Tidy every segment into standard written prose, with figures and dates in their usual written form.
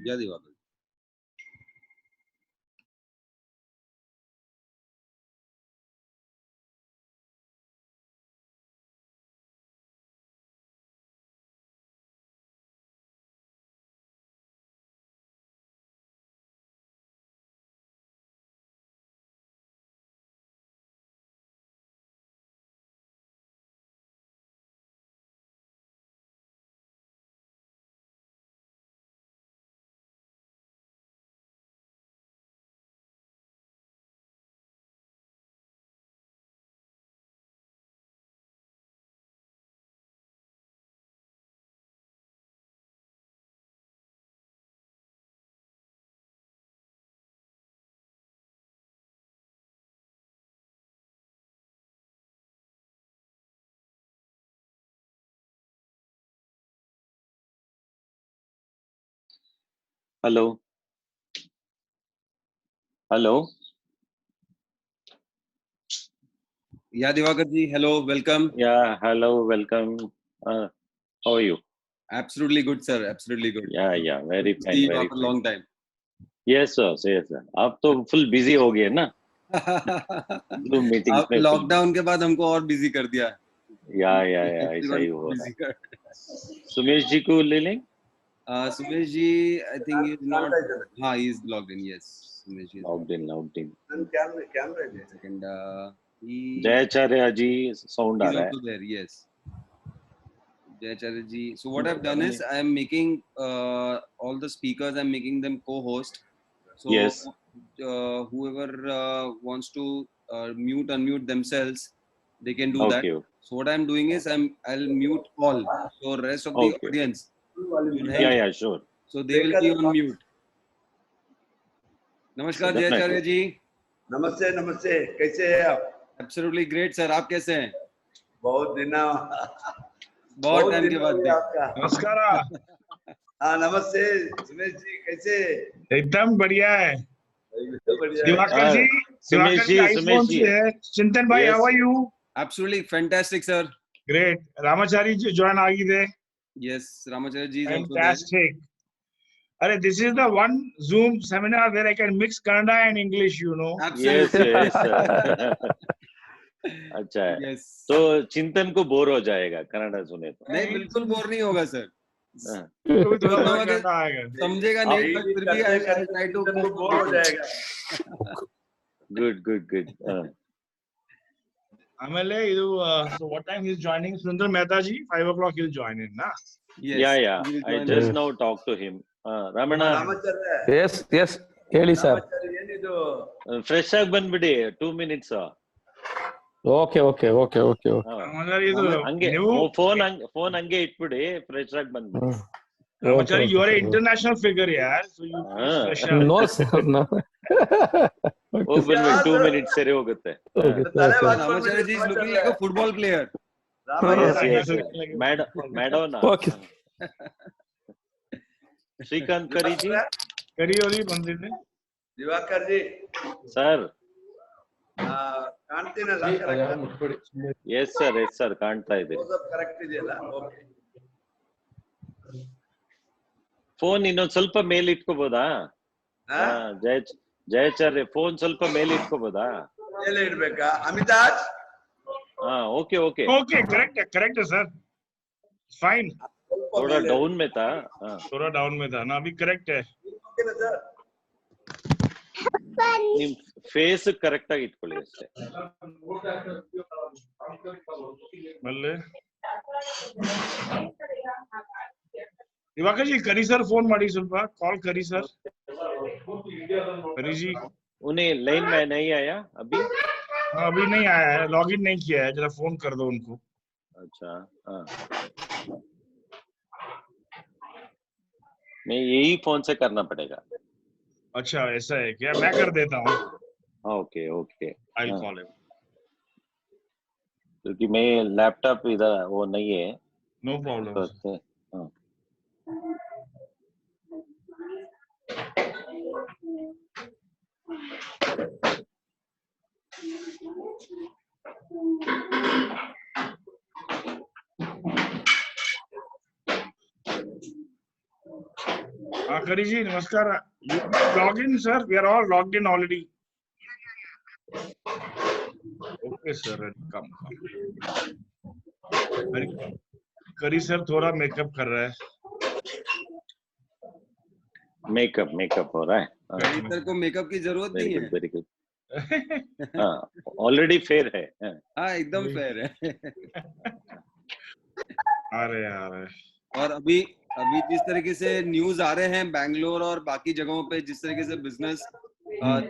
जय Diwakar. Hello hello या दिवाकर जी, hello, welcome. Yeah, hello, welcome. How are you? Absolutely good, sir. Absolutely good. Yeah, very Good to fine, see you very after a fine. long time. Yes, sir, yes, sir. आप तो full busy हो गए ना? Zoom meetings आप में full lockdown के बाद हमको और बिजी कर दिया। या ऐसा ही हो रहा है। सुमेश जी को ले लें? सुमेश जी, I think he is not. हाँ, he is logged in. Yes, Sumesh ji. Logged in. Second, he Jayacharya ji sound uh is रहा है। also there. Yes. Jayacharya ji. So what I've done is I am making all the speakers. I'm making them co-host. So Yes. whoever wants to unmute themselves, they can do that. Okay. So what I'm doing is I'll mute all. So rest of the Okay. audience will help. Yeah, sure. So they will be on mute. नमस्कार जयाचार्य जी। नमस्ते नमस्ते, कैसे हैं आप? Absolutely great sir, आप कैसे हैं? बहुत टाइम के बाद भी। आपका नमस्कार। हाँ नमस्ते सुमेश जी, कैसे? एकदम बढ़िया है। बढ़िया। दिवाकर जी, सुमेश जी, आईफोन से है। चिंतन भाई, Yes. How are you? Absolutely fantastic sir. Great. Ramachari ji join आ गई थे। Yes, Ramacharya ji is also there. Fantastic. अरे this is the one Zoom seminar where I can mix Kannada and English, you know. Yes, Absolutely. sir. अच्छा है। Yes. तो चिंतन को bore हो जाएगा कन्नड़ा सुने तो। नहीं, बिल्कुल बोर नहीं होगा सर। हाँ। तो थोड़ा थोड़ा थोड़ा करना आएगा। समझेगा नहीं बट फिर भी आई ट्राई टू बोर हो जाएगा। गुड। ಆಮೇಲೆ ಇದು so what time he is joining? Sundar Mehta ji 5 o'clock he'll join in na. Yeah. he will I join just us. now talked to him. Ramana, Ramacharya, yes ಹೇಳಿ sir. Ramacharya ಏನಿದು? fresh ಆಗಿ ಬಂದ್ಬಿಡಿ 2 minutes. Okay ಆಮೇಲೆ ಇದು ಹಂಗೆ ನೀವು phone ಹಂಗೆ ಇಟ್ಬಿಡಿ, fresh ಆಗಿ ಬಂದ್ಬಿಡಿ. Ramachari, you are an international figure yaar, so you special. No sir no. ಹೋಗಿ ಬಂದ್ಬಿಡಿ, 2 minutes ಸರಿ ಹೋಗುತ್ತೆ. Ramacharya ji is looking like a football player. Yes. Madonna. Okay. Srikant Kari ji, ಕರಿಯೋರಿ ಬಂದಿದೆ. ದಿವಾಕರ್ ಜಿ ಸರ್. ಕಾಣ್ತೀನಲ್ಲ? ಎಸ್ ಸರ್ ಕಾಣ್ತಾ ಇದ್ದೀರಿ. ಕರೆಕ್ಟ್ ಇದೆಯಲ್ಲ? ಓಕೆ. ಫೋನ್ ಇನ್ನೊಂದ್ ಸ್ವಲ್ಪ ಮೇಲೆ ಇಟ್ಕೋಬೋದಾ? ಜಯಾಚಾರ್ಯ, ಫೋನ್ ಸ್ವಲ್ಪ ಮೇಲೆ ಇಟ್ಕೋಬೋದಾ? ಮೇಲೆ ಇಡ್ಬೇಕಾ? ಅಮಿತಾಜ್? ओके करेक्ट है सर, फाइन। थोड़ा डाउन में था। थोड़ा डाउन में था ना, अभी करेक्ट है। ನಿಮ್ ಫೇಸ್ ಕರೆಕ್ಟ್ ಆಗಿ ಇಟ್ಕೊಳ್ಳಿ ಅಷ್ಟೇ. दिवाकर जी करी सर, फोन ಮಾಡಿ ಸ್ವಲ್ಪ कॉल करी सर। करी जी, उन्हें लाइन में नहीं आया अभी? हाँ अभी नहीं आया है, लॉगिन नहीं किया है, जरा फोन कर दो उनको। अच्छा नहीं, यही फोन से करना पड़ेगा। अच्छा ऐसा है क्या? मैं कर देता हूँ। Okay I call him. क्योंकि मैं लैपटॉप इधर वो नहीं है। No problem. Kari ji, namaskar. You log in, sir. We are all logged in already. Okay, sir. Come. करी सर थोड़ा मेकअप कर रहा है. मेकअप हो रहा है. करी सर को मेकअप की जरूरत नहीं है. Very good. हाँ, ऑलरेडी फेयर है. हाँ, एकदम फेयर है. अरे यार. और अभी जिस तरीके से न्यूज आ रहे हैं बैंगलोर और बाकी जगहों पे, जिस तरीके से बिजनेस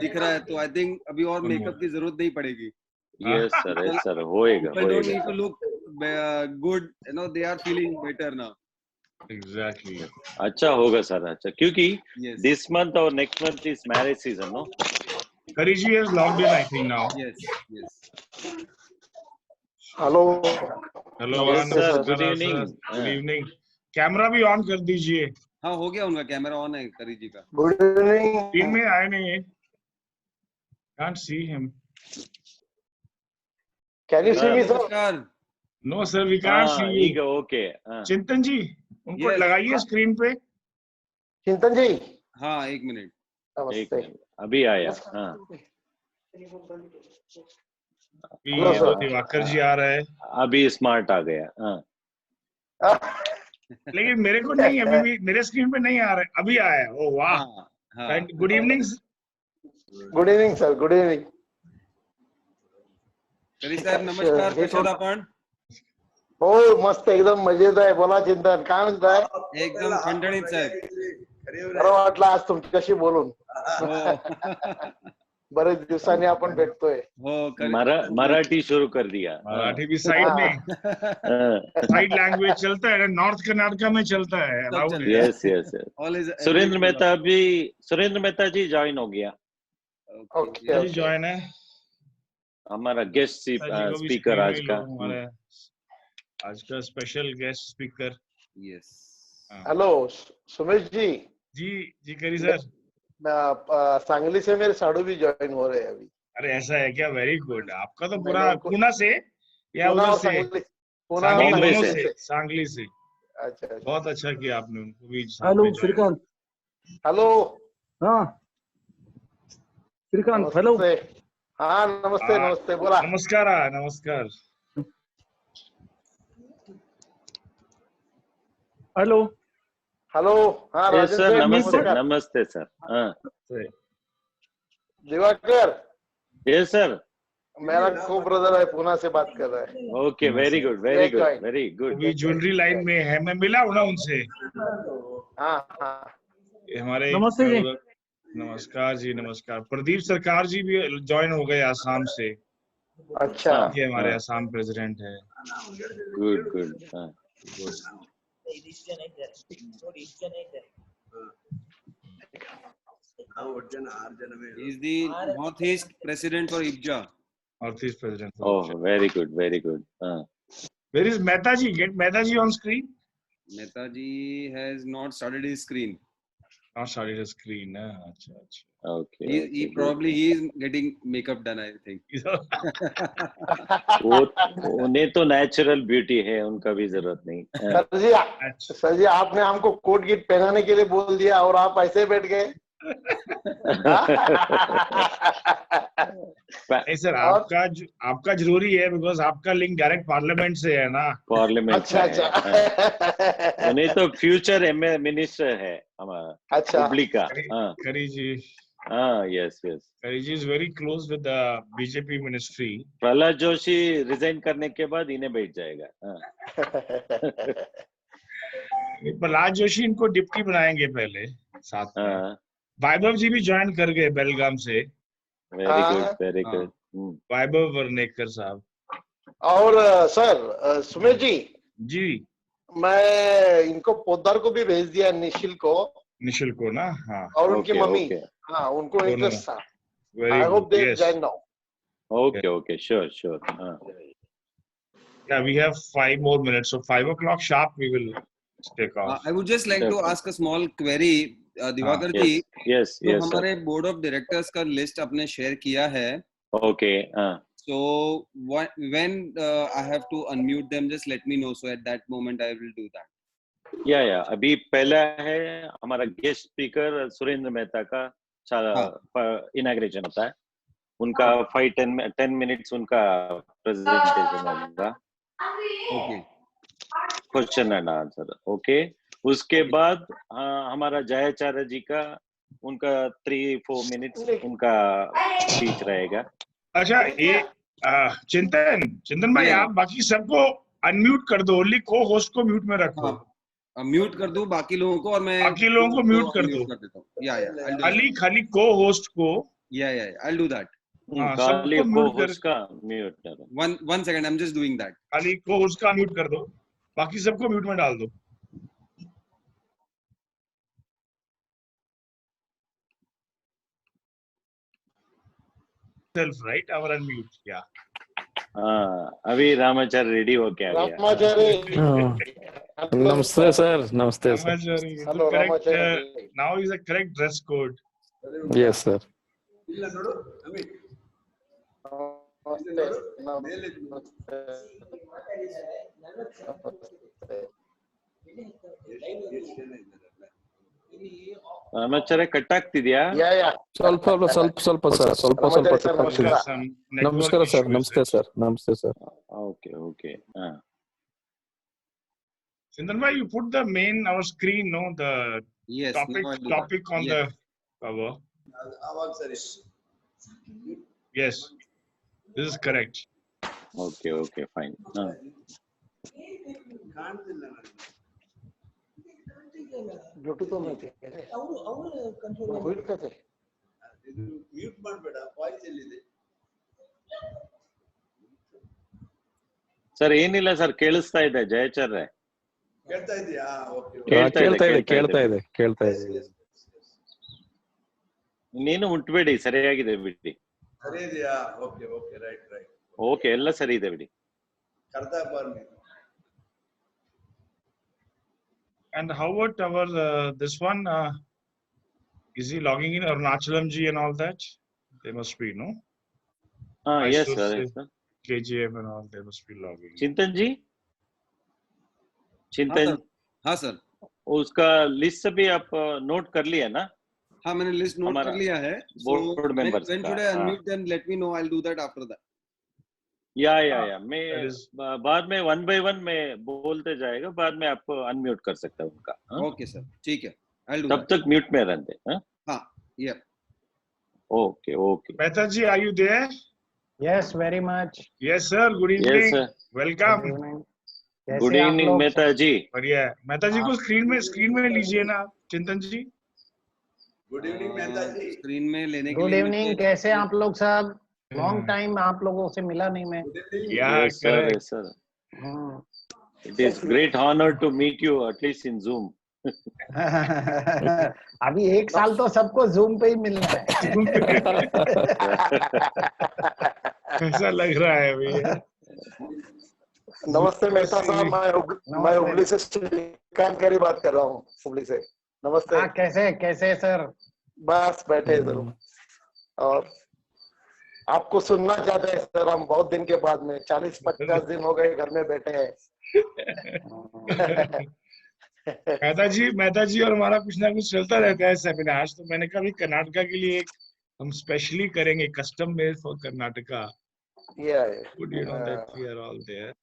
दिख रहा है, तो आई थिंक अभी और मेकअप की जरूरत नहीं पड़ेगी. यस सर होएगा. People don't need to look good, you know, they are feeling better now. Exactly. अच्छा होगा सर. अच्छा, क्योंकि Yes. this month और next month is marriage season, no? Kari ji has logged in, I think now. Yes. Hello Hello. Yes, sir. namaskar, Good sir. evening. Good evening. Camera भी on कर दीजिए. हाँ, हो गया, उनका कैमरा ऑन है करी जी का. Good evening. स्क्रीन में आए नहीं. Can't see him. Can you see me sir? नमस्कार. No, sir, we can't see you. Okay. Chintan ji, उनको Yes. लगाइए स्क्रीन पे. चिंतन जी हाँ, एक मिनट. एक नमस्ते. मिनट, अभी आया. हाँ, Hello, sir. दिवाकर जी आ रहे हैं. अभी स्मार्ट आ गया. हाँ, लेकिन मेरे को नहीं, अभी भी मेरे स्क्रीन पे नहीं आ रहा है. अभी आया है. ओ वाह. हाँ. Good evening. Good evening sir. Good evening. करी साहेब नमस्कार. कसे आहात आपण? हो मस्त एकदम मजेत आहे. बोला चिंतन, काय म्हणताय? एकदम खंडणीत साहेब. बरं वाटलं आज तुमच्याशी बोलून. हो. बरेच दिवसांनी आपण भेटतोय. हो, मराठी शुरू कर दिया. मराठी भी साइड में साइड लैंग्वेज चलता है. नॉर्थ कर्नाटका में चलता है. allowed है. यस. सुरेंद्र मेहता जी ज्वाइन हो गया. ओके. जी ज्वाइन है. हमारा गेस्ट स्पीकर आज का. आज का special guest speaker. Yes. Hello Sumesh ji. जी करी सर. सांगली से मेरे साड़ू भी ज्वाइन हो रहे हैं अभी. अरे ऐसा है क्या? Very good. आपका तो पूरा पूना से या उधर से? बॉम्बे से. सांगली से. अच्छा. बहुत अच्छा किया आपने उनको भी. हेलो श्रीकांत. हेलो. हाँ श्रीकांत. हेलो. हाँ नमस्ते. बोला. नमस्कार. हेलो. हाँ यस सर. राजेंद्र. नमस्ते सर. हाँ दिवाकर. Yes sir. मेरा को ब्रदर है, पुणे से बात कर रहा है. ओके. Very good. अभी ज्वेलरी लाइन में है. मैं मिला हूँ ना उनसे. हाँ. हमारे नमस्ते जी. नमस्कार जी. नमस्कार. प्रदीप सरकार जी भी ज्वाइन हो गए आसाम से. अच्छा. ये हमारे आसाम प्रेसिडेंट है. Good. He is the Northeast President for IPJA. Northeast President. Oh, very good. Where is Mehta ji? Get Mehta ji on screen. Mehta ji has not started his screen. Not started his screen. अच्छा. Okay. He probably is getting makeup done, I think. उन्हें तो natural beauty है, उनका भी जरूरत नहीं. Sir जी आपने हमको कोट गिट पहनाने के लिए बोल दिया और आप ऐसे बैठ गए. नहीं सर, आपका जरूरी है, बिकॉज आपका लिंक डायरेक्ट पार्लियामेंट से है ना. पार्लियामेंट. अच्छा. उन्हें तो फ्यूचर मिनिस्टर है हमारा. अच्छा. पब्लिका. करी ji. Yes. Kari ji is very close with the BJP ministry. Prahlad Joshi resign करने के बाद इन्हें बैठ जाएगा. प्रहलाद जोशी इनको डिप्टी बनाएंगे पहले साथ में. वैभव जी भी ज्वाइन कर गए बेलगाम से. Very good. वैभव वर्नेकर साहब. और सर सुमेश जी. मैं इनको पोद्दार को भी भेज दिया. निशिल को ना. हाँ. और उनकी मम्मी. हाँ, उनको इंटरेस्ट था. I hope they join now. Okay. Sure. Yeah, we have 5 more minutes. So 5 o'clock sharp we will take off. I would just like to ask a small query, Diwakar ji. Yes. तो हमारे board of directors का list आपने share किया है. Okay. So when I have to unmute them, just let me know. So at that moment I will do that. या अभी पहला है हमारा गेस्ट स्पीकर सुरेंद्र मेहता का इनॉग्रेशन होता है उनका 5-10 मिनट्स उनका प्रेजेंटेशन होगा okay question and answer okay उसके बाद हमारा जयाचार्य जी का उनका 3-4 मिनट्स उनका स्पीच रहेगा अच्छा ये चिंतन भाई आप बाकी सबको अनम्यूट कर दो ओनली को होस्ट को म्यूट में रखो म्यूट कर दूं बाकी लोगों को और मैं बाकी लोगों को म्यूट कर दो देता हूं या खाली को होस्ट को या आई विल डू दैट खाली को होस्ट का म्यूट करो one second I am just doing that खाली को होस्ट का म्यूट कर दो बाकी सबको म्यूट में डाल दो सेल्फ राइट और अनम्यूट क्या अभी रामाचार्य रेडी होके आ गया नमस्ते सर नमस्ते sir hello Ramacharya now is a correct dress code yes sir Ramacharya cut ಆಗ್ತಿದ್ಯಾ ಸ್ವಲ್ಪ ಸರ್ ನಮಸ್ಕಾರ ಸರ್ ನಮಸ್ತೆ sir okay Chintan bhai, you put the main our screen, no, the topic on the cover. Yes, this is correct. Okay, fine. Bluetooth on ಐತೆ ಅವರು control ಹೋಗ್ತದೆ mute ಮಾಡಬೇಡ voice ಎಲ್ಲಿದೆ sir ಏನಿಲ್ಲ ಸರ್ ಕೇಳಿಸ್ತಾ ಇದೆ ಜಯಾಚಾರ್ಯ ಕೇಳ್ತಾ ಇದೆಯಾ ಓಕೆ ಕೇಳ್ತಾ ಇದೆ ನೀನು ಮುಟ್ಬೇಡಿ ಸರಿಯಾಗಿದೆ ಬಿಡಿ ಸರಿ ಇದೆಯಾ ಓಕೆ ರೈಟ್ ಓಕೆ ಎಲ್ಲ ಸರಿ ಇದೆ ಬಿಡಿ ಕರ್ತಾ ಬರ್ನಿ. And how about our this one? Is he logging in Arunachalam ji and all that? They must be, no? Yes sir. KGM and all, they must be logging. चिंतन जी हाँ sir उसका list भी आप note कर लिया ना? हाँ मैंने लिस्ट नोट कर लिया है. Board members when should I unmute them? Let me know. I'll do that after that. या मैं बाद में 1 by 1 में बोलते जाएगा बाद में आपको अनम्यूट कर सकता है उनका. ओके सर ठीक है I'll do तब तक म्यूट में रहते हैं. हाँ या okay Mehta ji, are you there? Yes, very much. Yes sir, good evening. Yes, sir. Welcome. Good evening Mehta ji. बढ़िया. मेहता जी को स्क्रीन में लीजिए ना Chintan ji. Good evening Mehta ji. Screen में लेने के गुड लिए इवनिंग. कैसे आप लोग सब? लॉन्ग टाइम आप लोगों से मिला नहीं मैं. Yes sir. It is great honor to meet you at least in Zoom. अभी 1 साल तो सबको जूम पे ही मिलना है. ऐसा लग रहा है अभी. नमस्ते मेहता साहब, मैं हुबली से श्रीकांत करी बात कर रहा हूँ. हुबली से नमस्ते. हाँ कैसे सर? बस बैठे इधर और आपको सुनना चाहते हैं सर. हम बहुत दिन के बाद में 40-50 दिन हो गए घर में बैठे हैं. मेहता जी और हमारा कुछ ना कुछ चलता रहता है सेमिनार. तो मैंने कहा भी कर्नाटका के लिए हम स्पेशली करेंगे custom made for Karnataka. Would you know that we are all there?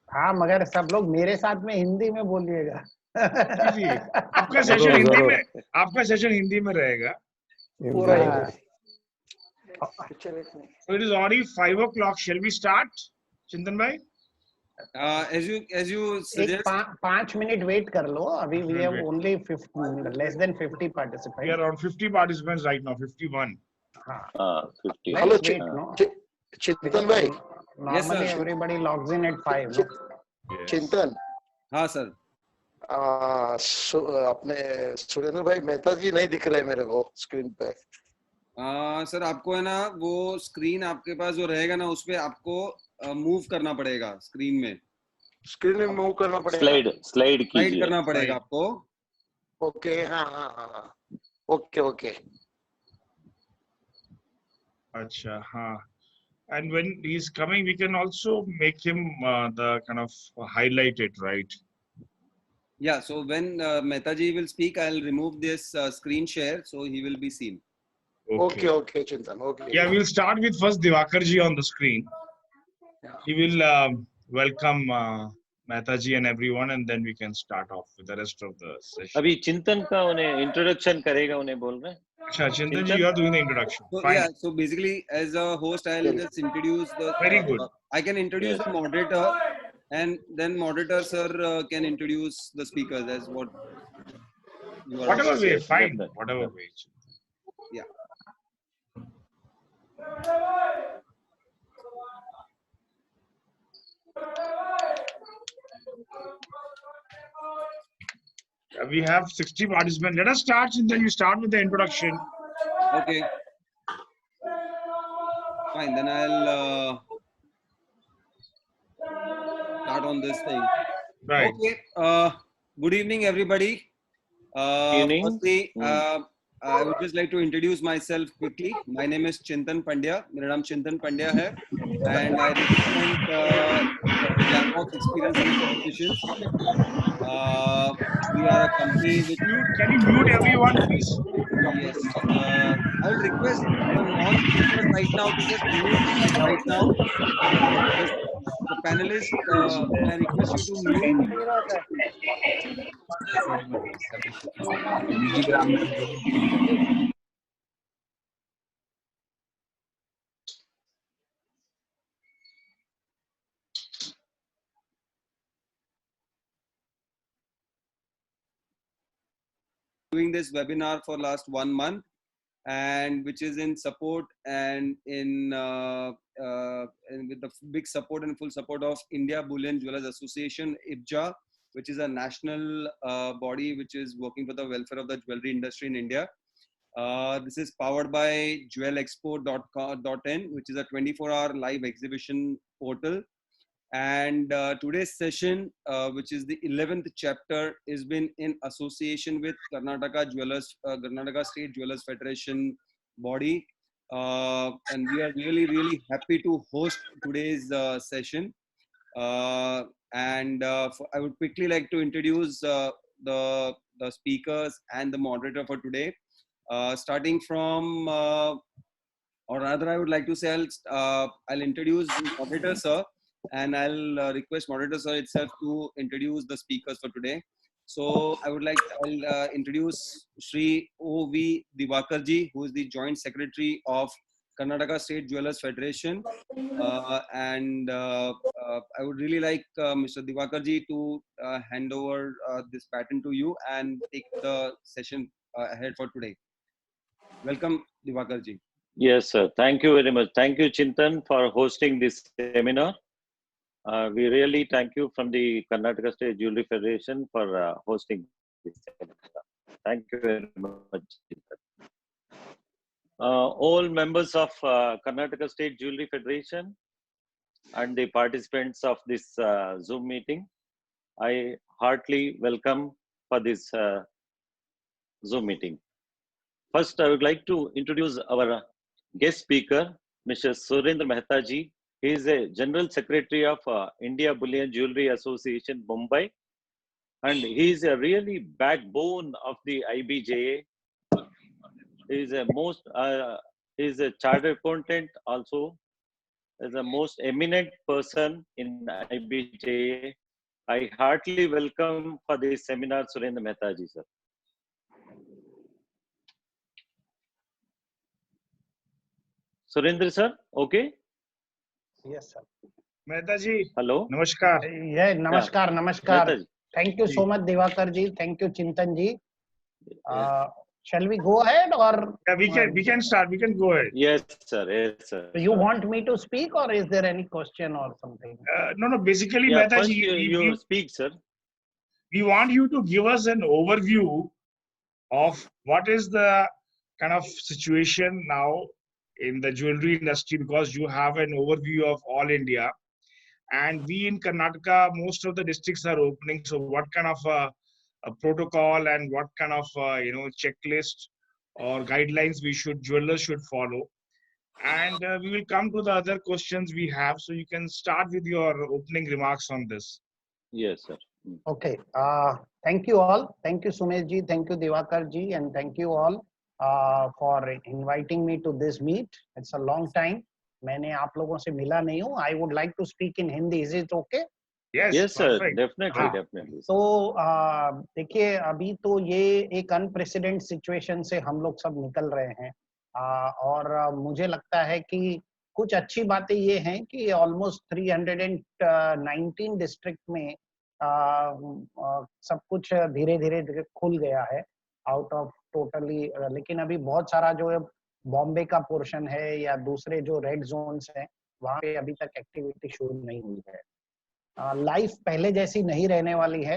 हाँ मगर सब लोग मेरे साथ में हिंदी में बोलिएगा. जी आपका सेशन हिंदी में रहेगा पूरा. So it is already 5 o'clock. Shall we start, Chintan bhai? As you suggest. 5 minute wait कर लो. अभी we have only less than 50 participants. We are around 50 participants right now. 51. हाँ. 50. Hello Chintan bhai. Normally everybody logs in at 5. चिंतन. हाँ sir. अपने सुरेंद्र भाई मेहता जी नहीं दिख रहे मेरे को स्क्रीन पे. सर आपको है ना वो स्क्रीन आपके पास जो रहेगा ना उसपे आपको मूव करना पड़ेगा. स्क्रीन में मूव करना पड़ेगा. स्लाइड करना पड़ेगा आपको. ओके. हाँ ओके. अच्छा हाँ. And when he's coming, we can also make him the kind of highlight it, right? Yeah, so when Mehta ji will speak, I'll remove this screen share so he will be seen. Okay, Chintan. Okay. Yeah, we'll start with first Diwakar ji on the screen. Yeah. He will welcome Mehta ji and everyone, and then we can start off with the rest of the session. अभी चिंतन का उन्हें introduction करेगा, उन्हें बोल रहे हैं. अच्छा, Chintan ji, you are doing the introduction. So, Fine. yeah, so basically as a host, I'll just introduce the. Very good. I can introduce the moderator, and then moderator sir can introduce the speakers as what. Whatever way, fine. Whatever way. Yeah. We have 60 participants. Let us start, Chintan. You start with the introduction. Okay. Fine. Then I'll start on this thing. Right. Okay. Good evening, everybody. Evening. Firstly, I would just like to introduce myself quickly. My name is Chintan Pandya. मेरा नाम Chintan Pandya है, and I represent Jambox Experience and Competitions. We are a company which. Can you mute everyone, please? Yes. I will request the non-speakers right now to just mute right now. The panelists, can I request you to mute? Doing this webinar for last 1 month, and which is in support and and with the big support and full support of India Bullion Jewelers Association, IBJA, which is a national body which is working for the welfare of the jewelry industry in India. This is powered by jewelexpo.in, which is a 24-hour live exhibition portal. And today's session, which is the 11th chapter, is been in association with Karnataka State Jewelers Federation body. And we are really, really happy to host today's session. I would quickly like to introduce the speakers and the moderator for today. Starting from, or rather I would like to say, I'll introduce the moderator, sir. And I'll request moderator sir itself to introduce the speakers for today. So I'll introduce Shri O.V. Diwakar ji, who is the Joint Secretary of Karnataka State Jewelers Federation. I would really like Mr. Diwakar ji to hand over this baton to you and take the session ahead for today. Welcome, Diwakar ji. Yes, sir. Thank you very much. Thank you, Chintan, for hosting this seminar. We really thank you from the Karnataka State Jewelry Federation for hosting this seminar. Thank you very much, Chintan. All members of Karnataka State Jewelry Federation and the participants of this Zoom meeting, I heartily welcome for this Zoom meeting. First, I would like to introduce our guest speaker, Mr. Surendra Mehta ji. He is a General Secretary of India Bullion Jewelry Association, Mumbai. And he is a really backbone of the IBJA. He is a chartered accountant also. He is the most eminent person in IBJA. I heartily welcome for this seminar, Surendra Mehta ji, sir. Surendra sir, okay? Yes, sir. Mehta ji. Hello. Namaskar. Yeah, namaskar, namaskar. Mehta ji. Thank you so much, Diwakar ji. Thank you, Chintan ji. Shall we go ahead or? Yeah, we can start. We can go ahead. Yes, sir. Yes, sir. You want me to speak, or is there any question or something? No. Basically, Yeah, Mehta first ji, you speak, sir. We want you to give us an overview of what is the kind of situation now in the jewelry industry, because you have an overview of all India, and we in Karnataka, most of the districts are opening. So what kind of a protocol and what kind of checklist or guidelines jewelers should follow, and we will come to the other questions we have. So you can start with your opening remarks on this. Yes, sir. Okay. Thank you all. Thank you, Sumesh ji. Thank you, Diwakar ji, and thank you all for inviting me to this meet. It's a long time. मैंने आप लोगों से मिला नहीं हूँ. I would like to speak in Hindi. Is it okay? Yes, sir. Definitely, definitely. तो देखिए, अभी तो ये एक अनप्रेसिडेंट सिचुएशन से हम लोग सब निकल रहे हैं, और मुझे लगता है कि कुछ अच्छी बातें ये हैं कि ऑलमोस्ट 319 डिस्ट्रिक्ट में सब कुछ धीरे धीरे खुल गया है आउट ऑफ टोटली, लेकिन अभी बहुत सारा जो बॉम्बे का पोर्शन है या दूसरे जो रेड जोन्स हैं वहाँ पे अभी तक एक्टिविटी शुरू नहीं हुई है. लाइफ पहले जैसी नहीं रहने वाली है,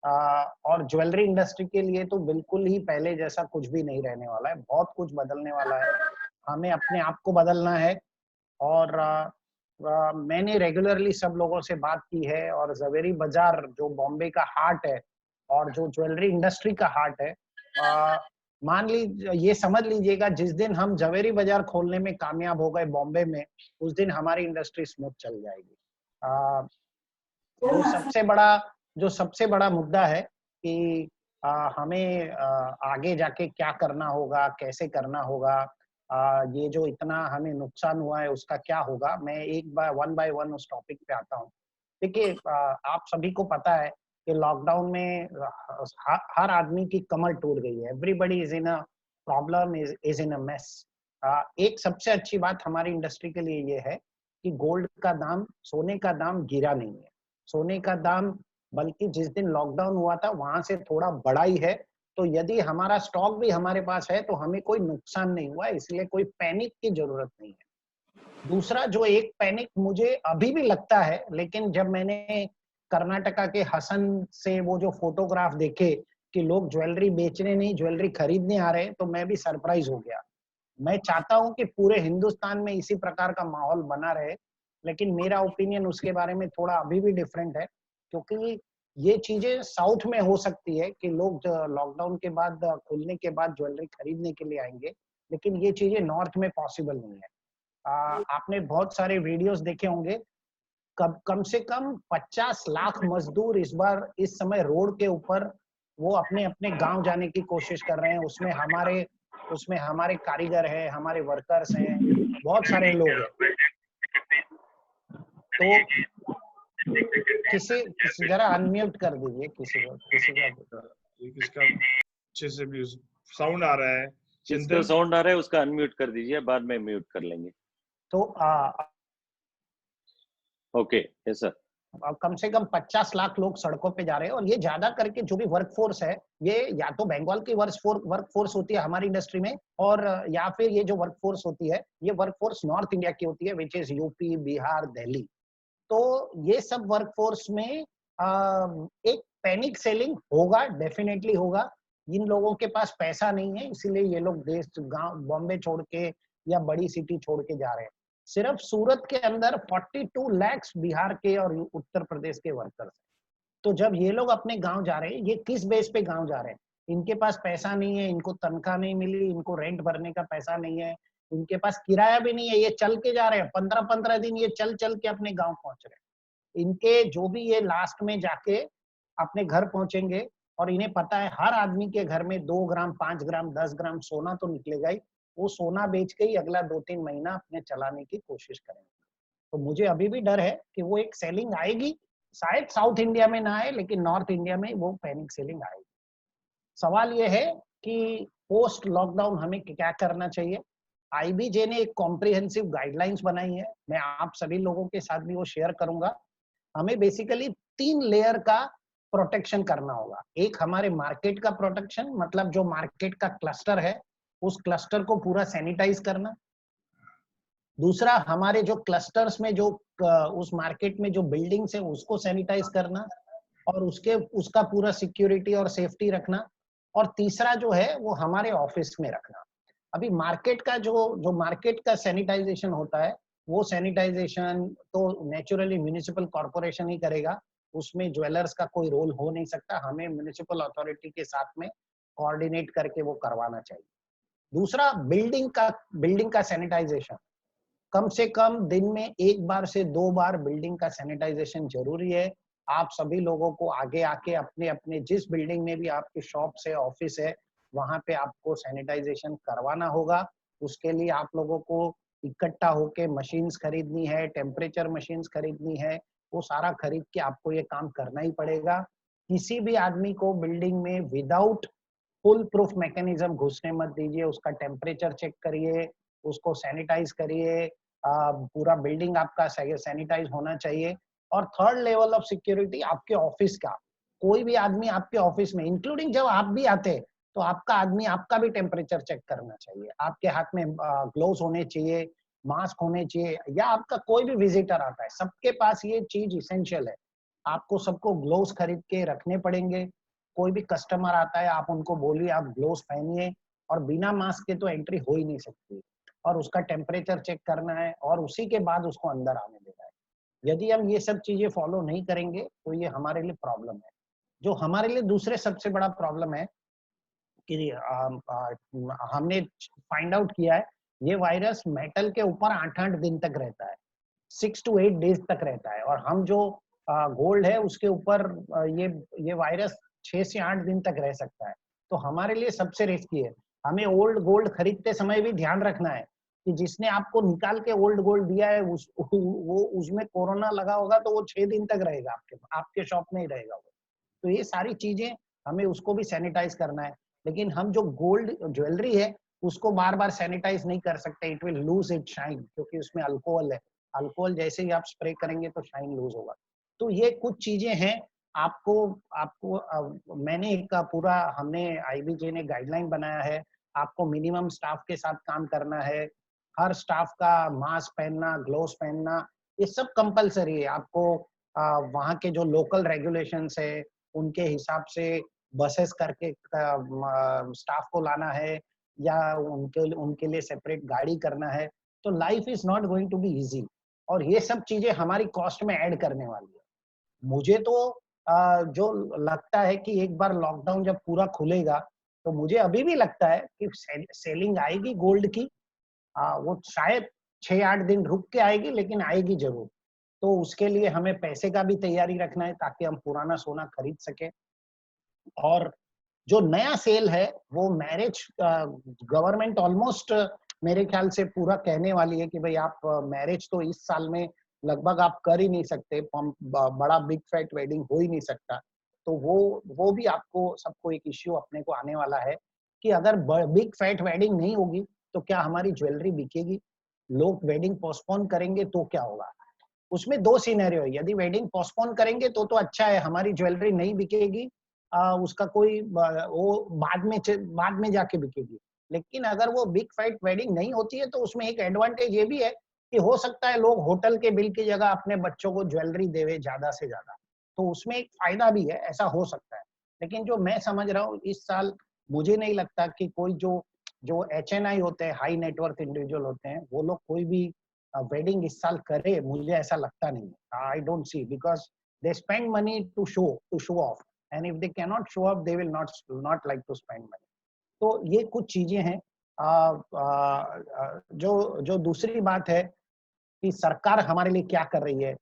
और ज्वेलरी इंडस्ट्री के लिए तो बिल्कुल ही पहले जैसा कुछ भी नहीं रहने वाला है. बहुत कुछ बदलने वाला है. हमें अपने आप को बदलना है, और मैंने रेगुलरली सब लोगों से बात की है, और जवेरी बाजार जो बॉम्बे का हार्ट है और जो ज्वेलरी इंडस्ट्री का हार्ट है, मान लीजिए, ये समझ लीजिएगा, जिस दिन हम जवेरी बाजार खोलने में कामयाब हो गए बॉम्बे में, उस दिन हमारी इंडस्ट्री स्मूथ चल जाएगी. जो सबसे बड़ा मुद्दा है कि हमें आगे जाके क्या करना होगा, कैसे करना होगा, ये जो इतना हमें नुकसान हुआ है उसका क्या होगा. मैं वन बाय वन उस टॉपिक पे आता हूँ. देखिए, आप सभी को पता है कि लॉकडाउन में हर आदमी की कमर टूट गई है. Everybody is in a problem, is in a mess. एक सबसे अच्छी बात हमारी इंडस्ट्री के लिए ये है कि गोल्ड का दाम, सोने का दाम गिरा नहीं है. सोने का दाम बल्कि जिस दिन लॉकडाउन हुआ था वहां से थोड़ा बढ़ा ही है. तो यदि हमारा स्टॉक भी हमारे पास है तो हमें कोई नुकसान नहीं हुआ, इसलिए कोई पैनिक की जरूरत नहीं है. दूसरा, जो एक पैनिक मुझे अभी भी लगता है, लेकिन जब मैंने कर्नाटका के हसन से वो जो फोटोग्राफ देखे कि लोग ज्वेलरी बेचने नहीं ज्वेलरी खरीदने आ रहे हैं, तो मैं भी सरप्राइज हो गया. मैं चाहता हूं कि पूरे हिंदुस्तान में इसी प्रकार का माहौल बना रहे, लेकिन मेरा ओपिनियन उसके बारे में थोड़ा अभी भी डिफरेंट है, क्योंकि ये चीजें साउथ में हो सकती है कि लोग लॉकडाउन के बाद, खुलने के बाद ज्वेलरी खरीदने के लिए आएंगे, लेकिन ये चीजें नॉर्थ में पॉसिबल नहीं है. आपने बहुत सारे वीडियोस देखे होंगे, कम से कम 50 लाख मजदूर इस समय रोड के ऊपर वो अपने अपने गांव जाने की कोशिश कर रहे हैं. उसमें हमारे कारीगर हैं, हमारे वर्कर्स हैं, बहुत सारे लोग हैं. तो किसी जरा अनम्यूट कर दीजिए किसका अच्छे से भी साउंड आ रहा है. जिसका साउंड आ रहा है उसका अनम्यूट कर दीजिए, बाद में म्यूट कर लेंगे. तो ओके, यस सर. कम से कम 50 लाख लोग सड़कों पे जा रहे हैं, और ये ज्यादा करके जो भी वर्कफोर्स है, ये या तो बंगाल की वर्कफोर्स होती है हमारी इंडस्ट्री में, और या फिर ये जो वर्कफोर्स होती है, ये वर्कफोर्स नॉर्थ इंडिया की होती है, which is UP, Bihar, Delhi. तो ये सब वर्कफोर्स में एक पैनिक सेलिंग होगा, डेफिनेटली होगा. इन लोगों के पास पैसा नहीं है, इसीलिए ये लोग देश, गांव, बॉम्बे छोड़ के या बड़ी सिटी छोड़ के जा रहे हैं. सिर्फ सूरत के अंदर 42 लाख बिहार के और उत्तर प्रदेश के वर्कर्स हैं. तो जब ये लोग अपने गांव जा रहे हैं, ये किस बेस पे गांव जा रहे हैं? इनके पास पैसा नहीं है, इनको तनख्वाह नहीं मिली, इनको रेंट भरने का पैसा नहीं है, इनके पास किराया भी नहीं है. ये चल के जा रहे हैं, 15-15 दिन ये चल के अपने गांव पहुंच रहे हैं. इनके जो भी ये लास्ट में जाके अपने घर पहुंचेंगे, और इन्हें पता है हर आदमी के घर में 2 ग्राम, 5 ग्राम, 10 ग्राम सोना तो निकलेगा ही. वो सोना बेच के ही अगला 2-3 महीना अपने चलाने की कोशिश करेंगे. तो मुझे अभी भी डर है कि वो एक सेलिंग आएगी, शायद साउथ इंडिया में ना आए, लेकिन नॉर्थ इंडिया में वो पैनिक सेलिंग आएगी. सवाल ये है कि पोस्ट लॉकडाउन हमें क्या करना चाहिए. आईबीजे ने एक कॉम्प्रिहेंसिव गाइडलाइंस बनाई है, मैं आप सभी लोगों के साथ भी वो शेयर करूंगा. हमें बेसिकली 3 लेयर का प्रोटेक्शन करना होगा. एक हमारे मार्केट का प्रोटेक्शन, मतलब जो मार्केट का क्लस्टर है उस क्लस्टर को पूरा सैनिटाइज करना. दूसरा, हमारे जो क्लस्टर्स में जो उस मार्केट में जो बिल्डिंग्स है उसको सैनिटाइज करना, और उसका पूरा सिक्योरिटी और सेफ्टी रखना. और तीसरा जो है वो हमारे ऑफिस में रखना. अभी मार्केट का जो मार्केट का सैनिटाइजेशन होता है, वो सैनिटाइजेशन तो नेचुरली म्युनिसिपल कॉर्पोरेशन ही करेगा, उसमें ज्वेलर्स का कोई रोल हो नहीं सकता. हमें म्युनिसिपल अथॉरिटी के साथ में कोऑर्डिनेट करके वो करवाना चाहिए. दूसरा, बिल्डिंग का सैनिटाइजेशन, कम से कम दिन में 1 बार से 2 बार बिल्डिंग का सैनिटाइजेशन जरूरी है. आप सभी लोगों को आगे आके अपने अपने जिस बिल्डिंग में भी आपकी शॉप है, ऑफिस है, वहां पे आपको सैनिटाइजेशन करवाना होगा। उसके लिए आप लोगों को इकट्ठा होके मशीन्स खरीदनी है, टेम्परेचर मशीन्स खरीदनी है, वो सारा खरीद के आपको ये काम करना ही पड़ेगा। किसी भी आदमी को बिल्डिंग में विदाउट फुल प्रूफ मैकेनिज्म घुसने मत दीजिए। उसका टेम्परेचर चेक करिए, उसको सैनिटाइज करिए, पूरा बिल्डिंग आपका सैनिटाइज होना चाहिए। और थर्ड लेवल ऑफ सिक्योरिटी आपके ऑफिस का, कोई भी आदमी आपके ऑफिस में, इंक्लूडिंग जब आप भी आते तो आपका आदमी आपका भी टेम्परेचर चेक करना चाहिए। आपके हाथ में ग्लोव्स होने चाहिए, मास्क होने चाहिए, या आपका कोई भी विजिटर आता है, सबके पास ये चीज इसेंशियल है। आपको सबको ग्लोव्स खरीद के रखने पड़ेंगे। कोई भी कस्टमर आता है, आप उनको बोलिए आप ग्लोव्स पहनिए, और बिना मास्क के तो एंट्री हो ही नहीं सकती। और उसका टेम्परेचर चेक करना है, और उसी के बाद उसको अंदर आने देना है। यदि हम ये सब चीजें फॉलो नहीं करेंगे तो ये हमारे लिए प्रॉब्लम है। जो हमारे लिए दूसरे सबसे बड़ा प्रॉब्लम है कि हमने फाइंड आउट किया है, ये वायरस मेटल के ऊपर 8-8 दिन तक रहता है, 6 to 8 डेज तक रहता है। और हम जो गोल्ड है उसके ऊपर ये वायरस 6 से 8 दिन तक रह सकता है। तो हमारे लिए सबसे रिस्की है। हमें ओल्ड गोल्ड खरीदते समय भी ध्यान रखना है कि जिसने आपको निकाल के ओल्ड गोल्ड दिया है वो उसमें कोरोना लगा होगा तो वो 6 दिन तक रहेगा, आपके शॉप में ही रहेगा वो। तो ये सारी चीजें हमें उसको भी सैनिटाइज करना है। लेकिन हम जो गोल्ड ज्वेलरी है उसको बार बार सैनिटाइज नहीं कर सकते, it will lose it shine, क्योंकि उसमें अल्कोहल है। अल्कोहल जैसे ही आप स्प्रे करेंगे तो शाइन लूज होगा। तो ये कुछ चीजें हैं। आपको आपको मैंने एक पूरा, हमने आईबीजे ने गाइडलाइन बनाया है। आपको मिनिमम स्टाफ के साथ काम करना है। हर स्टाफ का मास्क पहनना, ग्लोव्स पहनना, ये सब कंपलसरी है। आपको वहाँ के जो लोकल रेगुलेशंस है उनके हिसाब से बसेस करके स्टाफ को लाना है, या उनके लिए सेपरेट गाड़ी करना है। तो life is not going to be easy, और ये सब चीजें हमारी कॉस्ट में ऐड करने वाली है। मुझे तो जो लगता है कि एक बार लॉकडाउन जब पूरा खुलेगा तो मुझे अभी भी लगता है कि सेलिंग आएगी गोल्ड की। वो शायद 6-8 दिन रुक के आएगी, लेकिन आएगी जरूर। तो उसके लिए हमें पैसे का भी तैयारी रखना है ताकि हम पुराना सोना खरीद सके। और जो नया सेल है वो मैरिज, गवर्नमेंट ऑलमोस्ट मेरे ख्याल से पूरा कहने वाली है कि भाई आप मैरिज तो इस साल में लगभग आप कर ही नहीं सकते, बड़ा बिग फैट वेडिंग हो ही नहीं सकता। तो वो भी आपको सबको एक इश्यू अपने को आने वाला है कि अगर बिग फैट वेडिंग नहीं होगी तो क्या हमारी ज्वेलरी बिकेगी? लोग वेडिंग पोस्टपोन करेंगे तो क्या होगा? उसमें 2 सिनेरियो है। यदि वेडिंग पोस्टपोन करेंगे तो अच्छा है, हमारी ज्वेलरी नहीं बिकेगी, उसका कोई वो बाद में जाके बिकेगी। लेकिन अगर वो बिग फैट वेडिंग नहीं होती है तो उसमें एक एडवांटेज ये भी है कि हो सकता है लोग होटल के बिल की जगह अपने बच्चों को ज्वेलरी देवे ज्यादा से ज्यादा, तो उसमें एक फायदा भी है, ऐसा हो सकता है। लेकिन जो मैं समझ रहा हूँ इस साल मुझे नहीं लगता कि कोई जो HNI होते हैं, हाई नेटवर्थ इंडिविजुअल होते हैं, वो लोग कोई भी वेडिंग इस साल करे, मुझे ऐसा लगता नहीं है। I don't see, because they spend money to show off, and if they can not show off they will not like to spend money. तो ये कुछ चीजें हैं। जो दूसरी बात है कि सरकार हमारे लिए क्या कर रही है।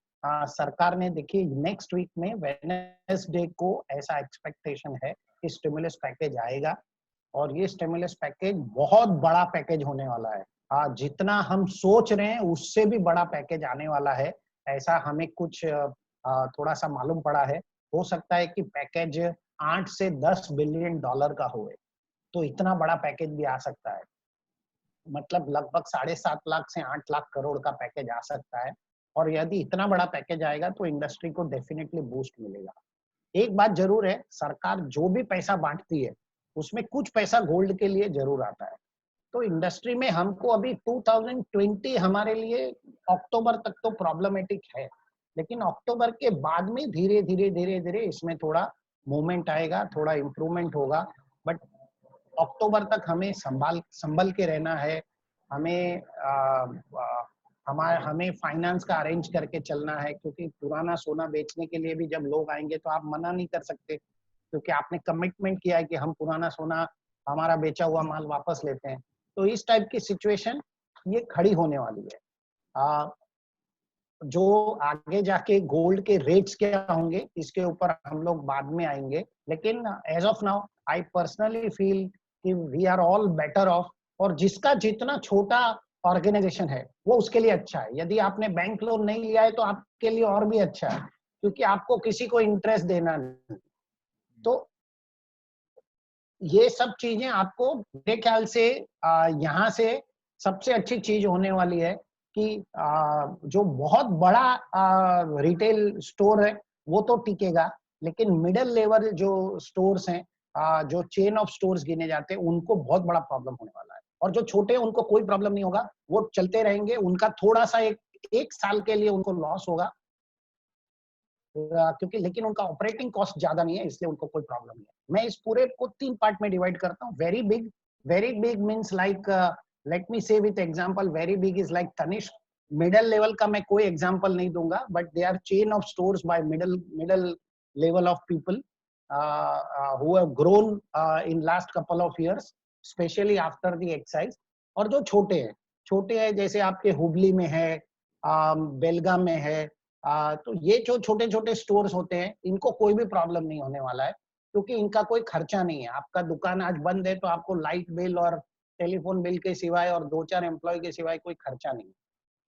सरकार ने, देखिए नेक्स्ट वीक में वेडनेसडे को ऐसा एक्सपेक्टेशन है कि स्टिमुलस पैकेज आएगा, और ये स्टिमुलस पैकेज बहुत बड़ा पैकेज होने वाला है। जितना हम सोच रहे हैं उससे भी बड़ा पैकेज आने वाला है, ऐसा हमें कुछ थोड़ा सा मालूम पड़ा है। हो सकता है कि पैकेज 8 से 10 बिलियन डॉलर का होए, तो इतना बड़ा पैकेज भी आ सकता है। मतलब लगभग 7.5 लाख से 8 लाख करोड़ का पैकेज आ सकता है। और यदि इतना बड़ा पैकेज आएगा तो इंडस्ट्री को डेफिनेटली बूस्ट मिलेगा। एक बात जरूर है, सरकार जो भी पैसा बांटती है उसमें कुछ पैसा गोल्ड के लिए जरूर आता है। तो इंडस्ट्री में हमको अभी 2020 हमारे लिए अक्टूबर तक तो प्रॉब्लमेटिक है, लेकिन अक्टूबर के बाद में धीरे धीरे इसमें थोड़ा मूवमेंट आएगा, थोड़ा इम्प्रूवमेंट होगा। बट अक्टूबर तक हमें संभल के रहना है। हमें फाइनेंस का अरेंज करके चलना है, क्योंकि पुराना सोना बेचने के लिए भी जब लोग आएंगे तो आप मना नहीं कर सकते, क्योंकि आपने कमिटमेंट किया है कि हम पुराना सोना, हमारा बेचा हुआ माल वापस लेते हैं। तो इस टाइप की सिचुएशन ये खड़ी होने वाली है। जो आगे जाके गोल्ड के रेट्स क्या होंगे इसके ऊपर हम लोग बाद में आएंगे, लेकिन as of now I personally feel कि we are all better off. और जिसका जितना छोटा ऑर्गेनाइजेशन है वो उसके लिए अच्छा है। यदि आपने बैंक लोन नहीं लिया है तो आपके लिए और भी अच्छा है, क्योंकि आपको किसी को इंटरेस्ट देना नहीं। तो ये सब चीजें आपको मेरे ख्याल से यहाँ से सबसे अच्छी चीज होने वाली है कि जो बहुत बड़ा रिटेल स्टोर है वो तो टिकेगा, लेकिन मिडिल लेवल जो स्टोर्स हैं, जो चेन ऑफ स्टोर्स गिने जाते हैं, उनको बहुत बड़ा प्रॉब्लम होने वाला है। और जो छोटे हैं उनको कोई प्रॉब्लम नहीं होगा, वो चलते रहेंगे। उनका थोड़ा सा एक साल के लिए उनको लॉस होगा, क्योंकि लेकिन उनका ऑपरेटिंग कॉस्ट ज्यादा नहीं है, इसलिए उनको कोई प्रॉब्लम नहीं है। मैं इस पूरे को 3 पार्ट में डिवाइड करता हूँ। Very big means like, let me say with example, very big is like Tanishq. Middle level का मैं कोई एग्जांपल नहीं दूंगा, but they are chain of stores by middle level of people who have grown in last couple of years, especially after the excise। और जो छोटे हैं जैसे आपके हुबली में है, बेलगाम में है, तो ये जो छोटे छोटे स्टोर्स होते हैं इनको कोई भी प्रॉब्लम नहीं होने वाला है, क्योंकि इनका कोई खर्चा नहीं है। आपका दुकान आज बंद है तो आपको लाइट बिल और टेलीफोन बिल के सिवाय और 2-4 एम्प्लॉय के सिवाय कोई खर्चा नहीं है।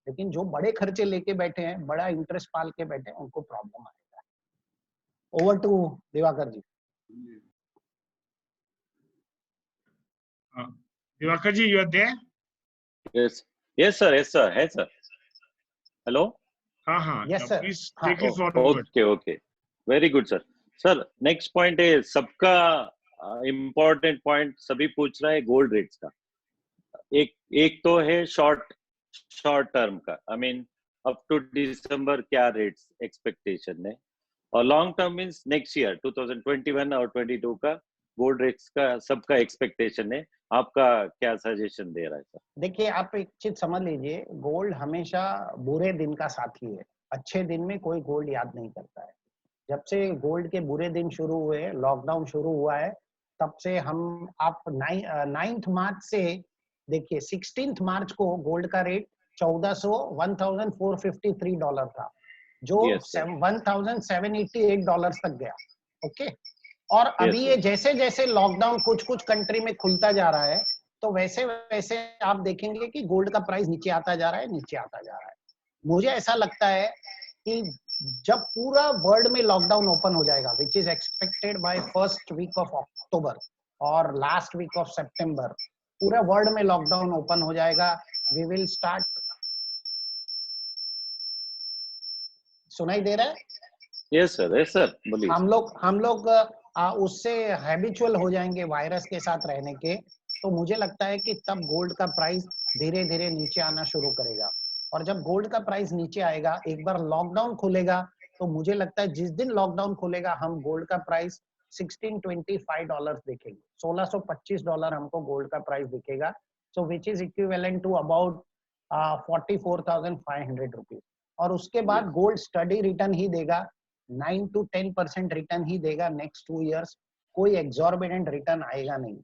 लेकिन जो बड़े खर्चे लेके बैठे हैं, बड़ा इंटरेस्ट पाल के बैठे हैं, उनको प्रॉब्लम आएगा। Over to Diwakar ji. Diwakar ji, you are there? Yes sir. Hello? Yes sir. Please take it forward. Okay. Very good sir. Sir, next point है सबका important point सभी पूछ रहा है गोल्ड रेट्स का। एक तो है शॉर्ट टर्म का, I mean अप टू दिसंबर क्या रेट्स एक्सपेक्टेशन है, और long term means next year 2021 और 22 का गोल्ड रेट्स का सबका एक्सपेक्टेशन है। आपका क्या सजेशन दे रहा है सर? देखिए, आप एक चीज समझ लीजिए, गोल्ड हमेशा बुरे दिन का साथी है। अच्छे दिन में कोई गोल्ड याद नहीं करता है। जब से गोल्ड के बुरे दिन शुरू हुए, लॉकडाउन शुरू हुआ है, तब से आप 9 मार्च से देखिए, 16 मार्च को गोल्ड का रेट 1453 डॉलर था, जो $1788 तक गया। ओके, और अभी ये जैसे जैसे लॉकडाउन कुछ कंट्री में खुलता जा रहा है, तो वैसे वैसे आप देखेंगे कि गोल्ड का प्राइस नीचे आता जा रहा है। मुझे ऐसा लगता है कि जब पूरा वर्ल्ड में लॉकडाउन ओपन हो जाएगा, which is expected by first week of October और लास्ट वीक ऑफ सितंबर, पूरा वर्ल्ड में लॉकडाउन ओपन हो जाएगा। वी विल स्टार्ट, सुनाई दे रहा है? यस सर बोलिए। हम लोग उससे हैबिचुअल हो जाएंगे वायरस के साथ रहने के। तो मुझे लगता है कि तब गोल्ड का प्राइस धीरे धीरे नीचे आना शुरू करेगा। और जब गोल्ड का प्राइस नीचे आएगा, एक बार लॉकडाउन खुलेगा, तो मुझे लगता है जिस दिन लॉकडाउन खुलेगा, हम गोल्ड का प्राइस $1625 देखेंगे। $1625 हमको गोल्ड का प्राइस दिखेगा। So which is equivalent to about 44,500 rupees. और उसके बाद गोल्ड स्टडी रिटर्न ही देगा, 9 to 10% रिटर्न ही देगा नेक्स्ट 2 इयर्स। कोई एग्जॉर्बिडेंट रिटर्न आएगा नहीं,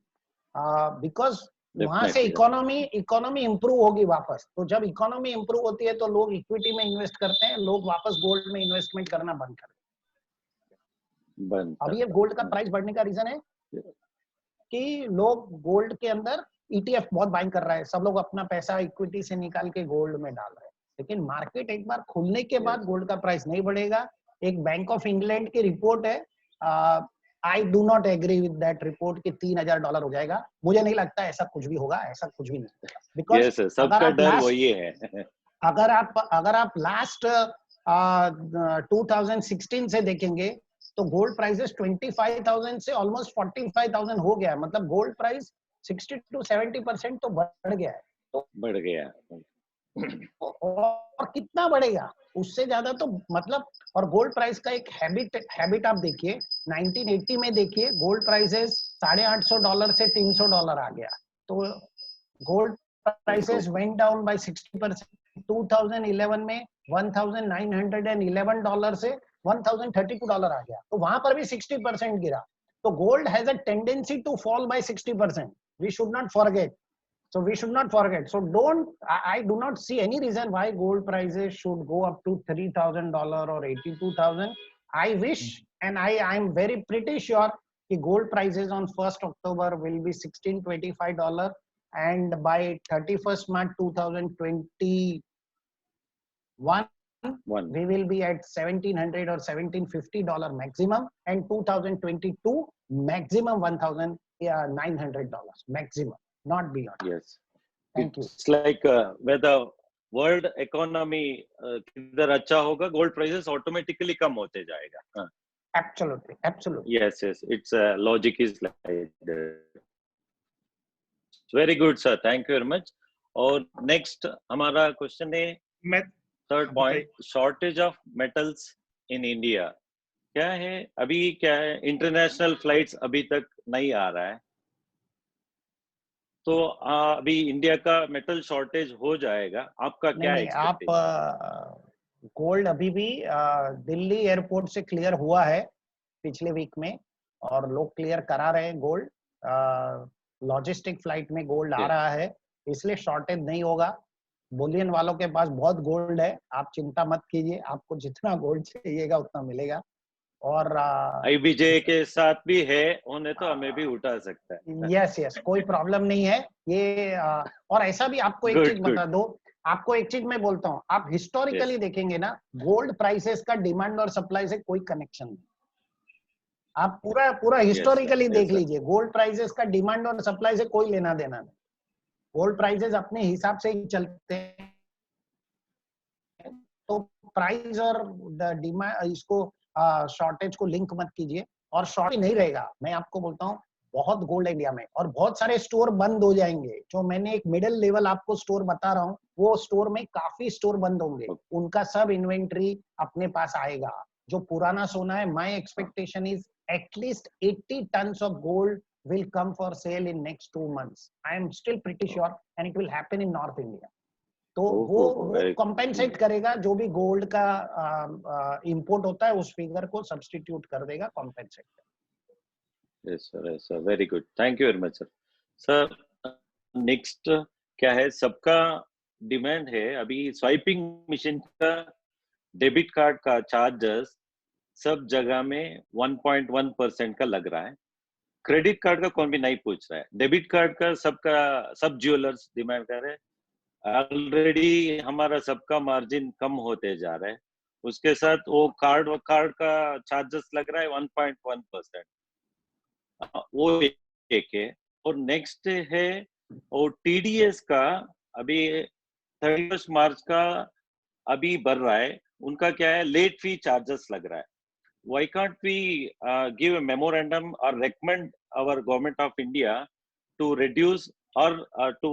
बिकॉज वहां से इकोनॉमी इंप्रूव होगी वापस। तो जब इकोनॉमी इंप्रूव होती है तो लोग इक्विटी में इन्वेस्ट करते हैं, लोग वापस गोल्ड में इन्वेस्टमेंट करना बंद कर देते। अभी ये गोल्ड का प्राइस बढ़ने का रीजन है कि लोग गोल्ड के अंदर ETF बहुत बाइंग कर रहा है, सब लोग अपना पैसा इक्विटी से निकाल के गोल्ड में डाल रहे हैं। लेकिन मार्केट एक बार खुलने के बाद गोल्ड का प्राइस नहीं बढ़ेगा। एक बैंक ऑफ इंग्लैंड की रिपोर्ट है, I do not agree with that report कि $3,000 हो जाएगा। मुझे नहीं लगता ऐसा कुछ भी होगा, ऐसा कुछ भी नहीं होगा। बिकॉज सबका डर वही है। अगर आप लास्ट 2016 से देखेंगे तो गोल्ड प्राइसेस 25,000 से ऑलमोस्ट 45,000 हो गया है। मतलब गोल्ड प्राइस 60 to 70% तो बढ़ गया है। बढ़ गया और कितना बढ़ेगा उससे ज्यादा तो मतलब। और गोल्ड प्राइस का एक हैबिट आप देखिए, 1980 में देखिए गोल्ड प्राइसेस $850 से $300 आ गया, तो gold prices went down by 60%। 2011 में $1,911 से $1,032 आ गया, तो वहां पर भी 60% गिरा। तो gold has a tendency to fall by 60%, we should not forget. So we should not forget. So I do not see any reason why gold prices should go up to $3,000 or 82,000. I wish, and I am very pretty sure that gold prices on 1st October will be $1,625, and by 31st March 2021, we will be at $1,700 or $1,750 maximum, and 2022 maximum $1,900 maximum, not beyond. Yes. Thank you. It's like where the world economy किधर अच्छा होगा, gold prices automatically कम होते जाएगा. Absolutely, absolutely. Yes, yes. Its logic is like that. Very good, sir. Thank you very much. और next हमारा question है third point, shortage of metals in India. क्या है अभी, क्या है, international flights अभी तक नहीं आ रहा है, तो अभी इंडिया का मेटल शॉर्टेज हो जाएगा, आपका क्या एक्सपेक्टेशन? आप गोल्ड अभी भी दिल्ली एयरपोर्ट से क्लियर हुआ है पिछले वीक में, और लोग क्लियर करा रहे हैं गोल्ड, लॉजिस्टिक फ्लाइट में गोल्ड आ रहा है, इसलिए शॉर्टेज नहीं होगा। बुलियन वालों के पास बहुत गोल्ड है, आप चिंता मत कीजिए, आपको जितना गोल्ड चाहिएगा उतना मिलेगा। और आईबीजे के साथ भी है, उन्हें तो हमें भी उठा सकता है। यस यस, कोई प्रॉब्लम नहीं है ये। और ऐसा भी आपको एक चीज बता दो, आपको एक चीज मैं बोलता हूँ, आप हिस्टोरिकली देखेंगे ना, गोल्ड प्राइसेस का डिमांड और सप्लाई से कोई कनेक्शन नहीं। आप पूरा हिस्टोरिकली देख लीजिए, गोल्ड प्राइसेस का डिमांड और सप्लाई से कोई लेना देना नहीं। गोल्ड प्राइसेस अपने हिसाब से ही चलते हैं, तो प्राइस और डिमांड, इसको शॉर्टेज को लिंक मत कीजिए, और शॉर्टेज नहीं रहेगा। मैं आपको बोलता हूँ बहुत गोल्ड इंडिया में, और बहुत सारे स्टोर बंद हो जाएंगे। जो मैंने एक मिडिल लेवल आपको स्टोर बता रहा हूँ, वो स्टोर में काफी स्टोर बंद होंगे, उनका सब इन्वेंट्री अपने पास आएगा। जो पुराना सोना है, my expectation is at least 80 tons of gold will come for sale in next 2 months. I am still pretty sure, and it will happen in North India. तो वो कॉम्पेंसेट करेगा, जो भी गोल्ड का इंपोर्ट होता है उस फिगर को सब्स्टिट्यूट कर देगा, compensate. Yes sir, very good, thank you very much sir. Sir next क्या है, सबका डिमांड है अभी स्वाइपिंग मशीन का, डेबिट कार्ड का चार्जेस सब जगह में 1.1% का लग रहा है। क्रेडिट कार्ड का कौन भी नहीं पूछ रहा है, डेबिट कार्ड का सब ज्वेलर्स डिमांड कर रहे हैं। ऑलरेडी हमारा सबका मार्जिन कम होते जा रहा है, उसके साथ वो कार्ड का चार्जेस लग रहा है 1.1%, वो एक है। और नेक्स्ट है और टीडीएस का अभी 31 मार्च का अभी बढ़ रहा है, उनका क्या है, लेट फी चार्जेस लग रहा है। Why can't we give a memorandum or recommend our government of India to reduce or to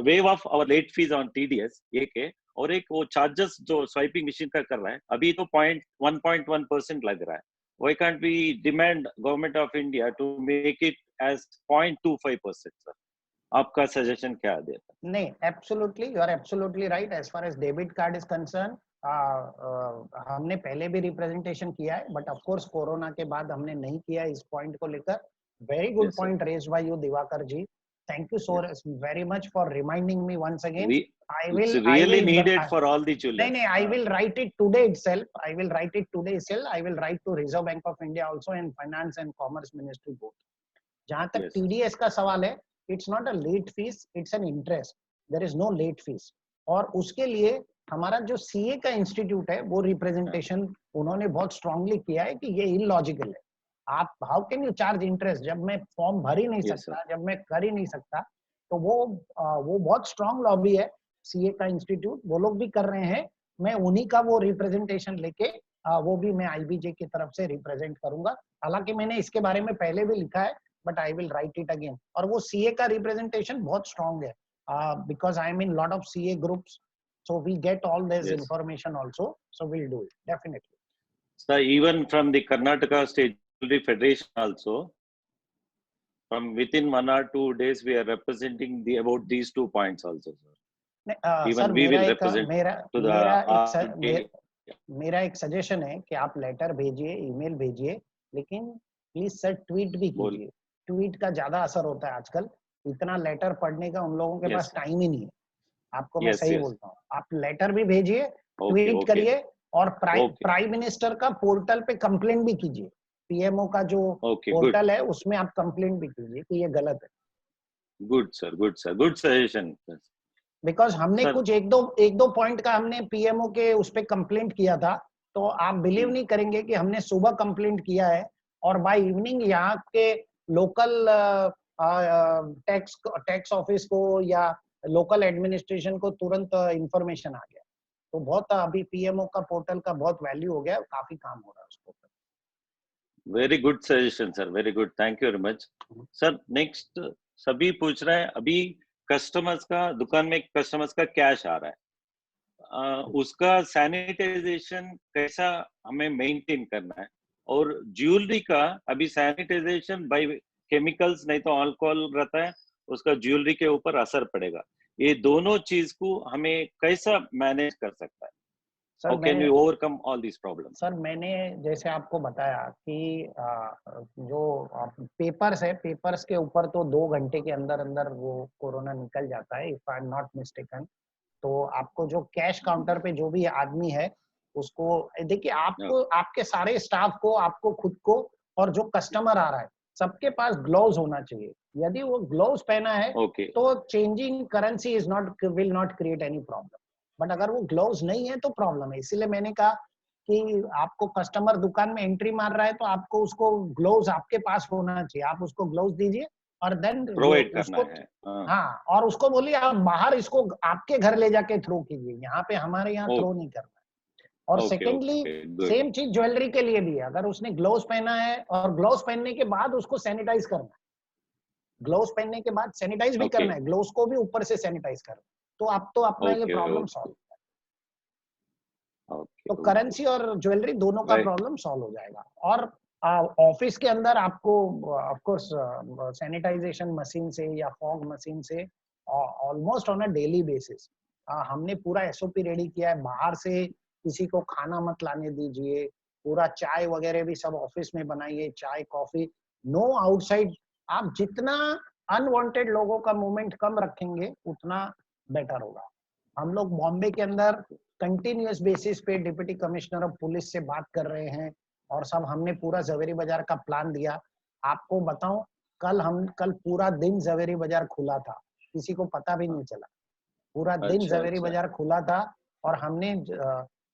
waive off our late fees on TDS? एक है, और एक वो चार्जेस जो स्वाइपिंग मशीन का कर रहा है अभी तो 1.1% लग रहा है। Why can't we demand government of India to make it as 0.25%? Sir, आपका सजेशन क्या देता? नहीं, absolutely, you are absolutely right. As far as debit card is concerned, हमने पहले भी रिप्रेजेंटेशन किया है, बट ऑफ कोर्स कोरोना के बाद हमने नहीं किया इस पॉइंट को लेकर। Very good point raised by you Diwakar ji, thank you so very much for reminding me once again. I will really needed for all the children. नहीं, I will write it today itself. I will write it today itself. I will write to Reserve Bank of India also and Finance and Commerce Ministry both. जहाँ तक TDS का सवाल है, it's not a late fees, it's an interest. There is no late fees. और उसके लिए हमारा जो सीए का इंस्टीट्यूट है, वो रिप्रेजेंटेशन उन्होंने बहुत स्ट्रांगली किया है कि ये इलॉजिकल है। आप how can you charge interest, जब मैं फॉर्म भर ही नहीं सकता, जब मैं कर ही नहीं सकता, तो वो बहुत स्ट्रांग लॉबी है सीए का इंस्टीट्यूट, वो लोग भी कर रहे हैं। मैं उन्हीं का वो रिप्रेजेंटेशन लेके वो भी मैं आईबीजे की तरफ से रिप्रेजेंट करूंगा। हालांकि मैंने इसके बारे में पहले भी लिखा है, but I will write it again. और वो सीए का रिप्रेजेंटेशन बहुत स्ट्रांग है, because I am in lot of CA groups, so we get all this information also, so we'll do it definitely. So even from the Karnataka State Jewelry Federation also, from within 1 or 2 days we are representing about these 2 points also, sir. Even sir, we will represent to the मेरा एक suggestion है कि आप letter भेजिए, email भेजिए, लेकिन please sir tweet भी कीजिए। ट्वीट का ज्यादा असर होता है आजकल, इतना लेटर पढ़ने का उन लोगों के Yes. पास टाइम ही नहीं है। आपको मैं Yes, सही yes. बोलता हूँ, आप लेटर भी भेजिए, Okay, ट्वीट okay. करिए और Okay. प्राइम मिनिस्टर का पोर्टल पे कंप्लेंट भी कीजिए। पीएमओ का जो Okay, good. पोर्टल है उसमें आप कंप्लेंट भी कीजिए कि ये गलत है। Good, sir. Good, sir. Good suggestion. Because हमने Sir. कुछ एक दो पॉइंट का हमने पीएमओ के उस पे कंप्लेंट किया था, तो आप बिलीव नहीं करेंगे कि हमने सुबह कंप्लेंट किया है और बाय इवनिंग यहाँ के लोकल टैक्स ऑफिस को या लोकल एडमिनिस्ट्रेशन को तुरंत इंफॉर्मेशन आ गया। तो बहुत अभी पीएमओ का पोर्टल का बहुत वैल्यू हो गया, काफी काम हो रहा है उस portal. Very good suggestion sir, very good, thank you very much sir. Next सभी पूछ रहे हैं, अभी कस्टमर्स का दुकान में कस्टमर्स का कैश आ रहा है, उसका सैनिटाइजेशन कैसा हमें मेंटेन करना है, और ज्वेलरी का अभी सैनिटाइजेशन बाय केमिकल्स नहीं तो अल्कोहल रहता है, उसका ज्वेलरी के ऊपर असर पड़ेगा। ये दोनों चीज को हमें कैसा मैनेज कर सकता है? How can we overcome all these problems? Sir मैंने जैसे आपको बताया कि जो पेपर्स है, पेपर्स के ऊपर तो 2 घंटे के अंदर अंदर वो कोरोना निकल जाता है, if I am not mistaken. तो आपको जो कैश काउंटर पे जो भी आदमी है उसको देखिए, आपको आपके सारे स्टाफ को, आपको खुद को, और जो कस्टमर आ रहा है सबके पास ग्लोव्स होना चाहिए। यदि वो ग्लोव्स पहना है तो changing currency is not will not create any problem, but अगर वो ग्लोव्स नहीं है तो प्रॉब्लम है। इसीलिए मैंने कहा कि आपको कस्टमर दुकान में एंट्री मार रहा है तो आपको उसको ग्लोव्स आपके पास होना चाहिए, आप उसको ग्लोव्स दीजिए और देन प्रोवाइड करना है। हाँ, और उसको बोलिए आप बाहर इसको आपके घर ले जाके थ्रो कीजिए, यहाँ पे हमारे यहाँ थ्रो नहीं करना है। और सेकेंडली सेम चीज ज्वेलरी के लिए भी है, अगर उसने ग्लोव्स पहना है और ग्लोव्स पहनने के बाद उसको सैनिटाइज करना है, ग्लोव्स पहनने के बाद सैनिटाइज भी करना है, ग्लोव्स को भी ऊपर से सैनिटाइज करना है, तो आप तो अपना ये प्रॉब्लम सॉल्व है। तो करेंसी और ज्वेलरी दोनों का प्रॉब्लम सॉल्व हो जाएगा। और ऑफिस के अंदर आपको ऑफ कोर्स सैनिटाइजेशन मशीन से या फॉग मशीन से almost on a daily basis हमने पूरा एसओपी रेडी किया है। बाहर से किसी को खाना मत लाने दीजिए, पूरा चाय वगैरह भी सब ऑफिस में बनाइए, चाय कॉफी, नो आउटसाइड। आप जितना अनवांटेड लोगों का मूवमेंट कम रखेंगे उतना बेटर होगा। हम लोग बॉम्बे के अंदर कंटिन्यूअस बेसिस पे डिप्टी कमिश्नर ऑफ पुलिस से बात कर रहे हैं और सब हमने पूरा जवेरी बाजार का प्लान दिया। आपको बताऊं, कल पूरा दिन जवेरी बाजार खुला था, किसी को पता भी नहीं चला, पूरा दिन जवेरी बाजार खुला था। और हमने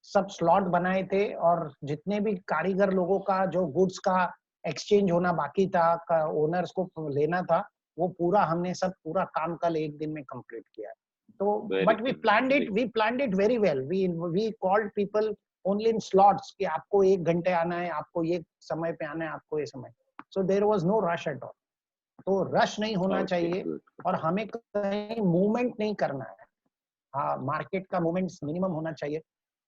सब स्लॉट बनाए थे और जितने भी कारीगर लोगों का जो गुड्स का एक्सचेंज होना बाकी था, ओनर्स को लेना था, वो पूरा हमने सब पूरा काम कल एक दिन में कंप्लीट किया। तो but we planned it very well. We called people only in slots कि आपको 1 घंटे आना है, आपको ये समय पे आना है, आपको ये समय। So there was no rush at all. तो रश नहीं होना चाहिए और हमें कहीं मूवमेंट नहीं करना है। हाँ, मार्केट का मूवमेंट मिनिमम होना चाहिए।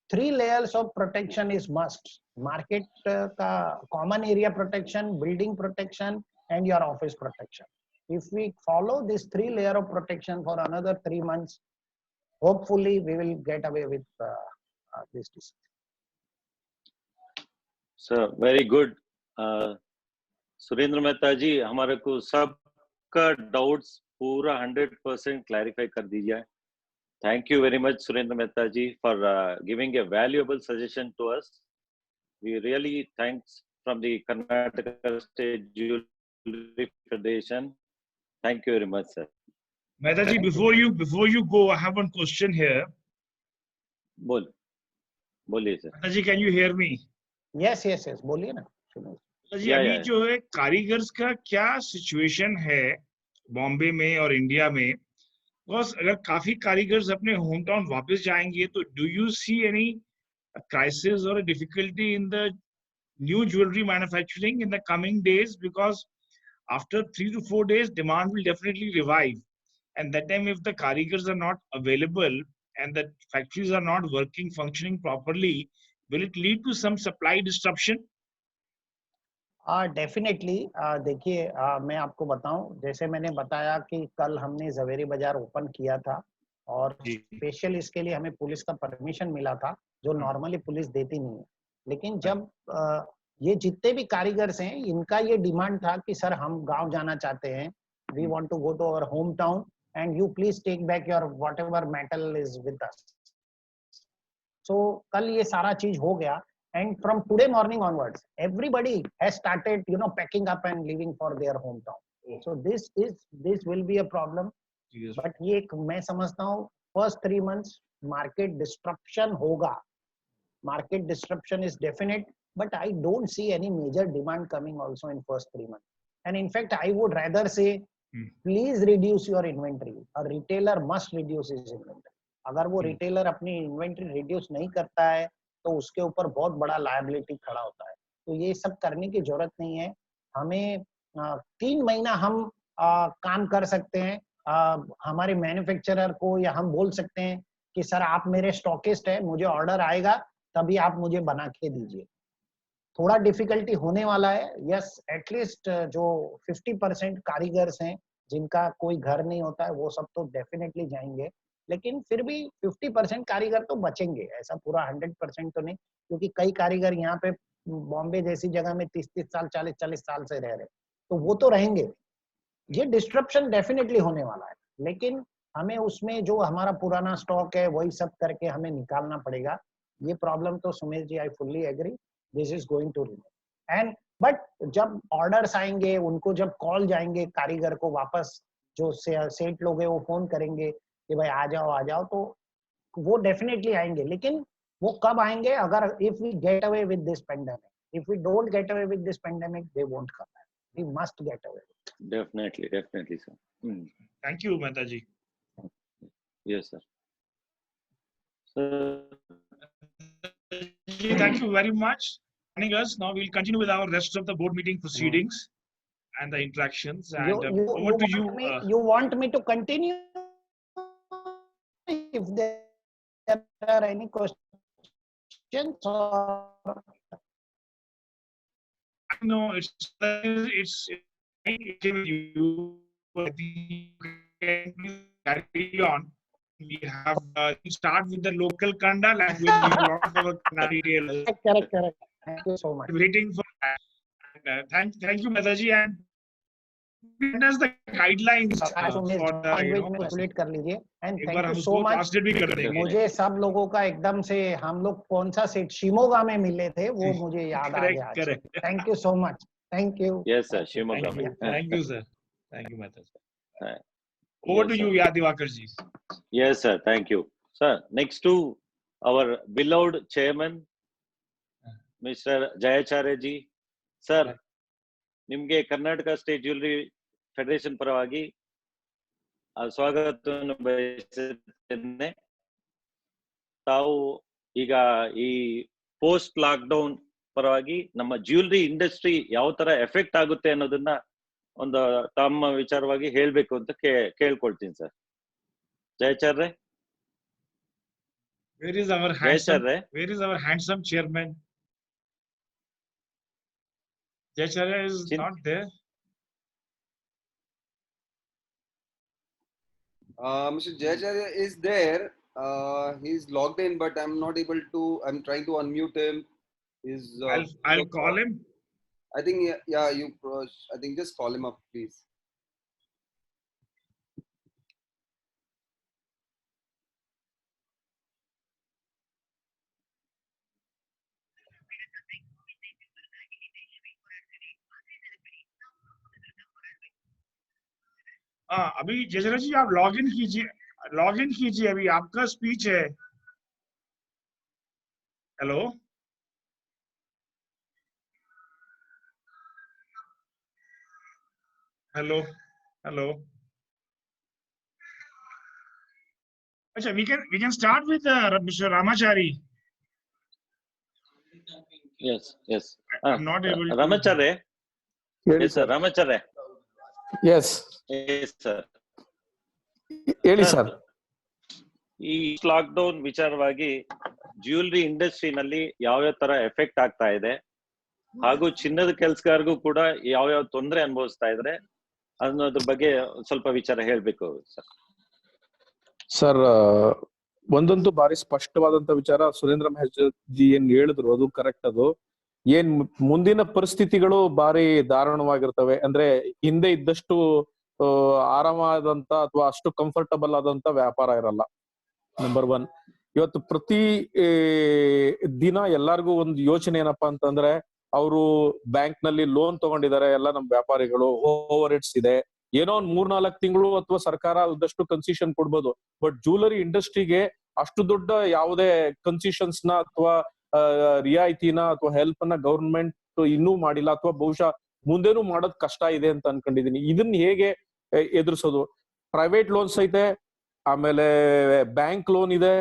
3 layers of protection is must. Market का common area protection, building protection and your office protection. If we follow this 3 layer of protection for another 3 months, hopefully we will get away with this disease. Sir, very good. Surendra Mehta ji, हमारे को सबका doubts पूरा 100% clarify कर दीजिए। Thank you very much, Surendra Mehta ji, for giving a valuable suggestion to us. We really thanks from the Karnataka State Jewelry Federation. Thank you very much, sir. Mehta ji, before you go, I have one question here. बोलिए sir. Mehta ji, can you hear me? Yes, बोलिए ना। जी, अभी जो है कारीगर्स का क्या situation है बॉम्बे में और इंडिया में? बिकॉज अगर काफी कारीगर्स अपने होम टाउन वापस जाएंगे तो do you see any crisis और difficulty in the new jewellery manufacturing in the coming days? Because after 3 to 4 days demand will definitely revive, and that time if the karigars are not available and the factories are not functioning properly, will it lead to some supply disruption? Definitely. देखिए, मैं आपको बताऊं, जैसे मैंने बताया कि कल हमने जवेरी बाजार ओपन किया था और स्पेशल इसके लिए हमें पुलिस का परमिशन मिला था, जो नॉर्मली पुलिस देती नहीं है। लेकिन जब ये जितने भी कारीगर्स हैं, इनका ये डिमांड था कि सर हम गांव जाना चाहते हैं, We want to go to our hometown, and you please take back your whatever metal is with us. So कल ये सारा चीज हो गया, and from today morning onwards, everybody has started, packing up and leaving for their hometown. So this will be a problem. Yes. But ये मैं समझता हूँ first 3 months market disruption होगा. Market disruption is definite, but I don't see any major demand coming also in first 3 months. And in fact, I would rather say, please reduce your inventory. A retailer must reduce his inventory. अगर वो retailer अपनी inventory reduce नहीं करता है, तो उसके ऊपर बहुत बड़ा liability खड़ा होता है. तो ये सब करने की जरूरत नहीं है. हमें 3 महीना हम काम कर सकते हैं. हमारे मैन्युफैक्चरर को या हम बोल सकते हैं कि सर आप मेरे स्टॉकिस्ट है, मुझे ऑर्डर आएगा तभी आप मुझे बना के दीजिए. थोड़ा डिफिकल्टी होने वाला है. यस, एटलीस्ट जो 50% कारीगर्स हैं जिनका कोई घर नहीं होता है, वो सब तो डेफिनेटली जाएंगे, लेकिन फिर भी 50% कारीगर तो बचेंगे. ऐसा पूरा 100% तो नहीं, क्योंकि कई कारीगर यहाँ पे बॉम्बे जैसी जगह में 30-30 साल 40-40 साल से रह रहे, तो वो तो रहेंगे. ये डिस्ट्रप्शन डेफिनेटली होने वाला है, लेकिन हमें उसमें जो हमारा पुराना स्टॉक है वही सब करके हमें निकालना पड़ेगा. ये प्रॉब्लम तो Sumesh ji, I fully agree, this is going to remain. And but जब ऑर्डर्स आएंगे, उनको जब कॉल जाएंगे कारीगर को वापस, जो सेठ लोग हैं वो फोन करेंगे कि भाई आ जाओ, तो वो डेफिनेटली आएंगे. लेकिन वो कब आएंगे? अगर if we get away with this pandemic. If we don't get away with this pandemic, they won't come. We must get away. Definitely, sir. Thank you, Mehta ji. Yes, sir. Sir. Thank you very much for joining us. Now we'll continue with our rest of the board meeting proceedings and the interactions. And over to you. You want me to continue? If there are any questions or... No, it's you. I think carry on. We have start with the local Kannada language. We have a lot of our Kannada retailers. Correct. Thank you so much. Waiting for that. Thank you, Mehtaji, and us the guidelines for the calculate कर लीजिए. And thank you so much. मुझे सब लोगों का एकदम से, हम लोग कौन सा सेट शिमोगा में मिले थे वो मुझे याद आ गया. Thank you so much. Thank you. Yes sir, Shimoga में. Thank you sir. Thank you Mehta. Over to you, Divakar ji. Yes sir, thank you. Sir, next to our beloved chairman, Mr. Jayacharya ji. Sir, ನಿಮ್ಗೆ Karnataka state jewellery federation ಪರವಾಗಿ ಸ್ವಾಗತವನ್ನು ಬಯಸುತ್ತೇನೆ. ತಾವು ಈಗ ಈ post lockdown ಪರವಾಗಿ ನಮ್ಮ ಜ್ಯುವೆಲರಿ ಇಂಡಸ್ಟ್ರಿ ಯಾವ ತರ ಎಫೆಕ್ಟ್ ಆಗುತ್ತೆ ಅನ್ನೋದನ್ನ ಒಂದು ತಮ್ಮ ವಿಚಾರವಾಗಿ ಹೇಳ್ಬೇಕು ಅಂತ ಕೇಳ್ಕೊಳ್ತೀನಿ sir. ಜಯಚಾರ್ಯ. Where is our handsome chairman? Jayacharya is not there. Mr. Jayacharya is there. He's logged in, but I'm not able to. I'm trying to unmute him. I'll call him. I think yeah. I think just call him up, please. अभी जयचंद्र जी आप log in कीजिए. अभी आपका speech है. Hello. अच्छा, we can start with Mr. Ramachari. Yes. I'm not able to. Ramacharya. Yes sir, Ramacharya. Yes sir. ಹೇಳಿ sir. ಈ lockdown ವಿಚಾರವಾಗಿ ಜ್ಯುವೆಲರಿ ಇಂಡಸ್ಟ್ರಿನಲ್ಲಿ ಯಾವ್ಯಾವ ತರ ಎಫೆಕ್ಟ್ ಆಗ್ತಾ ಇದೆ, ಹಾಗೂ ಚಿನ್ನದ ಕೆಲಸಗಾರರಿಗೂ ಕೂಡ ಯಾವ್ಯಾವ ತೊಂದರೆ ಅನುಭವಿಸ್ತಾ ಇದ್ರೆ ಅನ್ನೋದ್ರ ಬಗ್ಗೆ ಸ್ವಲ್ಪ ವಿಚಾರ ಹೇಳ್ಬೇಕು ಸರ್. ಸರ್, ಒಂದಂತೂ ಬಾರಿ ಸ್ಪಷ್ಟವಾದಂತ ವಿಚಾರ ಸುರೇಂದ್ರ ಮಹೇಶ್ ಏನ್ ಹೇಳಿದ್ರು ಅದು ಕರೆಕ್ಟ್. ಅದು ಏನ್ ಮುಂದಿನ ಪರಿಸ್ಥಿತಿಗಳು ಬಾರಿ ದಾರುಣವಾಗಿರ್ತವೆ. ಅಂದ್ರೆ ಹಿಂದೆ ಇದ್ದಷ್ಟು ಆರಾಮಾದಂತ ಅಥವಾ ಅಷ್ಟು ಕಂಫರ್ಟಬಲ್ ಆದಂತ ವ್ಯಾಪಾರ ಇರಲ್ಲ. ನಂಬರ್ 1. ಇವತ್ತು ಪ್ರತಿ ದಿನ ಎಲ್ಲಾರ್ಗು ಒಂದು ಯೋಚನೆ ಏನಪ್ಪಾ ಅಂತಂದ್ರೆ, ಅವರು ಬ್ಯಾಂಕ್ ನಲ್ಲಿ ಲೋನ್ ತಗೊಂಡಿದ್ದಾರೆ, ಎಲ್ಲ ನಮ್ ವ್ಯಾಪಾರಿಗಳು, ಓವರ್ ಹೆಡ್ಸ್ ಇದೆ, ಏನೋ ಒಂದ್ 3-4 ತಿಂಗಳು ಅಥವಾ ಸರ್ಕಾರ ಒಂದಷ್ಟು ಕನ್ಸೆಷನ್ ಕೊಡ್ಬೋದು. ಬಟ್ ಜ್ಯುವೆಲರಿ ಇಂಡಸ್ಟ್ರಿಗೆ ಅಷ್ಟು ದೊಡ್ಡ ಯಾವುದೇ ಕನ್ಸೆಷನ್ಸ್ ನ ಅಥವಾ ರಿಯಾಯಿತಿನ ಅಥವಾ ಹೆಲ್ಪ್ ನ ಗವರ್ಮೆಂಟ್ ಇನ್ನೂ ಮಾಡಿಲ್ಲ, ಅಥವಾ ಬಹುಶಃ ಮುಂದೇನು ಮಾಡೋದ್ ಕಷ್ಟ ಇದೆ ಅಂತ ಅನ್ಕೊಂಡಿದೀನಿ. ಇದನ್ನ ಹೇಗೆ ಎದುರಿಸೋದು? ಪ್ರೈವೇಟ್ ಲೋನ್ಸ್ ಐತೆ, ಆಮೇಲೆ ಬ್ಯಾಂಕ್ ಲೋನ್ ಇದೆ,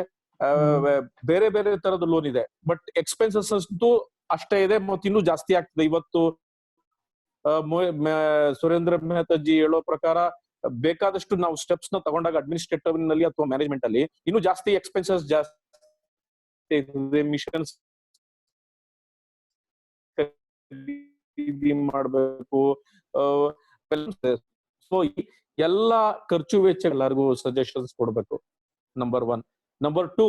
ಬೇರೆ ಬೇರೆ ತರದ ಲೋನ್ ಇದೆ. ಬಟ್ ಎಕ್ಸ್ಪೆನ್ಸಸ್ ಅಂತೂ ಅಷ್ಟೇ ಇದೆ, ಮತ್ತೆ ಇನ್ನೂ ಜಾಸ್ತಿ ಆಗ್ತದೆ. ಇವತ್ತು ಸುರೇಂದ್ರ ಮೆಹತಾಜಿ ಹೇಳೋ ಪ್ರಕಾರ ಬೇಕಾದಷ್ಟು ನಾವು ಸ್ಟೆಪ್ಸ್ ನ ತಗೊಂಡಾಗ ಅಡ್ಮಿನಿಸ್ಟ್ರೇಟಿವ್ ನಲ್ಲಿ ಅಥವಾ ಮ್ಯಾನೇಜ್ಮೆಂಟ್ ಅಲ್ಲಿ ಇನ್ನೂ ಜಾಸ್ತಿ ಎಕ್ಸ್ಪೆನ್ಸಸ್ ಜಾಸ್ತಿ ಮಿಷನ್ಸ್ ಮಾಡ್ಬೇಕು. ಸೊ ಎಲ್ಲ ಖರ್ಚು ವೆಚ್ಚ ಎಲ್ಲರಿಗೂ ಸಜೆಷನ್ಸ್ ಕೊಡ್ಬೇಕು. ನಂಬರ್ 1. ನಂಬರ್ 2,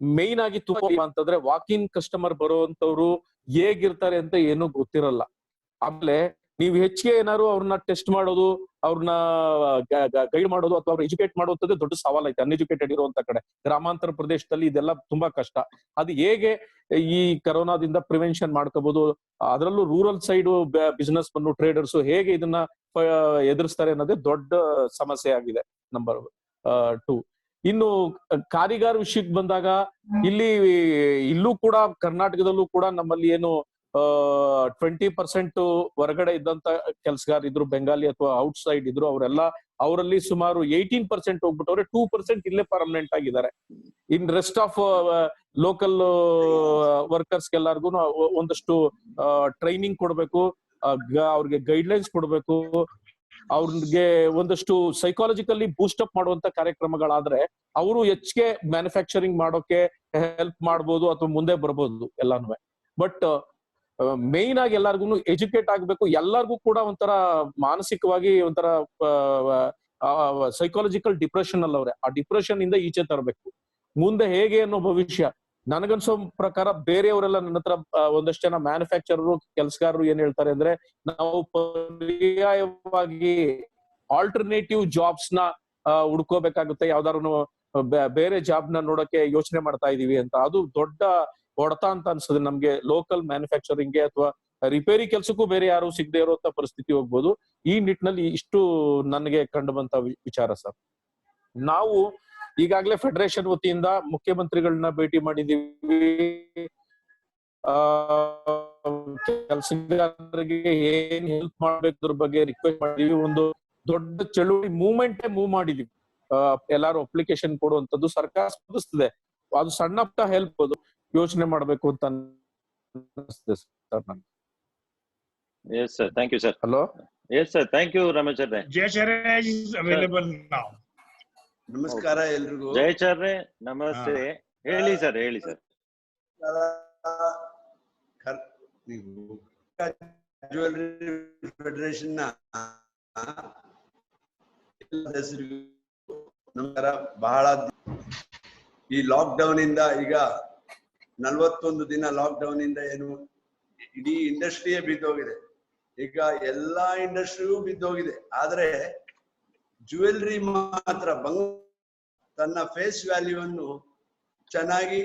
ಮೇನ್ ಆಗಿ ತುಂಬಾ ಅಂತಂದ್ರೆ ವಾಕಿನ್ ಕಸ್ಟಮರ್ ಬರುವಂತವ್ರು ಹೇಗಿರ್ತಾರೆ ಅಂತ ಏನೂ ಗೊತ್ತಿರಲ್ಲ. ಆಮೇಲೆ ನೀವು ಹೆಚ್ಚಿಗೆ ಏನಾದ್ರು ಅವ್ರನ್ನ ಟೆಸ್ಟ್ ಮಾಡೋದು, ಅವ್ರನ್ನ ಗೈಡ್ ಮಾಡೋದು ಅಥವಾ ಅವ್ರ ಎಜುಕೇಟ್ ಮಾಡೋದು ದೊಡ್ಡ ಸವಾಲ್ ಐತೆ ಅನ್ಎಜುಕೇಟೆಡ್ ಇರುವಂತ ಕಡೆ. ಗ್ರಾಮಾಂತರ ಪ್ರದೇಶದಲ್ಲಿ ಇದೆಲ್ಲ ತುಂಬಾ ಕಷ್ಟ. ಅದು ಹೇಗೆ ಈ ಕರೋನಾದಿಂದ ಪ್ರಿವೆನ್ಷನ್ ಮಾಡ್ಕೋಬಹುದು, ಅದರಲ್ಲೂ ರೂರಲ್ ಸೈಡ್ ಬಿಸ್ನೆಸ್ ಬಂದು ಟ್ರೇಡರ್ಸ್ ಹೇಗೆ ಇದನ್ನ ಎದುರಿಸ್ತಾರೆ ಅನ್ನೋದೇ ದೊಡ್ಡ ಸಮಸ್ಯೆ ಆಗಿದೆ. ನಂಬರ್ 2. ಇನ್ನು ಕಾರಿಗಾರ ವಿಷಯಕ್ಕೆ ಬಂದಾಗ ಇಲ್ಲೂ ಕೂಡ ಕರ್ನಾಟಕದಲ್ಲೂ ಕೂಡ ನಮ್ಮಲ್ಲಿ ಏನು 20% ಹೊರಗಡೆ ಇದ್ದಂತ ಕೆಲಸಗಾರ ಇದ್ರು, ಬೆಂಗಾಲಿ ಅಥವಾ ಔಟ್ ಸೈಡ್ ಇದ್ರು, ಅವರಲ್ಲಿ ಸುಮಾರು 18% ಹೋಗ್ಬಿಟ್ಟವ್ರೆ, 2% ಇಲ್ಲೇ ಪರ್ಮನೆಂಟ್ ಆಗಿದ್ದಾರೆ. ಇನ್ ರೆಸ್ಟ್ ಆಫ್ ಲೋಕಲ್ ವರ್ಕರ್ಸ್ ಎಲ್ಲಾರ್ಗು ಒಂದಷ್ಟು ಟ್ರೈನಿಂಗ್ ಕೊಡ್ಬೇಕು, ಅವ್ರಿಗೆ ಗೈಡ್ಲೈನ್ಸ್ ಕೊಡ್ಬೇಕು, ಅವ್ರಿಗೆ ಒಂದಷ್ಟು ಸೈಕಾಲಜಿಕಲಿ ಬೂಸ್ಟ್ ಅಪ್ ಮಾಡುವಂತ ಕಾರ್ಯಕ್ರಮಗಳಾದ್ರೆ ಅವರು ಹೆಚ್ಚಿಗೆ ಮ್ಯಾನುಫ್ಯಾಕ್ಚರಿಂಗ್ ಮಾಡೋಕೆ ಹೆಲ್ಪ್ ಮಾಡ್ಬೋದು ಅಥವಾ ಮುಂದೆ ಬರ್ಬೋದು ಎಲ್ಲಾನು. ಬಟ್ ಮೇನ್ ಆಗಿ ಎಲ್ಲಾರ್ಗು ಎಜುಕೇಟ್ ಆಗ್ಬೇಕು. ಎಲ್ಲಾರ್ಗು ಕೂಡ ಒಂಥರ ಮಾನಸಿಕವಾಗಿ ಒಂಥರ ಸೈಕಾಲಜಿಕಲ್ ಡಿಪ್ರೆಷನ್ ಅಲ್ಲವ್ರೆ. ಆ ಡಿಪ್ರೆಷನ್ ಇಂದ ಈಚೆ ತರಬೇಕು. ಮುಂದೆ ಹೇಗೆ ಅನ್ನೋ ಭವಿಷ್ಯ ನನಗನ್ಸೋ ಪ್ರಕಾರ ಬೇರೆಯವರೆಲ್ಲ ನನ್ನ ಹತ್ರ ಒಂದಷ್ಟು ಜನ ಮ್ಯಾನುಫ್ಯಾಕ್ಚರರು ಕೆಲಸಗಾರರು ಏನ್ ಹೇಳ್ತಾರೆ ಅಂದ್ರೆ, ನಾವು ಪರ್ಯಾಯವಾಗಿ ಆಲ್ಟರ್ನೇಟಿವ್ ಜಾಬ್ಸ್ ನ ಹುಡ್ಕೋಬೇಕಾಗುತ್ತೆ, ಯಾವ್ದಾದ್ರು ಬೇರೆ ಜಾಬ್ ನ ನೋಡಕ್ಕೆ ಯೋಚನೆ ಮಾಡ್ತಾ ಇದೀವಿ ಅಂತ. ಅದು ದೊಡ್ಡ ಹೊಡೆತ ಅಂತ ಅನ್ಸುತ್ತೆ ನಮ್ಗೆ. ಲೋಕಲ್ ಮ್ಯಾನುಫ್ಯಾಕ್ಚರಿಂಗ್ಗೆ ಅಥವಾ ರಿಪೇರಿ ಕೆಲ್ಸಕ್ಕೂ ಬೇರೆ ಯಾರು ಸಿಗದೆ ಇರುವಂತ ಪರಿಸ್ಥಿತಿ ಹೋಗ್ಬೋದು. ಈ ನಿಟ್ಟಿನಲ್ಲಿ ಇಷ್ಟು ನನಗೆ ಕಂಡು ಬಂತ ವಿಚಾರ ಸರ್. ನಾವು ಈಗಾಗಲೇ ಫೆಡರೇಷನ್ ವತಿಯಿಂದ ಮುಖ್ಯಮಂತ್ರಿಗಳನ್ನ ಭೇಟಿ ಮಾಡಿದೀವಿ. ಕೆಲಸಗಾರರಿಗೆ ಏನ್ ಹೆಲ್ಪ್ ಮಾಡ್ಬೇಕದ್ರ ಬಗ್ಗೆ ರಿಕ್ವೆಸ್ಟ್ ಮಾಡಿದೀವಿ. ಒಂದು ದೊಡ್ಡ ಚಳುವಳಿ ಮೂವ್ ಮಾಡಿದೀವಿ. ಎಲ್ಲಾರು ಅಪ್ಲಿಕೇಶನ್ ಕೊಡುವಂತದ್ದು ಸರ್ಕಾರ ಸ್ಪಂದಿಸ್ತದೆ. ಅದು ಸಣ್ಣ ಪುಟ್ಟ ಹೆಲ್ಪ್ ಯೋಚನೆ ಮಾಡ್ಬೇಕು ಅಂತ ಅನಿಸ್ತದೆ ಸರ್ ನನಗೆ. Yes sir, thank you sir. Hello. Yes sir, thank you Ramacharya. Jayacharya is available now. ನಮಸ್ಕಾರ ಎಲ್ರಿಗೂ. ಜಯಚಾರ್ಯ ನಮಸ್ತೆ. ಹೇಳಿ ಸರ್. ನೀವು ಜ್ಯುವೆಲರಿ ಫೆಡರೇಷನ್ ನ ಹೆಸರಿಗೂ ನಮಸ್ಕಾರ. ಬಹಳ ಈ ಲಾಕ್ ಡೌನ್ ಇಂದ ಈಗ 41 ದಿನ ಲಾಕ್ ಡೌನ್ ಇಂದ ಏನು ಇಡೀ ಇಂಡಸ್ಟ್ರಿಯೇ ಬಿದ್ದೋಗಿದೆ. ಈಗ ಎಲ್ಲಾ ಇಂಡಸ್ಟ್ರಿಯೂ ಬಿದ್ದೋಗಿದೆ. ಆದ್ರೆ ಜ್ಯುವೆಲ್ರಿ ಮಾತ್ರ ತನ್ನ ಫೇಸ್ ವ್ಯಾಲ್ಯೂವನ್ನು ಚೆನ್ನಾಗಿ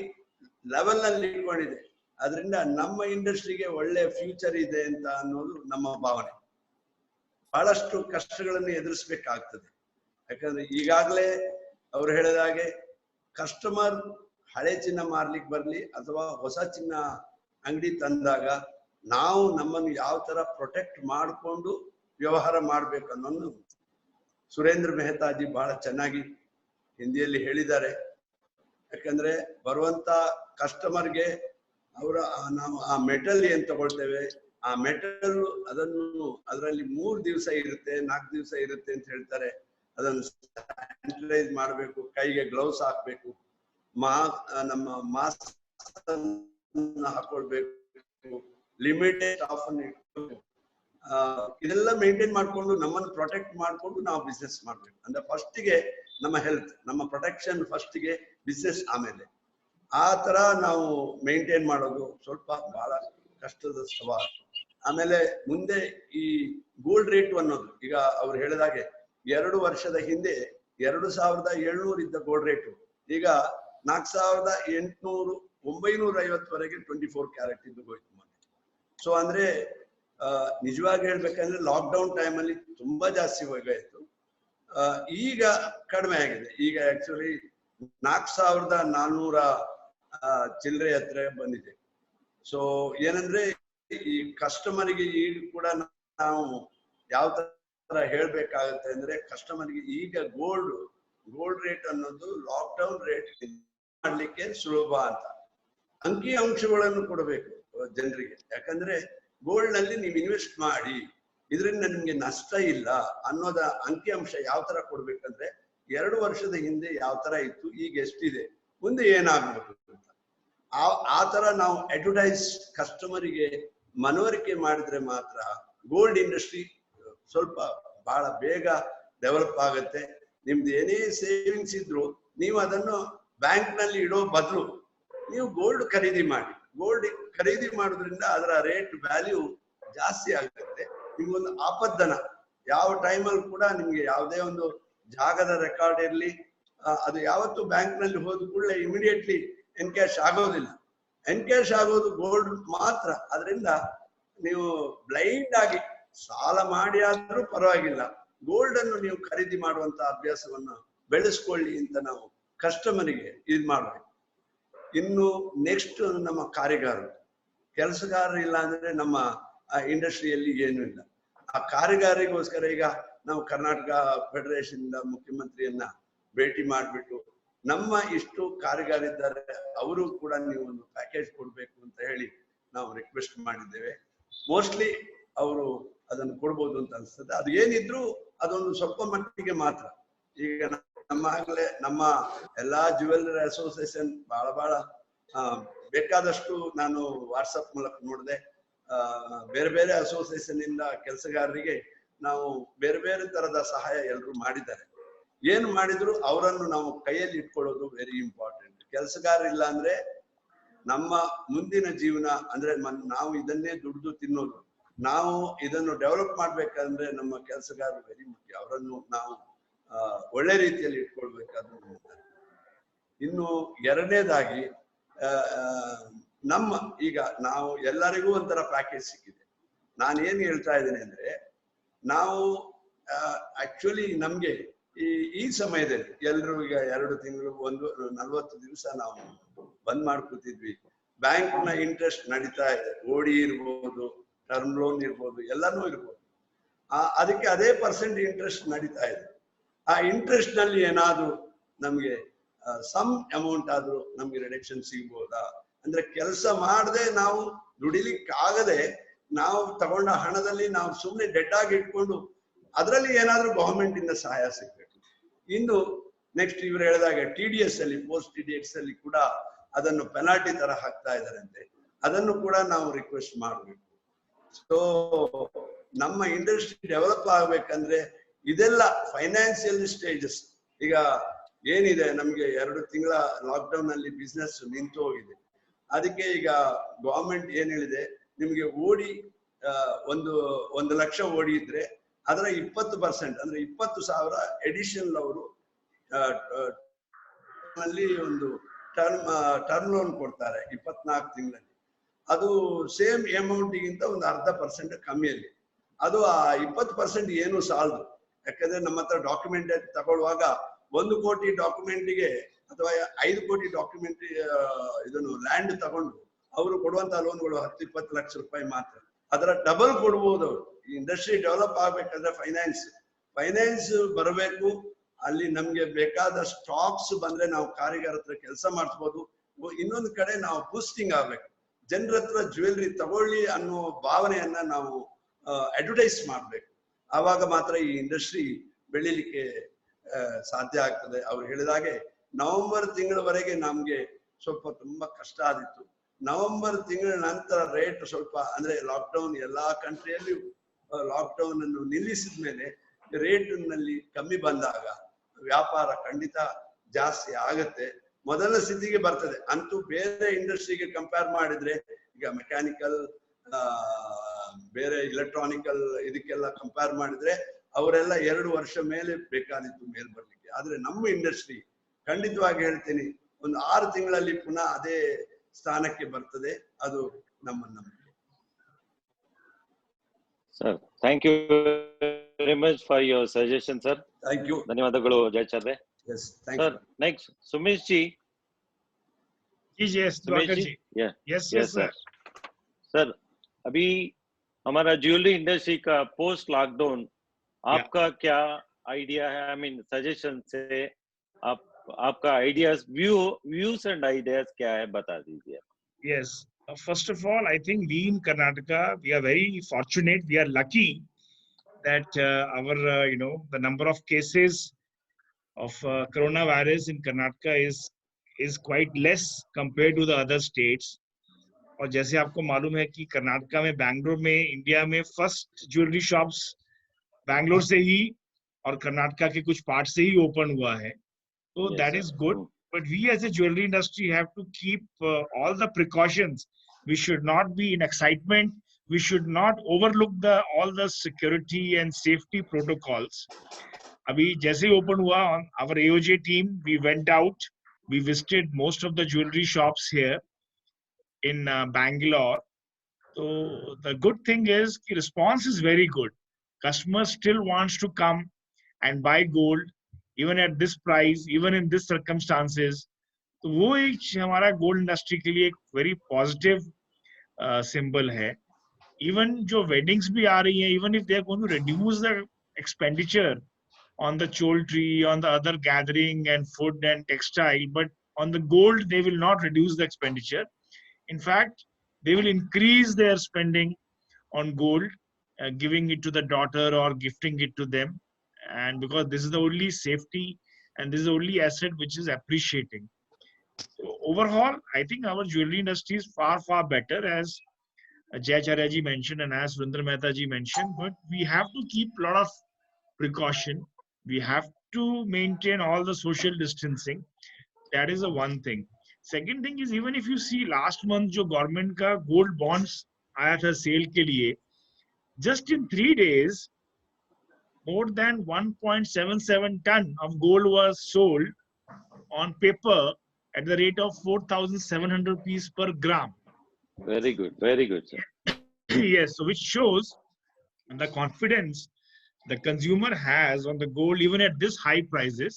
ಲೆವೆಲ್ ನಲ್ಲಿ ಇಟ್ಕೊಂಡಿದೆ. ಅದರಿಂದ ನಮ್ಮ ಇಂಡಸ್ಟ್ರಿಗೆ ಒಳ್ಳೆ ಫ್ಯೂಚರ್ ಇದೆ ಅಂತ ಅನ್ನೋದು ನಮ್ಮ ಭಾವನೆ. ಬಹಳಷ್ಟು ಕಷ್ಟಗಳನ್ನು ಎದುರಿಸ್ಬೇಕಾಗ್ತದೆ. ಯಾಕಂದ್ರೆ ಈಗಾಗಲೇ ಅವ್ರು ಹೇಳಿದ ಹಾಗೆ ಕಸ್ಟಮರ್ ಹಳೆ ಚಿನ್ನ ಮಾರ್ಲಿಕ್ಕೆ ಬರ್ಲಿ ಅಥವಾ ಹೊಸ ಚಿನ್ನ ಅಂಗಡಿ ತಂದಾಗ ನಾವು ನಮ್ಮನ್ನು ಯಾವ ತರ ಪ್ರೊಟೆಕ್ಟ್ ಮಾಡಿಕೊಂಡು ವ್ಯವಹಾರ ಮಾಡ್ಬೇಕು ಅನ್ನೋದು ಸುರೇಂದ್ರ ಮೆಹತಾಜಿ ಬಹಳ ಚೆನ್ನಾಗಿ ಹಿಂದಿಯಲ್ಲಿ ಹೇಳಿದ್ದಾರೆ. ಯಾಕಂದ್ರೆ ಬರುವಂತ ಕಸ್ಟಮರ್ಗೆ ನಾವು ಆ ಮೆಟಲ್ ಏನ್ ತಗೊಳ್ತೇವೆ, ಆ ಮೆಟಲ್ ಅದರಲ್ಲಿ 3 ದಿವಸ ಇರುತ್ತೆ, 4 ದಿವಸ ಇರುತ್ತೆ ಅಂತ ಹೇಳ್ತಾರೆ. ಅದನ್ನು ಸ್ಯಾನಿಟೈಸ್ ಮಾಡ್ಬೇಕು, ಕೈಗೆ ಗ್ಲೌಸ್ ಹಾಕ್ಬೇಕು, ನಮ್ಮ ಮಾಸ್ಕ್ ಹಾಕೊಳ್ಬೇಕು, ಲಿಮಿಟೆಡ್ ಆಫ್ ಇದೆಲ್ಲ ಮೇಂಟೈನ್ ಮಾಡ್ಕೊಂಡು ನಮ್ಮನ್ನು ಪ್ರೊಟೆಕ್ಟ್ ಮಾಡ್ಕೊಂಡು ನಾವು ಬಿಸ್ನೆಸ್ ಮಾಡ್ಬೇಕು. ಅಂದ್ರೆ ಫಸ್ಟಿಗೆ ನಮ್ಮ ಹೆಲ್ತ್, ನಮ್ಮ ಪ್ರೊಟೆಕ್ಷನ್ ಫಸ್ಟಿಗೆ, ಬಿಸ್ನೆಸ್ ಆಮೇಲೆ. ಆ ತರ ನಾವು ಮೇಂಟೈನ್ ಮಾಡೋದು ಸ್ವಲ್ಪ ಬಹಳ ಕಷ್ಟದ ಸವಾಲು. ಆಮೇಲೆ ಮುಂದೆ ಈ ಗೋಲ್ಡ್ ರೇಟ್ ಅನ್ನೋದು ಈಗ ಅವ್ರು ಹೇಳಿದಾಗೆ 2 ವರ್ಷದ ಹಿಂದೆ 2700 ಇದ್ದ ಗೋಲ್ಡ್ ರೇಟು ಈಗ 4800 950 ವರೆಗೆ 24 ಕ್ಯಾರೆಟ್ ಇದ್ದು ಹೋಯ್ತು. ಸೊ ಅಂದ್ರೆ ನಿಜವಾಗಿ ಹೇಳ್ಬೇಕಂದ್ರೆ ಲಾಕ್ಡೌನ್ ಟೈಮಲ್ಲಿ ತುಂಬಾ ಜಾಸ್ತಿ ಹೋಗಾಯ್ತು. ಈಗ ಕಡಿಮೆ ಆಗಿದೆ. ಈಗ ಆಕ್ಚುಲಿ 4400 ಚಿಲ್ಲರೆ ಹತ್ರ ಬಂದಿದೆ. ಸೊ ಏನಂದ್ರೆ ಈ ಕಸ್ಟಮರ್ಗೆ ಈಗ ಕೂಡ ನಾವು ಯಾವ ತರ ಹೇಳ್ಬೇಕಾಗತ್ತೆ ಅಂದ್ರೆ ಕಸ್ಟಮರ್ಗೆ ಈಗ ಗೋಲ್ಡ್ ರೇಟ್ ಅನ್ನೋದು ಲಾಕ್ಡೌನ್ ರೇಟ್ ಮಾಡ್ಲಿಕ್ಕೆ ಸುಲಭ ಅಂತ ಅಂಕಿ ಅಂಶಗಳನ್ನು ಕೊಡಬೇಕು ಜನರಿಗೆ. ಯಾಕಂದ್ರೆ ಗೋಲ್ಡ್ ನಲ್ಲಿ ನೀವು ಇನ್ವೆಸ್ಟ್ ಮಾಡಿ ಇದರಿಂದ ನಿಮ್ಗೆ ನಷ್ಟ ಇಲ್ಲ ಅನ್ನೋದ ಅಂಕಿ ಅಂಶ ಯಾವ ತರ ಕೊಡ್ಬೇಕಂದ್ರೆ 2 ವರ್ಷದ ಹಿಂದೆ ಯಾವ ತರ ಇತ್ತು, ಈಗ ಎಷ್ಟಿದೆ, ಮುಂದೆ ಏನಾಗ್ಬೇಕು ಅಂತ ಆ ತರ ನಾವು ಅಡ್ವರ್ಟೈಸ್ ಕಸ್ಟಮರಿಗೆ ಮನವರಿಕೆ ಮಾಡಿದ್ರೆ ಮಾತ್ರ ಗೋಲ್ಡ್ ಇಂಡಸ್ಟ್ರಿ ಸ್ವಲ್ಪ ಬಹಳ ಬೇಗ ಡೆವಲಪ್ ಆಗುತ್ತೆ. ನಿಮ್ದು ಏನೇ ಸೇವಿಂಗ್ಸ್ ಇದ್ರು ನೀವು ಅದನ್ನು ಬ್ಯಾಂಕ್ ನಲ್ಲಿ ಇಡೋ ಬದಲು ನೀವು ಗೋಲ್ಡ್ ಖರೀದಿ ಮಾಡಿ. ಗೋಲ್ಡ್ ಖರೀದಿ ಮಾಡೋದ್ರಿಂದ ಅದರ ರೇಟ್ ವ್ಯಾಲ್ಯೂ ಜಾಸ್ತಿ ಆಗುತ್ತೆ. ನಿಮ್ಗೊಂದು ಆಪದ್ದನ ಯಾವ ಟೈಮಲ್ಲಿ ಕೂಡ ನಿಮ್ಗೆ ಯಾವುದೇ ಒಂದು ಜಾಗದ ರೆಕಾರ್ಡ್ ಇರ್ಲಿ ಅದು ಯಾವತ್ತು ಬ್ಯಾಂಕ್ ನಲ್ಲಿ ಹೋದ ಕೂಡಲೇ ಇಮಿಡಿಯೇಟ್ಲಿ ಎನ್ಕ್ಯಾಶ್ ಆಗೋದಿಲ್ಲ. ಎನ್ಕ್ಯಾಶ್ ಆಗೋದು ಗೋಲ್ಡ್ ಮಾತ್ರ. ಅದರಿಂದ ನೀವು ಬ್ಲೈಂಡ್ ಆಗಿ ಸಾಲ ಮಾಡಿ ಆದ್ರೂ ಪರವಾಗಿಲ್ಲ, ಗೋಲ್ಡ್ ಅನ್ನು ನೀವು ಖರೀದಿ ಮಾಡುವಂತ ಅಭ್ಯಾಸವನ್ನ ಬೆಳೆಸ್ಕೊಳ್ಳಿ ಅಂತ ನಾವು ಕಸ್ಟಮರಿಗೆ ಇದು ಮಾಡ್ಬೇಕು. ಇನ್ನು ನೆಕ್ಸ್ಟ್ ನಮ್ಮ ಕಾರ್ಯಗಾರರು, ಕೆಲಸಗಾರರು ಇಲ್ಲ ಅಂದ್ರೆ ನಮ್ಮ ಇಂಡಸ್ಟ್ರಿಯಲ್ಲಿ ಏನೂ ಇಲ್ಲ. ಆ ಕಾರ್ಯಗಾರಿಗೋಸ್ಕರ ಈಗ ನಾವು ಕರ್ನಾಟಕ ಫೆಡರೇಷನ್ ಮುಖ್ಯಮಂತ್ರಿಯನ್ನ ಭೇಟಿ ಮಾಡಿಬಿಟ್ಟು ನಮ್ಮ ಇಷ್ಟು ಕಾರ್ಯಗಾರಿದ್ದಾರೆ ಅವರು ಕೂಡ ನೀವು ಒಂದು ಪ್ಯಾಕೇಜ್ ಕೊಡ್ಬೇಕು ಅಂತ ಹೇಳಿ ನಾವು ರಿಕ್ವೆಸ್ಟ್ ಮಾಡಿದ್ದೇವೆ. ಮೋಸ್ಟ್ಲಿ ಅವರು ಅದನ್ನು ಕೊಡ್ಬೋದು ಅಂತ ಅನ್ಸ್ತದೆ. ಅದು ಏನಿದ್ರು ಅದೊಂದು ಸ್ವಲ್ಪ ಮಟ್ಟಿಗೆ ಮಾತ್ರ. ಈಗ ನಮ್ಮ ಎಲ್ಲಾ ಜ್ಯುವೆಲ್ಲರಿ ಅಸೋಸಿಯೇಷನ್ ಬಹಳ ಬೇಕಾದಷ್ಟು ನಾನು ವಾಟ್ಸಪ್ ಮೂಲಕ ನೋಡಿದೆ. ಬೇರೆ ಬೇರೆ ಅಸೋಸಿಯೇಷನ್ ಇಂದ ಕೆಲಸಗಾರರಿಗೆ ನಾವು ಬೇರೆ ಬೇರೆ ತರದ ಸಹಾಯ ಎಲ್ಲರೂ ಮಾಡಿದ್ದಾರೆ. ಏನು ಮಾಡಿದ್ರು ಅವರನ್ನು ನಾವು ಕೈಯಲ್ಲಿ ಇಟ್ಕೊಳ್ಳೋದು ವೆರಿ ಇಂಪಾರ್ಟೆಂಟ್. ಕೆಲಸಗಾರ ಇಲ್ಲ ಅಂದ್ರೆ ನಮ್ಮ ಮುಂದಿನ ಜೀವನ ಅಂದ್ರೆ ನಾವು ಇದನ್ನೇ ದುಡ್ದು ತಿನ್ನೋದು. ನಾವು ಇದನ್ನು ಡೆವಲಪ್ ಮಾಡ್ಬೇಕಂದ್ರೆ ನಮ್ಮ ಕೆಲಸಗಾರರು ವೆರಿ ಮುಖ್ಯ. ಅವರನ್ನು ನಾವು ಒಳ್ಳೆ ರೀತಿಯಲ್ಲಿ ಇಟ್ಕೊಳ್ಬೇಕಾದ್ರು. ಇನ್ನು ಎರಡನೇದಾಗಿ ನಮ್ಮ ಈಗ ನಾವು ಎಲ್ಲರಿಗೂ ಒಂಥರ ಪ್ಯಾಕೇಜ್ ಸಿಕ್ಕಿದೆ. ನಾನು ಏನ್ ಹೇಳ್ತಾ ಇದ್ದೇನೆ ಅಂದ್ರೆ ನಾವು ಆಕ್ಚುಲಿ ನಮ್ಗೆ ಈ ಸಮಯದಲ್ಲಿ ಎಲ್ರು ಈಗ 2 ತಿಂಗಳು 40 ದಿವಸ ನಾವು ಬಂದ್ ಮಾಡ್ಕೊತಿದ್ವಿ. ಬ್ಯಾಂಕ್ ನ ಇಂಟ್ರೆಸ್ಟ್ ನಡೀತಾ ಇದೆ. ಓಡಿ ಇರ್ಬೋದು, ಟರ್ಮ್ ಲೋನ್ ಇರ್ಬೋದು, ಎಲ್ಲಾನು ಇರ್ಬೋದು. ಅದಕ್ಕೆ ಅದೇ ಪರ್ಸೆಂಟ್ ಇಂಟ್ರೆಸ್ಟ್ ನಡೀತಾ ಇದೆ. ಆ ಇಂಟ್ರೆಸ್ಟ್ ನಲ್ಲಿ ಏನಾದ್ರು ನಮ್ಗೆ ಸಮ್ ಅಮೌಂಟ್ ಆದ್ರೂ ನಮ್ಗೆ ರಿಡಕ್ಷನ್ ಸಿಗ್ಬೋದಾ ಅಂದ್ರೆ ಕೆಲಸ ಮಾಡದೆ ನಾವು ದುಡಿಲಿಕ್ಕಾಗದೆ ನಾವು ತಗೊಂಡ ಹಣದಲ್ಲಿ ನಾವು ಸುಮ್ಮನೆ ಡೆಡ್ ಆಗಿ ಇಟ್ಕೊಂಡು ಅದರಲ್ಲಿ ಏನಾದ್ರೂ ಗವರ್ಮೆಂಟ್ ಇಂದ ಸಹಾಯ ಸಿಗ್ಬೇಕು. ಇನ್ನು ನೆಕ್ಸ್ಟ್ ಇವ್ರು ಹೇಳಿದಾಗ TDS ಅಲ್ಲಿ ಪೋಸ್ಟ್ TDS ಅಲ್ಲಿ ಕೂಡ ಅದನ್ನು ಪೆನಾಲ್ಟಿ ತರ ಹಾಕ್ತಾ ಇದಾರಂತೆ. ಅದನ್ನು ಕೂಡ ನಾವು ರಿಕ್ವೆಸ್ಟ್ ಮಾಡ್ಬೇಕು. ಸೊ ನಮ್ಮ ಇಂಡಸ್ಟ್ರಿ ಡೆವಲಪ್ ಆಗ್ಬೇಕಂದ್ರೆ ಇದೆಲ್ಲ ಫೈನಾನ್ಸಿಯಲ್ ಸ್ಟೇಜಸ್. ಈಗ ಏನಿದೆ ನಮ್ಗೆ 2 ತಿಂಗಳ ಲಾಕ್ಡೌನ್ ಅಲ್ಲಿ ಬಿಸ್ನೆಸ್ ನಿಂತು ಹೋಗಿದೆ. ಅದಕ್ಕೆ ಈಗ ಗವರ್ಮೆಂಟ್ ಏನ್ ಹೇಳಿದೆ, ನಿಮ್ಗೆ ಓಡಿ 1 ಲಕ್ಷ ಓಡಿ ಇದ್ರೆ ಅದರ 20% ಅಂದ್ರೆ 20,000 ಎಡಿಷನಲ್ ಅವರು ಒಂದು ಟರ್ಮ್ ಲೋನ್ ಕೊಡ್ತಾರೆ 24 ತಿಂಗಳಲ್ಲಿ. ಅದು ಸೇಮ್ ಅಮೌಂಟಿಗಿಂತ ಒಂದು 0.5% ಕಮ್ಮಿಯಲ್ಲಿ. ಅದು ಆ 20% ಏನು ಸಾಲದು. ಯಾಕಂದ್ರೆ ನಮ್ಮ ಹತ್ರ ಡಾಕ್ಯುಮೆಂಟ್ ತಗೊಳ್ಳುವಾಗ 1 ಕೋಟಿ ಡಾಕ್ಯುಮೆಂಟಿಗೆ ಅಥವಾ 5 ಕೋಟಿ ಡಾಕ್ಯುಮೆಂಟ್ ಇದನ್ನು ಲ್ಯಾಂಡ್ ತಗೊಂಡು ಅವರು ಕೊಡುವಂತ ಲೋನ್ಗಳು 10-20 ಲಕ್ಷ ರೂಪಾಯಿ ಮಾತ್ರ. ಅದರ ಡಬಲ್ ಕೊಡ್ಬೋದು ಅವರು. ಈ ಇಂಡಸ್ಟ್ರಿ ಡೆವಲಪ್ ಆಗ್ಬೇಕಂದ್ರೆ ಫೈನಾನ್ಸ್ ಬರಬೇಕು. ಅಲ್ಲಿ ನಮ್ಗೆ ಬೇಕಾದ ಸ್ಟಾಕ್ಸ್ ಬಂದ್ರೆ ನಾವು ಕಾರಿಗಾರ ಹತ್ರ ಕೆಲಸ ಮಾಡಿಸ್ಬೋದು. ಇನ್ನೊಂದು ಕಡೆ ನಾವು ಬೂಸ್ಟಿಂಗ್ ಆಗ್ಬೇಕು. ಜನರ ಹತ್ರ ಜ್ಯುವೆಲ್ರಿ ತಗೊಳ್ಳಿ ಅನ್ನೋ ಭಾವನೆಯನ್ನ ನಾವು ಅಡ್ವರ್ಟೈಸ್ ಮಾಡ್ಬೇಕು. ಆವಾಗ ಮಾತ್ರ ಈ ಇಂಡಸ್ಟ್ರಿ ಬೆಳಿಲಿಕ್ಕೆ ಸಾಧ್ಯ ಆಗ್ತದೆ. ಅವ್ರು ಹೇಳಿದಾಗೆ ನವೆಂಬರ್ ತಿಂಗಳವರೆಗೆ ನಮ್ಗೆ ಸ್ವಲ್ಪ ತುಂಬಾ ಕಷ್ಟ ಆದಿತ್ತು. ನವೆಂಬರ್ ತಿಂಗಳ ನಂತರ ರೇಟ್ ಸ್ವಲ್ಪ ಅಂದ್ರೆ ಲಾಕ್ಡೌನ್ ಎಲ್ಲಾ ಕಂಟ್ರಿಯಲ್ಲಿಯೂ ಲಾಕ್ಡೌನ್ ಅನ್ನು ನಿಲ್ಲಿಸಿದ ಮೇಲೆ ರೇಟ್ ನಲ್ಲಿ ಕಮ್ಮಿ ಬಂದಾಗ ವ್ಯಾಪಾರ ಖಂಡಿತ ಜಾಸ್ತಿ ಆಗತ್ತೆ, ಮೊದಲ ಸ್ಥಿತಿಗೆ ಬರ್ತದೆ. ಅಂತೂ ಬೇರೆ ಇಂಡಸ್ಟ್ರಿಗೆ ಕಂಪೇರ್ ಮಾಡಿದ್ರೆ ಈಗ ಮೆಕ್ಯಾನಿಕಲ್ ಬೇರೆ ಇಲೆಕ್ಟ್ರಾನಿಕಲ್ ಇದಕ್ಕೆಲ್ಲ ಕಂಪೇರ್ ಮಾಡಿದ್ರೆ ಅವರೆಲ್ಲ 2 ವರ್ಷ ಮೇಲೆ ಬೇಕಾದಿತ್ತು ಮೇಲ್ ಬರ್ಲಿಕ್ಕೆ. ಆದ್ರೆ ನಮ್ಮ ಇಂಡಸ್ಟ್ರಿ ಖಂಡಿತವಾಗಿ ಹೇಳ್ತೀನಿ ಒಂದು 6 ತಿಂಗಳಲ್ಲಿ ಪುನಃ ಅದೇ ಸ್ಥಾನಕ್ಕೆ ಬರ್ತದೆ. ಅದು ನಮ್ಮ ನಂಬಿಕೆ. Sir thank you very much for your suggestion sir. Thank you. ಧನ್ಯವಾದಗಳು Jayachandra. Yes, thank sir, you. next Sumesh ji. Yes, Sumesh ji. Yeah. Yes, sir. Sir, अभी हमारा ज्वेलरी इंडस्ट्री का पोस्ट लॉकडाउन आपका क्या आइडिया है? आई मीन सजेशन से आपका ideas views and ideas क्या है बता दीजिए. Yes. First of all, I think we in Karnataka, we are very fortunate. We are lucky that our the number of cases of coronavirus in Karnataka is quite less compared to the other states. और जैसे आपको मालूम है कि कर्नाटका में, बैंगलोर में, India में first jewellery shops Bangalore से ही और कर्नाटका के कुछ पार्ट से ही ओपन हुआ है. So that is good. But we as a jewelry industry have to keep all the precautions. We should not be in excitement. We should not overlook all the security and safety protocols. Abhi jaise open hua, our AOJ team, we went out, we visited most of the jewelry shops here in Bangalore. So the good thing is the response is very good. Customers still wants to come and buy gold even at this price, even in this circumstances. तो वो एक हमारा gold industry के लिए एक very positive symbol है. Even जो weddings भी आ रही हैं, even if they are going to reduce the expenditure on the jewelry, on the other gathering and food and textile, but on the gold they will not reduce the expenditure. In fact, they will increase their spending on gold, giving it to the daughter or gifting it to them, and because this is the only safety and this is the only asset which is appreciating. So overall, I think our jewelry industry is far better, as Jay Acharya ji mentioned and as Surendra Mehta ji mentioned, but we have to keep a lot of precaution. We have to maintain all the social distancing. That is the one thing. Second thing is, even if you see last month जो government का gold bonds आया था sale के लिए, just in 3 days, more than 1.77 ton of gold was sold on paper at the rate of 4,700 rupees per gram. Very good, sir. Yes, so which shows the confidence the consumer has on the gold even at this high prices.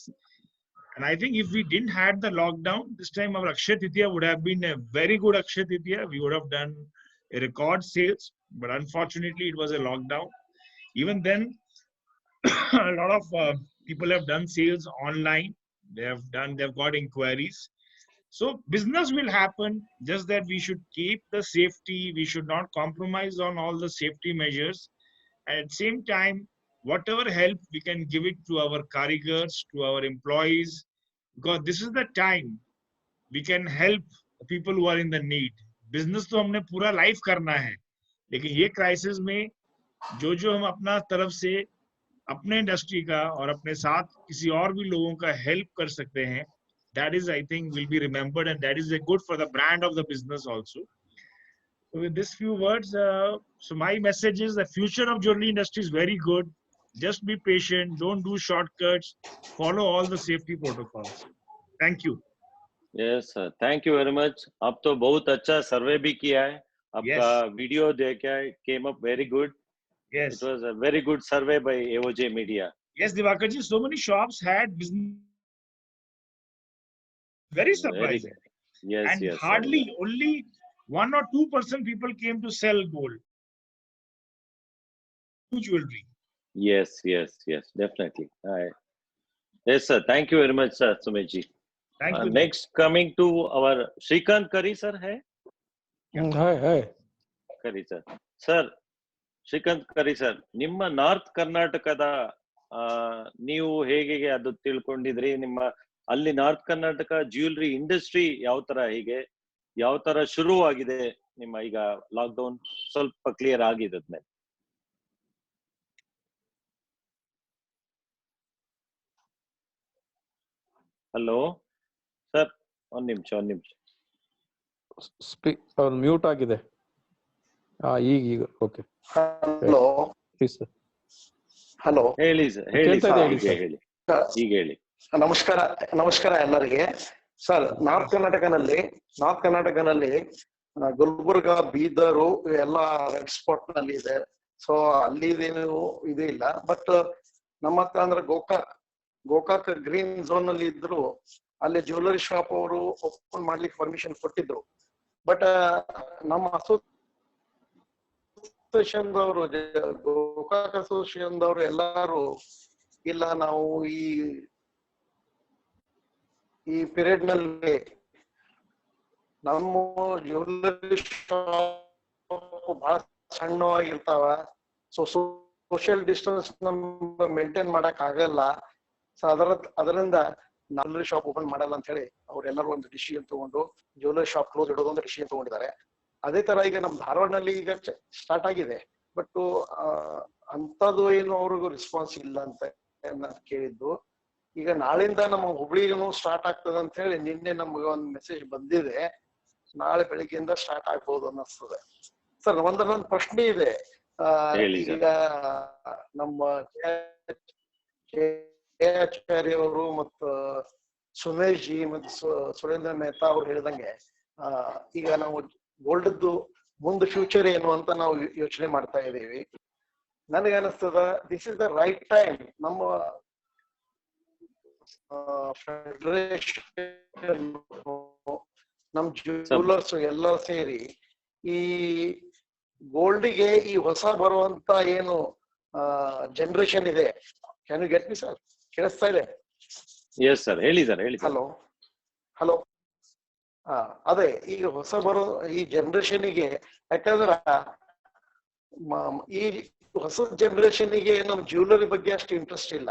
And I think if we didn't had the lockdown, this time our Akshaya Tritiya would have been a very good Akshaya Tritiya. We would have done a record sales, but unfortunately it was a lockdown. Even then, a lot of people have done sales online. They've got inquiries. So business will happen, just that we should keep the safety. We should not compromise on all the safety measures. And at the same time, whatever help we can give it to our karigars, to our employees, because this is the time we can help people who are in the need. Business तो हमने पूरा life करना है, लेकिन ये crisis में जो हम अपना तरफ से अपने इंडस्ट्री का और अपने साथ किसी और भी लोगों का हेल्प कर सकते हैं, that is, I think, will be remembered, and that is a good for the brand of the business also. So with these few words, so my message is the future of jewelry industry is very good. Just be patient, don't do shortcuts, follow all the safety protocols. Thank you. Yes, sir. Thank you very much. आप तो बहुत अच्छा सर्वे भी किया है. आपका video देखा है, came up very good. Yes. It was a very good survey by AOJ Media. Yes, Divakar ji, so many shops had business. Very surprising. Yes, and yes. Hardly only 1 or 2% people came to sell gold. Jewelry. Yes, definitely. Yes, sir. Thank you very much, sir, Sumesh ji. Thank you. Next, coming to our Shrikant Kari, sir, hai? Hi. Kari, sir. Sir, Shrikant Kari, sir. ನಿಮ್ಮ north ಕರ್ನಾಟಕದ ನೀವು ಹೇಗೆ ಅದು ತಿಳ್ಕೊಂಡಿದ್ರಿ? ನಿಮ್ಮ ಅಲ್ಲಿ north Karnataka jewellery industry ಯಾವ ತರ ಶುರುವಾಗಿದೆ ನಿಮ್ಮ ಈಗ ಲಾಕ್ಡೌನ್ ಸ್ವಲ್ಪ ಕ್ಲಿಯರ್ ಆಗಿದ್ಮೇಲೆ? ಹಲೋ ಸರ್, ಒಂದ್ ನಿಮಿಷ ಅವ್ರು ಮ್ಯೂಟ್ ಆಗಿದೆ. ಈಗ ಓಕೆ. ಹಲೋ ಹಲೋ ಹೇಳಿ ಸರ್, ಹೇಳಿ ಈಗ ಹೇಳಿ. ನಮಸ್ಕಾರ ಎಲ್ಲರಿಗೆ. ಸರ್, ನಾರ್ತ್ ಕರ್ನಾಟಕನಲ್ಲಿ ಗುಲ್ಬರ್ಗ, ಬೀದರು ಎಲ್ಲ ರೆಡ್ ಸ್ಪಾಟ್ ನಲ್ಲಿ ಇದೆ. ಸೊ ಅಲ್ಲಿದೇನು ಇದು ಇಲ್ಲ. ಬಟ್ ನಮ್ಮ ಹತ್ರ ಅಂದ್ರೆ ಗೋಕಾಕ್ ಗ್ರೀನ್ ಝೋನ್ ನಲ್ಲಿ ಇದ್ರು, ಅಲ್ಲಿ ಜ್ಯುವೆಲರಿ ಶಾಪ್ ಅವರು ಓಪನ್ ಮಾಡ್ಲಿಕ್ಕೆ ಪರ್ಮಿಷನ್ ಕೊಟ್ಟಿದ್ರು. ಬಟ್ ನಮ್ಮ ಅಸೋಸಿಯೇಷನ್ ದವರು, ಗೋಕಾಕ್ ಅಸೋಸಿಯೇಷನ್ ದವರು ಎಲ್ಲಾರು ಇಲ್ಲ, ನಾವು ಈ ಪೀರಿಯಡ್ ನಲ್ಲಿ ನಮ್ಮ ಜ್ಯುವೆಲರಿ ಶಾಪ್ ಬಹಳ ಸಣ್ಣವಾಗಿರ್ತಾವ. ಸೊ ಸೋಷಿಯಲ್ ಡಿಸ್ಟೆನ್ಸ್ ನಮ್ಗೆ ಮೇಂಟೈನ್ ಮಾಡಕ್ ಆಗಲ್ಲ. ಸೊ ಅದರಿಂದ ಜ್ಯುವೆಲರಿ ಶಾಪ್ ಓಪನ್ ಮಾಡಲ್ಲ ಅಂತ ಹೇಳಿ ಅವ್ರೆಲ್ಲರೂ ಒಂದು ಡಿಸಿಷನ್ ತಗೊಂಡು ಜ್ಯುವೆಲರಿ ಶಾಪ್ ಕ್ಲೋಸ್ ಇಡೋದು ಒಂದು ಡಿಸಿಷನ್ ತಗೊಂಡಿದ್ದಾರೆ. ಅದೇ ತರ ಈಗ ನಮ್ ಧಾರವಾಡನಲ್ಲಿ ಈಗ ಸ್ಟಾರ್ಟ್ ಆಗಿದೆ. ಬಟ್ ಅಂತದ್ದು ಏನು ಅವ್ರಿಗೂ ರೆಸ್ಪಾನ್ಸ್ ಇಲ್ಲ ಅಂತ ಕೇಳಿದ್ದು. ಈಗ ನಾಳಿಂದ ನಮ್ಮ ಹುಬ್ಳಿಗೂ ಸ್ಟಾರ್ಟ್ ಆಗ್ತದೆ ಅಂತ ಹೇಳಿ ನಿನ್ನೆ ನಮ್ಗೆ ಒಂದು ಮೆಸೇಜ್ ಬಂದಿದೆ. ನಾಳೆ ಬೆಳಿಗ್ಗೆಯಿಂದ ಸ್ಟಾರ್ಟ್ ಆಗ್ಬಹುದು ಅನ್ನಿಸ್ತದೆ. ಸರ್, ಒಂದೊಂದು ಪ್ರಶ್ನೆ ಇದೆ. ಈಗ ನಮ್ಮ ಆಚಾರ್ಯ ಅವರು ಮತ್ತು ಸುಮೇಶ್ ಜಿ ಮತ್ತು ಸುರೇಂದ್ರ ಮೆಹ್ತಾ ಅವ್ರು ಹೇಳಿದಂಗೆ, ಈಗ ನಾವು ಗೋಲ್ಡ್ದು ಮುಂದೆ ಫ್ಯೂಚರ್ ಏನು ಅಂತ ನಾವು ಯೋಚನೆ ಮಾಡ್ತಾ ಇದ್ದೀವಿ. ನನಗೆ ಅನಿಸ್ತದ this is the right time. ನಮ್ಮ ಫೆಡರೇಷನ್, ನಮ್ ಜ್ಯುವೆಲರ್ಸ್ ಎಲ್ಲ ಸೇರಿ ಈ ಗೋಲ್ಡ್ಗೆ ಈ ಹೊಸ ಬರುವಂತ ಏನು ಜನರೇಷನ್ ಇದೆ. Can you get me sir? ಕೇಳಿಸ್ತಾ ಇದೆ? ಎಸ್ ಸರ್, ಹೇಳಿ ಸರ್, ಹೇಳಿ. ಹಲೋ. ಅದೇ ಈಗ ಹೊಸ ಬರೋ ಈ ಜನರೇಷನ್ಗೆ, ಯಾಕಂದ್ರ ಈ ಹೊಸ ಜನರೇಷನ್ಗೆ ನಮ್ ಜ್ಯುವೆಲರಿ ಬಗ್ಗೆ ಅಷ್ಟು ಇಂಟ್ರೆಸ್ಟ್ ಇಲ್ಲ.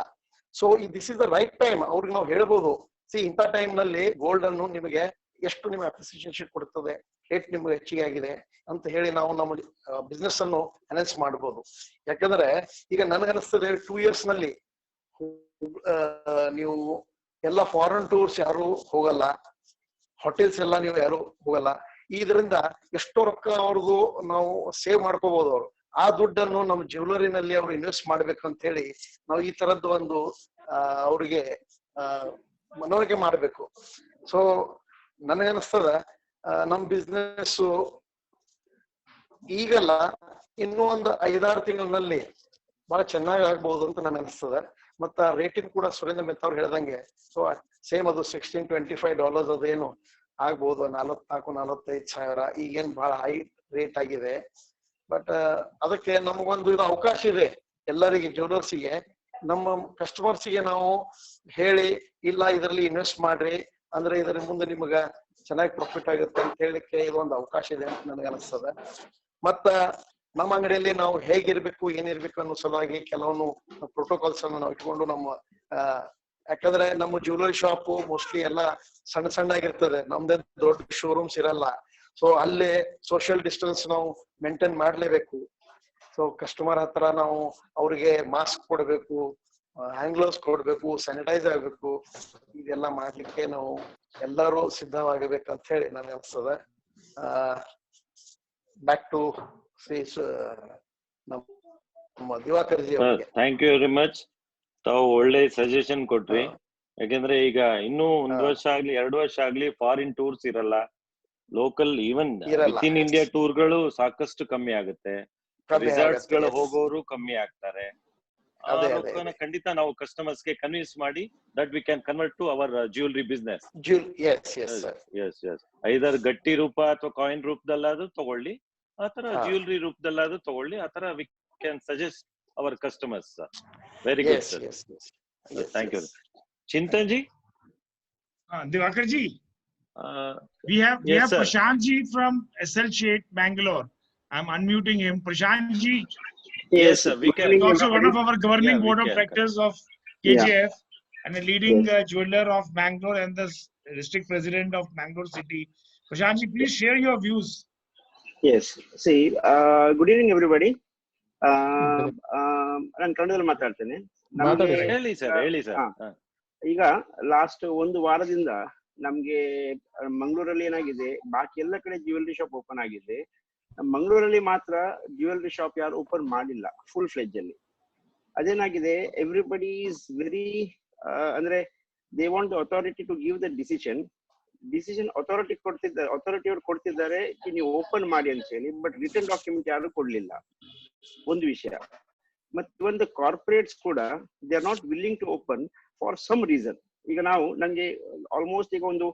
So this is the right time. ಅವ್ರಿಗೆ ನಾವು ಹೇಳ್ಬೋದು, ಇಂಥ ಟೈಮ್ ನಲ್ಲಿ ಗೋಲ್ಡ್ ಅನ್ನು ನಿಮಗೆ ಎಷ್ಟು ನಿಮ್ಗೆ ಅಪ್ರಿಸಿಯೇಷನ್ ಶೀಟ್ ಕೊಡ್ತದೆ, ರೇಟ್ ನಿಮ್ಗೆ ಹೆಚ್ಚಿಗೆ ಆಗಿದೆ ಅಂತ ಹೇಳಿ ನಾವು ನಮ್ಮ ಬಿಸ್ನೆಸ್ ಅನ್ನು ಅನೌನ್ಸ್ ಮಾಡ್ಬೋದು. ಯಾಕಂದ್ರೆ ಈಗ ನನಗನ್ನಿಸ್ತದೆ 2 years ನಲ್ಲಿ ನೀವು ಎಲ್ಲ ಫಾರಿನ್ ಟೂರ್ಸ್ ಯಾರು ಹೋಗಲ್ಲ, ಹೋಟೆಲ್ಸ್ ಎಲ್ಲ ನೀವು ಯಾರು ಹೋಗಲ್ಲ. ಇದರಿಂದ ಎಷ್ಟೋ ರೊಕ್ಕ ಅವ್ರದ್ದು ನಾವು ಸೇವ್ ಮಾಡ್ಕೋಬಹುದು. ಅವರು ಆ ದುಡ್ಡನ್ನು ನಮ್ಮ ಜ್ಯುವೆಲರಿನಲ್ಲಿ ಅವ್ರು ಇನ್ವೆಸ್ಟ್ ಮಾಡ್ಬೇಕು ಅಂತ ಹೇಳಿ ನಾವು ಈ ತರದ್ದು ಒಂದು ಅವ್ರಿಗೆ ಮನವರಿಕೆ ಮಾಡ್ಬೇಕು. ಸೊ ನನಗನ್ನಿಸ್ತದ ನಮ್ ಬಿಸ್ನೆಸ್ ಈಗಲ್ಲ, ಇನ್ನೂ ಒಂದು 5-6 ತಿಂಗಳಲ್ಲಿ ಬಹಳ ಚೆನ್ನಾಗಿ ಆಗ್ಬಹುದು ಅಂತ ನನ್ಗೆ ಅನಿಸ್ತದೆ. ಮತ್ತ ರೇಟಿಂಗ್ ಕೂಡ ಸುರೇಂದ್ರ ಮೆಹ್ತಾ ಅವ್ರು ಹೇಳ್ದಂಗೆ, ಸೊ ಸೇಮ್ ಅದು $16-25 ಅದೇನು ಆಗ್ಬಹುದು. 44-45 ಸಾವಿರ ಈಗೇನ್ ಬಹಳ ಹೈ ರೇಟ್ ಆಗಿದೆ. ಬಟ್ ಅದಕ್ಕೆ ನಮಗೊಂದು ಇದು ಅವಕಾಶ ಇದೆ ಎಲ್ಲರಿಗೆ, ಜ್ಯುವೆಲರ್ಸಿಗೆ, ನಮ್ಮ ಕಸ್ಟಮರ್ಸಿಗೆ ನಾವು ಹೇಳಿ, ಇಲ್ಲ ಇದರಲ್ಲಿ ಇನ್ವೆಸ್ಟ್ ಮಾಡ್ರಿ ಅಂದ್ರೆ ಇದರ ಮುಂದೆ ನಿಮ್ಗ ಚೆನ್ನಾಗಿ ಪ್ರಾಫಿಟ್ ಆಗುತ್ತೆ ಅಂತ ಹೇಳಲಿಕ್ಕೆ ಇದೊಂದು ಅವಕಾಶ ಇದೆ ಅಂತ ನನಗೆ ಅನಿಸ್ತದೆ. ಮತ್ತ ನಮ್ಮ ಅಂಗಡಿಯಲ್ಲಿ ನಾವು ಹೇಗಿರ್ಬೇಕು ಏನಿರ್ಬೇಕು ಅನ್ನೋ ಸಲುವಾಗಿ ಕೆಲವೊಂದು ಪ್ರೋಟೋಕಾಲ್ಸ್ ಅನ್ನು ನಾವು ಇಟ್ಕೊಂಡು ನಮ್ಮ ಯಾಕಂದ್ರೆ ನಮ್ಮ ಜ್ಯುವೆಲರಿ ಶಾಪ್ ಮೋಸ್ಟ್ಲಿ ಎಲ್ಲ ಸಣ್ಣ ಆಗಿರ್ತದೆ, ನಮ್ದೇ ದೊಡ್ಡ ಶೋರೂಮ್ಸ್ ಇರಲ್ಲ. ಸೊ ಅಲ್ಲೇ ಸೋಷಿಯಲ್ ಡಿಸ್ಟೆನ್ಸ್ ನಾವು ಮೇಂಟೈನ್ ಮಾಡ್ಲೇಬೇಕು. ಸೊ ಕಸ್ಟಮರ್ ಹತ್ರ ನಾವು ಅವ್ರಿಗೆ ಮಾಸ್ಕ್ ಕೊಡ್ಬೇಕು, ಹ್ಯಾಂಡ್ ಗ್ಲೌಸ್ ಕೊಡ್ಬೇಕು, ಸ್ಯಾನಿಟೈಸ್ ಆಗ್ಬೇಕು. ಇದೆಲ್ಲ ಮಾಡ್ಲಿಕ್ಕೆ ನಾವು ಎಲ್ಲರೂ ಸಿದ್ಧವಾಗಬೇಕಂತ ಹೇಳಿ ನನಗೆ ಅನ್ಸ್ತದೆ. ಬ್ಯಾಕ್ ಟು ನಮ್ಮ ದಿವಾಕರ್ ಜಿ ಅವರಿಗೆ. Thank you very much. ತಾವು ಒಳ್ಳೆ ಸಜೆಷನ್ ಕೊಟ್ರಿ. ಯಾಕಂದ್ರೆ ಈಗ ಇನ್ನೂ 1 ವರ್ಷ ಆಗ್ಲಿ 2 ವರ್ಷ ಆಗ್ಲಿ ಫಾರಿನ್ ಟೂರ್ಸ್ ಇರಲ್ಲ. Local even with in India tour ಗಳು ಸಾಕಷ್ಟು ಕಮ್ಮಿ ಆಗುತ್ತೆ. ರಿಸಾರ್ಟ್ಸ್ ಗಳು ಹೋಗೋರು ಕಮ್ಮಿ ಆಗ್ತಾರೆ. ಖಂಡಿತ ನಾವು ಕಸ್ಟಮರ್ಸ್ ಗೆ ಕನ್ವಿನ್ಸ್ ಮಾಡಿ that we can convert to our jewellery business. Either ಗಟ್ಟಿ ರೂಪ ಅಥವಾ ಕಾಯಿನ್ ರೂಪದಲ್ಲಾದ್ರೂ ತಗೊಳ್ಳಿ, ಆತರ ಜ್ಯುವೆಲರಿ ರೂಪದಲ್ಲಾದ್ರೂ ತಗೊಳ್ಳಿ. ಆತರ we can suggest our customers. Very good sir, thank you. Chintan ji, Diwakar ji, we have Prashant ji from SL Shade, Bangalore. I'm unmuting him. Prashant ji. Yes, sir. We can. He's also one of our governing board of directors of KJF and a leading jeweler of Bangalore and the district president of Bangalore city. Prashant ji, please share your views. Yes. See, good evening everybody. ನಾನು ಕನ್ನಡದಲ್ಲಿ ಮಾತಾಡ್ತೇನೆ. ಹೇಳಿ sir. ಈಗ last 1 ವಾರದಿಂದ ನಮ್ಗೆ ಮಂಗಳೂರಲ್ಲಿ ಏನಾಗಿದೆ, ಬಾಕಿ ಎಲ್ಲ ಕಡೆ ಜ್ಯುವೆಲರಿ ಶಾಪ್ ಓಪನ್ ಆಗಿದೆ. ಮಂಗಳೂರಲ್ಲಿ ಮಾತ್ರ ಜ್ಯುವೆಲರಿ ಶಾಪ್ ಯಾರು ಓಪನ್ ಮಾಡಿಲ್ಲ ಫುಲ್ ಫ್ಲೆಜ್ ಅಲ್ಲಿ. ಅದೇನಾಗಿದೆ, ಎವ್ರಿಬಡಿ ಈಸ್ ವೆರಿ ಅಂದ್ರೆ they want the authority to give the decision authority ಅವ್ರು ಕೊಡ್ತಿದ್ದಾರೆ ನೀವು ಓಪನ್ ಮಾಡಿ ಅಂತ ಹೇಳಿ, ಬಟ್ ರಿಟರ್ನ್ ಡಾಕ್ಯುಮೆಂಟ್ ಯಾರು ಕೊಡ್ಲಿಲ್ಲ, ಒಂದು ವಿಷಯ. ಮತ್ತೆ ಒಂದು ಕಾರ್ಪೊರೇಟ್ಸ್ ಕೂಡ they are not willing to open for some reason. ಈಗ ನಂಗೆ ಆಲ್ಮೋಸ್ಟ್ ಈಗ ಒಂದು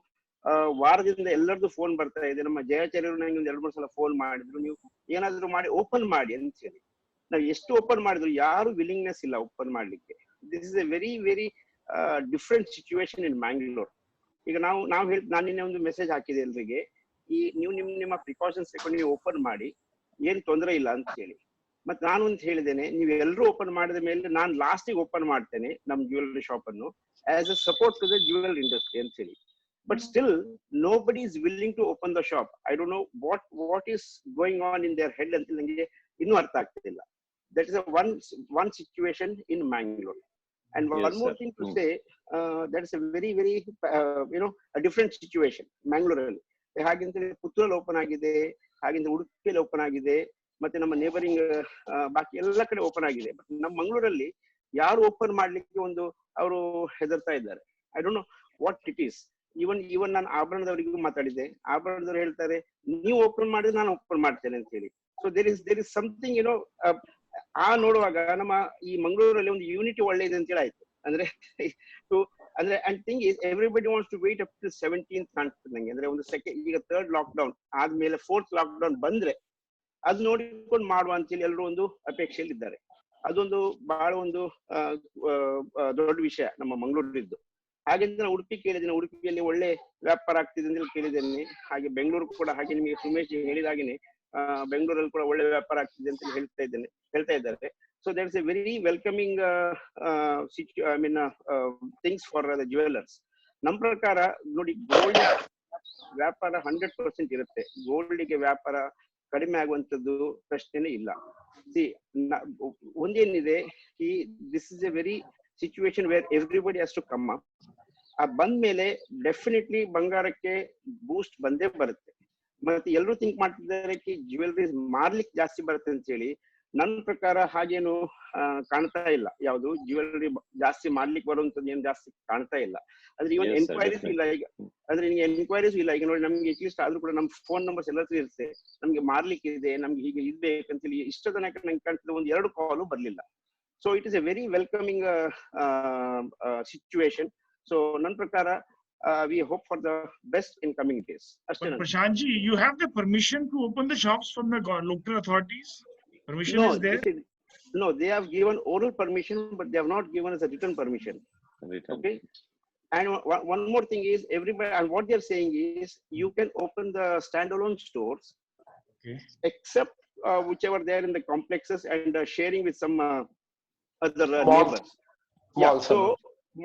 ವಾರದಿಂದ ಎಲ್ಲರದ್ದು ಫೋನ್ ಬರ್ತಾ ಇದೆ. ನಮ್ಮ ಜಯಾಚಾರ್ಯರು ನಂಗೆ ಒಂದು 2-3 ಸಲ ಫೋನ್ ಮಾಡಿದ್ರು, ನೀವು ಏನಾದ್ರು ಮಾಡಿ ಓಪನ್ ಮಾಡಿ ಅಂತ ಹೇಳಿ. ನಾವು ಎಷ್ಟು ಓಪನ್ ಮಾಡಿದ್ರು ಯಾರು ವಿಲ್ಲಿಂಗ್ನೆಸ್ ಇಲ್ಲ ಓಪನ್ ಮಾಡ್ಲಿಕ್ಕೆ. This is a very very different situation in Mangalore. ಈಗ ನಾನು ನಿನ್ನೆ ಒಂದು ಮೆಸೇಜ್ ಹಾಕಿದೆ ಎಲ್ರಿಗೆ, ನೀವು ನಿಮ್ಮ ಪ್ರಿಕಾಷನ್ಸ್ ತಗೊಂಡು ನೀವು ಓಪನ್ ಮಾಡಿ, ಏನ್ ತೊಂದರೆ ಇಲ್ಲ ಅಂತ ಹೇಳಿ. ಮತ್ತೆ ನಾನು ಅಂತ ಹೇಳಿದ್ದೇನೆ, ನೀವು ಎಲ್ಲರೂ ಓಪನ್ ಮಾಡಿದ ಮೇಲೆ ನಾನು ಲಾಸ್ಟಿಗೆ ಓಪನ್ ಮಾಡ್ತೇನೆ ನಮ್ ಜ್ಯುವೆಲರಿ ಶಾಪ್ ಅನ್ನು as a support to the jewellery industry ಅಂತ ಹೇಳಿ. But still, nobody is willing to open the shop. I don't know what is going on in their head until nange innu artha agtilla. That is one situation in Mangalore. And yes, one more thing to say, that is a very very a different situation Mangalore alli. Haginte Putturalli open agide, haginte Udupiyalli open agide, ಮತ್ತೆ ನಮ್ಮ neighbouring ಬಾಕಿ ಎಲ್ಲ ಕಡೆ open ಆಗಿದೆ. But ನಮ್ಮ ಮಂಗಳೂರಲ್ಲಿ ಯಾರು open ಮಾಡ್ಲಿಕ್ಕೆ ಅವರು ಹೆದರ್ತಾ ಇದ್ದಾರೆ. I don't know what it is. Even ನಾನು ಆಭರಣದವರಿಗೂ ಮಾತಾಡಿದ್ದೆ, ಆಭರಣದವ್ರು ಹೇಳ್ತಾರೆ ನೀವು ಓಪನ್ ಮಾಡಿದ್ರೆ ನಾನು ಓಪನ್ ಮಾಡ್ತೇನೆ ಅಂತ ಹೇಳಿ. ಸೊ ದೇರ್ ಇಸ್ ಸಮಥಿಂಗ್ ನೋಡುವಾಗ ನಮ್ಮ ಈ ಮಂಗಳೂರಲ್ಲಿ ಒಂದು ಯೂನಿಟಿ ಒಳ್ಳೆಯದು ಅಂತ ಹೇಳಿ ಆಯ್ತು. ಅಂದ್ರೆ and thing is everybody wants to wait up to 17th ಕಾಣ್ತದೆ ನಂಗೆ. ಅಂದ್ರೆ ಒಂದು ಈಗ 3rd ಲಾಕ್ಡೌನ್ ಆದ್ಮೇಲೆ 4th ಲಾಕ್ಡೌನ್ ಬಂದ್ರೆ ಅದು ನೋಡಿಕೊಂಡು ಮಾಡುವ ಅಂತೇಳಿ ಎಲ್ಲರೂ ಒಂದು ಅಪೇಕ್ಷೆಯಲ್ಲಿ ಇದ್ದಾರೆ. ಅದೊಂದು ಬಹಳ ಒಂದು ದೊಡ್ಡ ವಿಷಯ ನಮ್ಮ ಮಂಗಳೂರಿದ್ದು. ಹಾಗೆ ನಾನು ಉಡುಪಿ ಕೇಳಿದ್ದೇನೆ, ಉಡುಪಿಯಲ್ಲಿ ಒಳ್ಳೆ ವ್ಯಾಪಾರ ಆಗ್ತಿದೆ ಅಂತ ಕೇಳಿದ್ದೇನೆ. ಹಾಗೆ ಬೆಂಗಳೂರು ಕೂಡ ಹಾಗೆ ನಿಮಗೆ ಸುಮೇಶ್ ಹೇಳಿದ ಹಾಗೇನೆ ಬೆಂಗಳೂರಲ್ಲಿ ಕೂಡ ಒಳ್ಳೆ ವ್ಯಾಪಾರ ಆಗ್ತಿದೆ ಅಂತ ಹೇಳ್ತಾ ಇದ್ದಾರೆ. So that is a very welcoming things for the jewellers. ನಮ್ಮ ಪ್ರಕಾರ ನೋಡಿ, ಗೋಲ್ಡ್ ವ್ಯಾಪಾರ 100% ಇರುತ್ತೆ. ಗೋಲ್ಡ್ಗೆ ವ್ಯಾಪಾರ ಕಡಿಮೆ ಆಗುವಂತದ್ದು ಪ್ರಶ್ನೆನೇ ಇಲ್ಲ. ಒಂದೇನಿದೆ, this is a very situation where everybody has to come up. ಬಂದ ಮೇಲೆ ಡೆಫಿನೆಟ್ಲಿ ಬಂಗಾರಕ್ಕೆ ಬೂಸ್ಟ್ ಬಂದೇ ಬರುತ್ತೆ. ಮತ್ತೆ ಎಲ್ಲರೂ ಥಿಂಕ್ ಮಾಡ್ತಿದ್ದಾರೆ ಜ್ಯುವೆಲರಿ ಮಾರ್ಲಿಕ್ಕೆ ಜಾಸ್ತಿ ಬರುತ್ತೆ ಅಂತ ಹೇಳಿ. ನನ್ನ ಪ್ರಕಾರ ಹಾಗೇನು ಕಾಣ್ತಾ ಇಲ್ಲ. ಯಾವುದು ಜ್ಯುವೆಲರಿ ಜಾಸ್ತಿ ಮಾಡ್ಲಿಕ್ಕೆ ಬರುವಂತದ್ದು ಏನು ಜಾಸ್ತಿ ಕಾಣ್ತಾ ಇಲ್ಲ. ಅಂದ್ರೆ ಇವನ್ ಎನ್ಕ್ವೈರೀಸ್ ಇಲ್ಲ ಈಗ. ಅಂದ್ರೆ ನಿಮ್ಗೆ ಎನ್ಕ್ವೈರೀಸ್ ಇಲ್ಲ ಈಗ. ನೋಡಿ, ನಮ್ಗೆ ಅಟ್ಲೀಸ್ಟ್ ಆದ್ರೂ ಕೂಡ ನಮ್ ಫೋನ್ ನಂಬರ್ಸ್ ಎಲ್ಲರೂ ಇರುತ್ತೆ. ನಮ್ಗೆ ಮಾರ್ಲಿಕ್ಕೆ ಇದೆ, ನಮ್ಗೆ ಹೀಗೆ ಇದ್ಬೇಕಂತೇಳಿ ಇಷ್ಟ ತನಕ ನಂಗೆ ಕಾಣ್ತಿದ್ದ 1-2 ಕಾಲು ಬರ್ಲಿಲ್ಲ. So it is a very welcoming situation. So ನನ್ನ ಪ್ರಕಾರ we hope for the best in coming days. Prashantji, you have the permission to open the shops from the local authorities? Permission is there? No, they have given oral permission, but they have not given us a written permission. Okay. And one more thing is, everybody, and what they are saying is, you can open the standalone stores, okay, except whichever they are in the complexes and sharing with some other neighbors.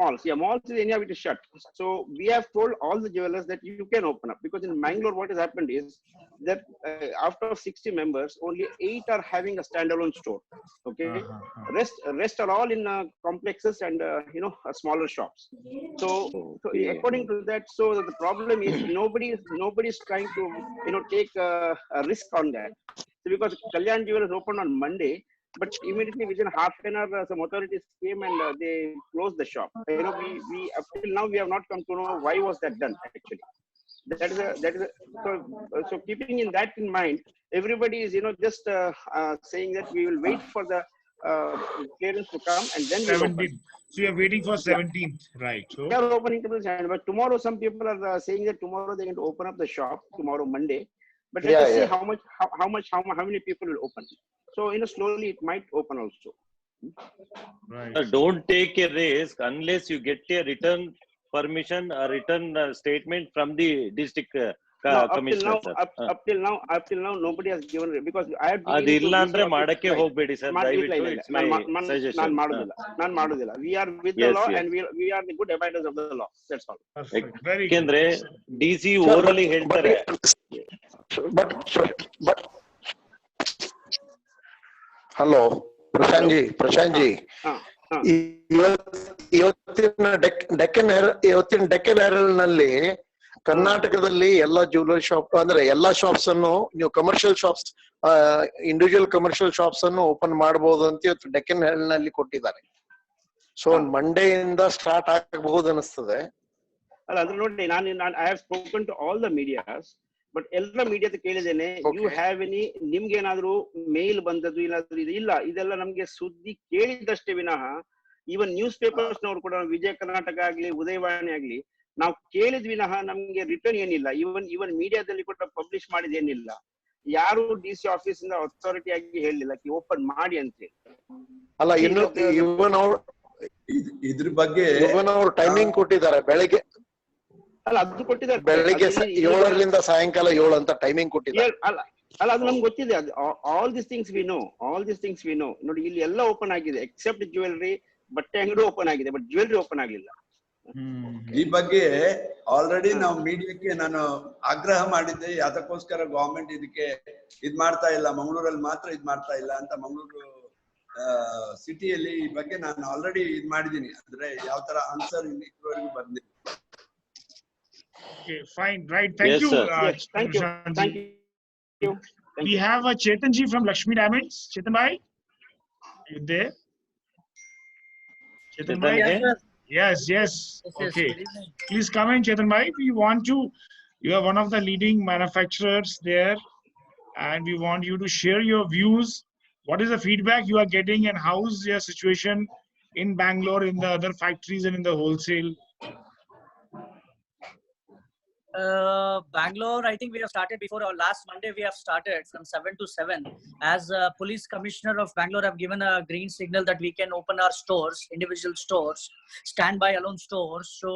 Malls is anyhow it is shut. So we have told all the jewelers that you can open up, because in Mangalore what has happened is that after 60 members, only 8 are having a standalone store. Okay, rest are all in complexes and smaller shops. So according to that, so the problem is nobody is trying to take a risk on that. So because Kalyan Jewelers opened on Monday, but immediately within half an hour some authorities came and they closed the shop. We up till now we have not come to know why was that done actually. That is so keeping in that in mind, everybody is just saying that we will wait for the clearance to come and then 17th. So you are waiting for 17th, right? So they are opening to the, but tomorrow some people are saying that tomorrow they are going to open up the shop tomorrow Monday. But let us see how many people will open. So slowly it might open also. Right. Don't take a risk unless you get a written permission, a written statement from the district commissioner. Up till now nobody has given, because I have adu illa andre madake hogbedi sir, dayavitu it's my suggestion. Nan madudilla. We are with the law and we are the good abiders of the law. That's all. Very good. Yakendre DC orally heltare. But hello Prashanth ji ಇವತ್ತಿನ Deccan Harold ನಲ್ಲಿ ಕರ್ನಾಟಕದಲ್ಲಿ ಎಲ್ಲಾ jewellery shop ಅಂದ್ರೆ ಎಲ್ಲಾ shops ಅನ್ನು ನೀವು commercial shops individual commercial shops ಅನ್ನು open ಮಾಡಬಹುದು ಅಂತ ಇವತ್ತು ಡೆಕ್ಕನ್ ಹೆಲ್ತ್ ನಲ್ಲಿ ಕೊಟ್ಟಿದ್ದಾರೆ. ಸೊ ಮಂಡೇ ಇಂದ ಸ್ಟಾರ್ಟ್ ಆಗಬಹುದು ಅನಿಸ್ತದೆ. ಅಲ್ಲ ಅಂದ್ರೆ ನೋಡಿ, ನಾನು I have spoken to all the medias, but ಎಲ್ಲ ಮೀಡಿಯಾದ ಕೇಳಿದ್ದೇನೆ, ಯು ಹ್ಯಾವ್ ಎನಿ, ನಿಮ್ಗೆ ಏನಾದ್ರು ಮೇಲ್ ಬಂದದ್ದು ಏನಾದ್ರು ಇಲ್ಲ, ಇದೆಲ್ಲ ನಮ್ಗೆ ಸುದ್ದಿ ಕೇಳಿದಷ್ಟೇ ವಿನಃ, ಈವನ್ ನ್ಯೂಸ್ ಪೇಪರ್ಸ್ ನವರು ಕೂಡ ವಿಜಯ ಕರ್ನಾಟಕ ಆಗ್ಲಿ ಉದಯವಾಣಿ ಆಗ್ಲಿ ನಾವು ಕೇಳಿದ್ವಿ ವಿನಃ ನಮ್ಗೆ ರಿಟರ್ನ್ ಏನಿಲ್ಲ. ಈವನ್ ಮೀಡಿಯಾದಲ್ಲಿ ಕೂಡ ಪಬ್ಲಿಷ್ ಮಾಡಿದೇನಿಲ್ಲ. ಯಾರು DC ಆಫೀಸ್ ಇಂದ ಅಥಾರಿಟಿ ಆಗಿ ಹೇಳಿಲ್ಲ ಓಪನ್ ಮಾಡಿ ಅಂತ ಹೇಳಿ. ಅಲ್ಲ ಇನ್ನು ಇದ್ರ ಬಗ್ಗೆ ಅವ್ರು ಟೈಮಿಂಗ್ ಕೊಟ್ಟಿದ್ದಾರೆ, ಬೆಳಗ್ಗೆ ಅಲ್ಲ ಅದು ಕೊಟ್ಟಿದ್ದಾರೆ, ಬೆಳಿಗ್ಗೆ 7ರಿಂದ ಸಾಯಂಕಾಲ 7 ಅಂತ ಟೈಮಿಂಗ್ ಕೊಟ್ಟಿದ್ದಾರೆ. ಅಲ್ಲ ಅದು ನಮ್ಗೆ ಗೊತ್ತಿದೆ. ಅದು all this things we know. ನೋಡಿ ಇಲ್ಲಿ ಎಲ್ಲ ಓಪನ್ ಆಗಿದೆ ಎಕ್ಸೆಪ್ಟ್ ಜ್ಯುವೆಲರಿ, ಬಟ್ಟೆ ಅಂಗಡಿ ಓಪನ್ ಆಗಿದೆ, ಬಟ್ ಜ್ಯುವೆಲರಿ ಓಪನ್ ಆಗ್ಲಿಲ್ಲ. ಈ ಬಗ್ಗೆ ಆಲ್ರೆಡಿ ನಾವು ಮೀಡಿಯಾಕ್ಕೆ ನಾನು ಆಗ್ರಹ ಮಾಡಿದ್ದೆ, ಅದಕ್ಕೋಸ್ಕರ ಗವರ್ಮೆಂಟ್ ಇದಕ್ಕೆ ಇದ್ ಮಾಡ್ತಾ ಇಲ್ಲ, ಮಂಗಳೂರಲ್ಲಿ ಮಾತ್ರ ಇದ್ ಮಾಡ್ತಾ ಇಲ್ಲ ಅಂತ. ಮಂಗಳೂರು ಸಿಟಿಯಲ್ಲಿ ಈ ಬಗ್ಗೆ ನಾನು ಆಲ್ರೆಡಿ ಇದ್ ಮಾಡಿದೀನಿ, ಅಂದ್ರೆ ಯಾವ ತರ ಆನ್ಸರ್ ಇಲ್ಲಿವರೆಗೂ ಬಂದಿದೆ. Okay, fine, right. Thank you. Thank you. We have a Chetan ji from Lakshmi Diamonds. Chetan bhai, are you there? Chetan bhai? Yes. Okay. Please come in, Chetan bhai. You are one of the leading manufacturers there, and we want you to share your views. What is the feedback you are getting, and how is your situation in Bangalore, in the other factories, and in the wholesale? Bangalore, I think we have started before, or last Monday we have started from 7 to 7. As police commissioner of Bangalore have given a green signal that we can open our stores, individual stores, standby alone stores. So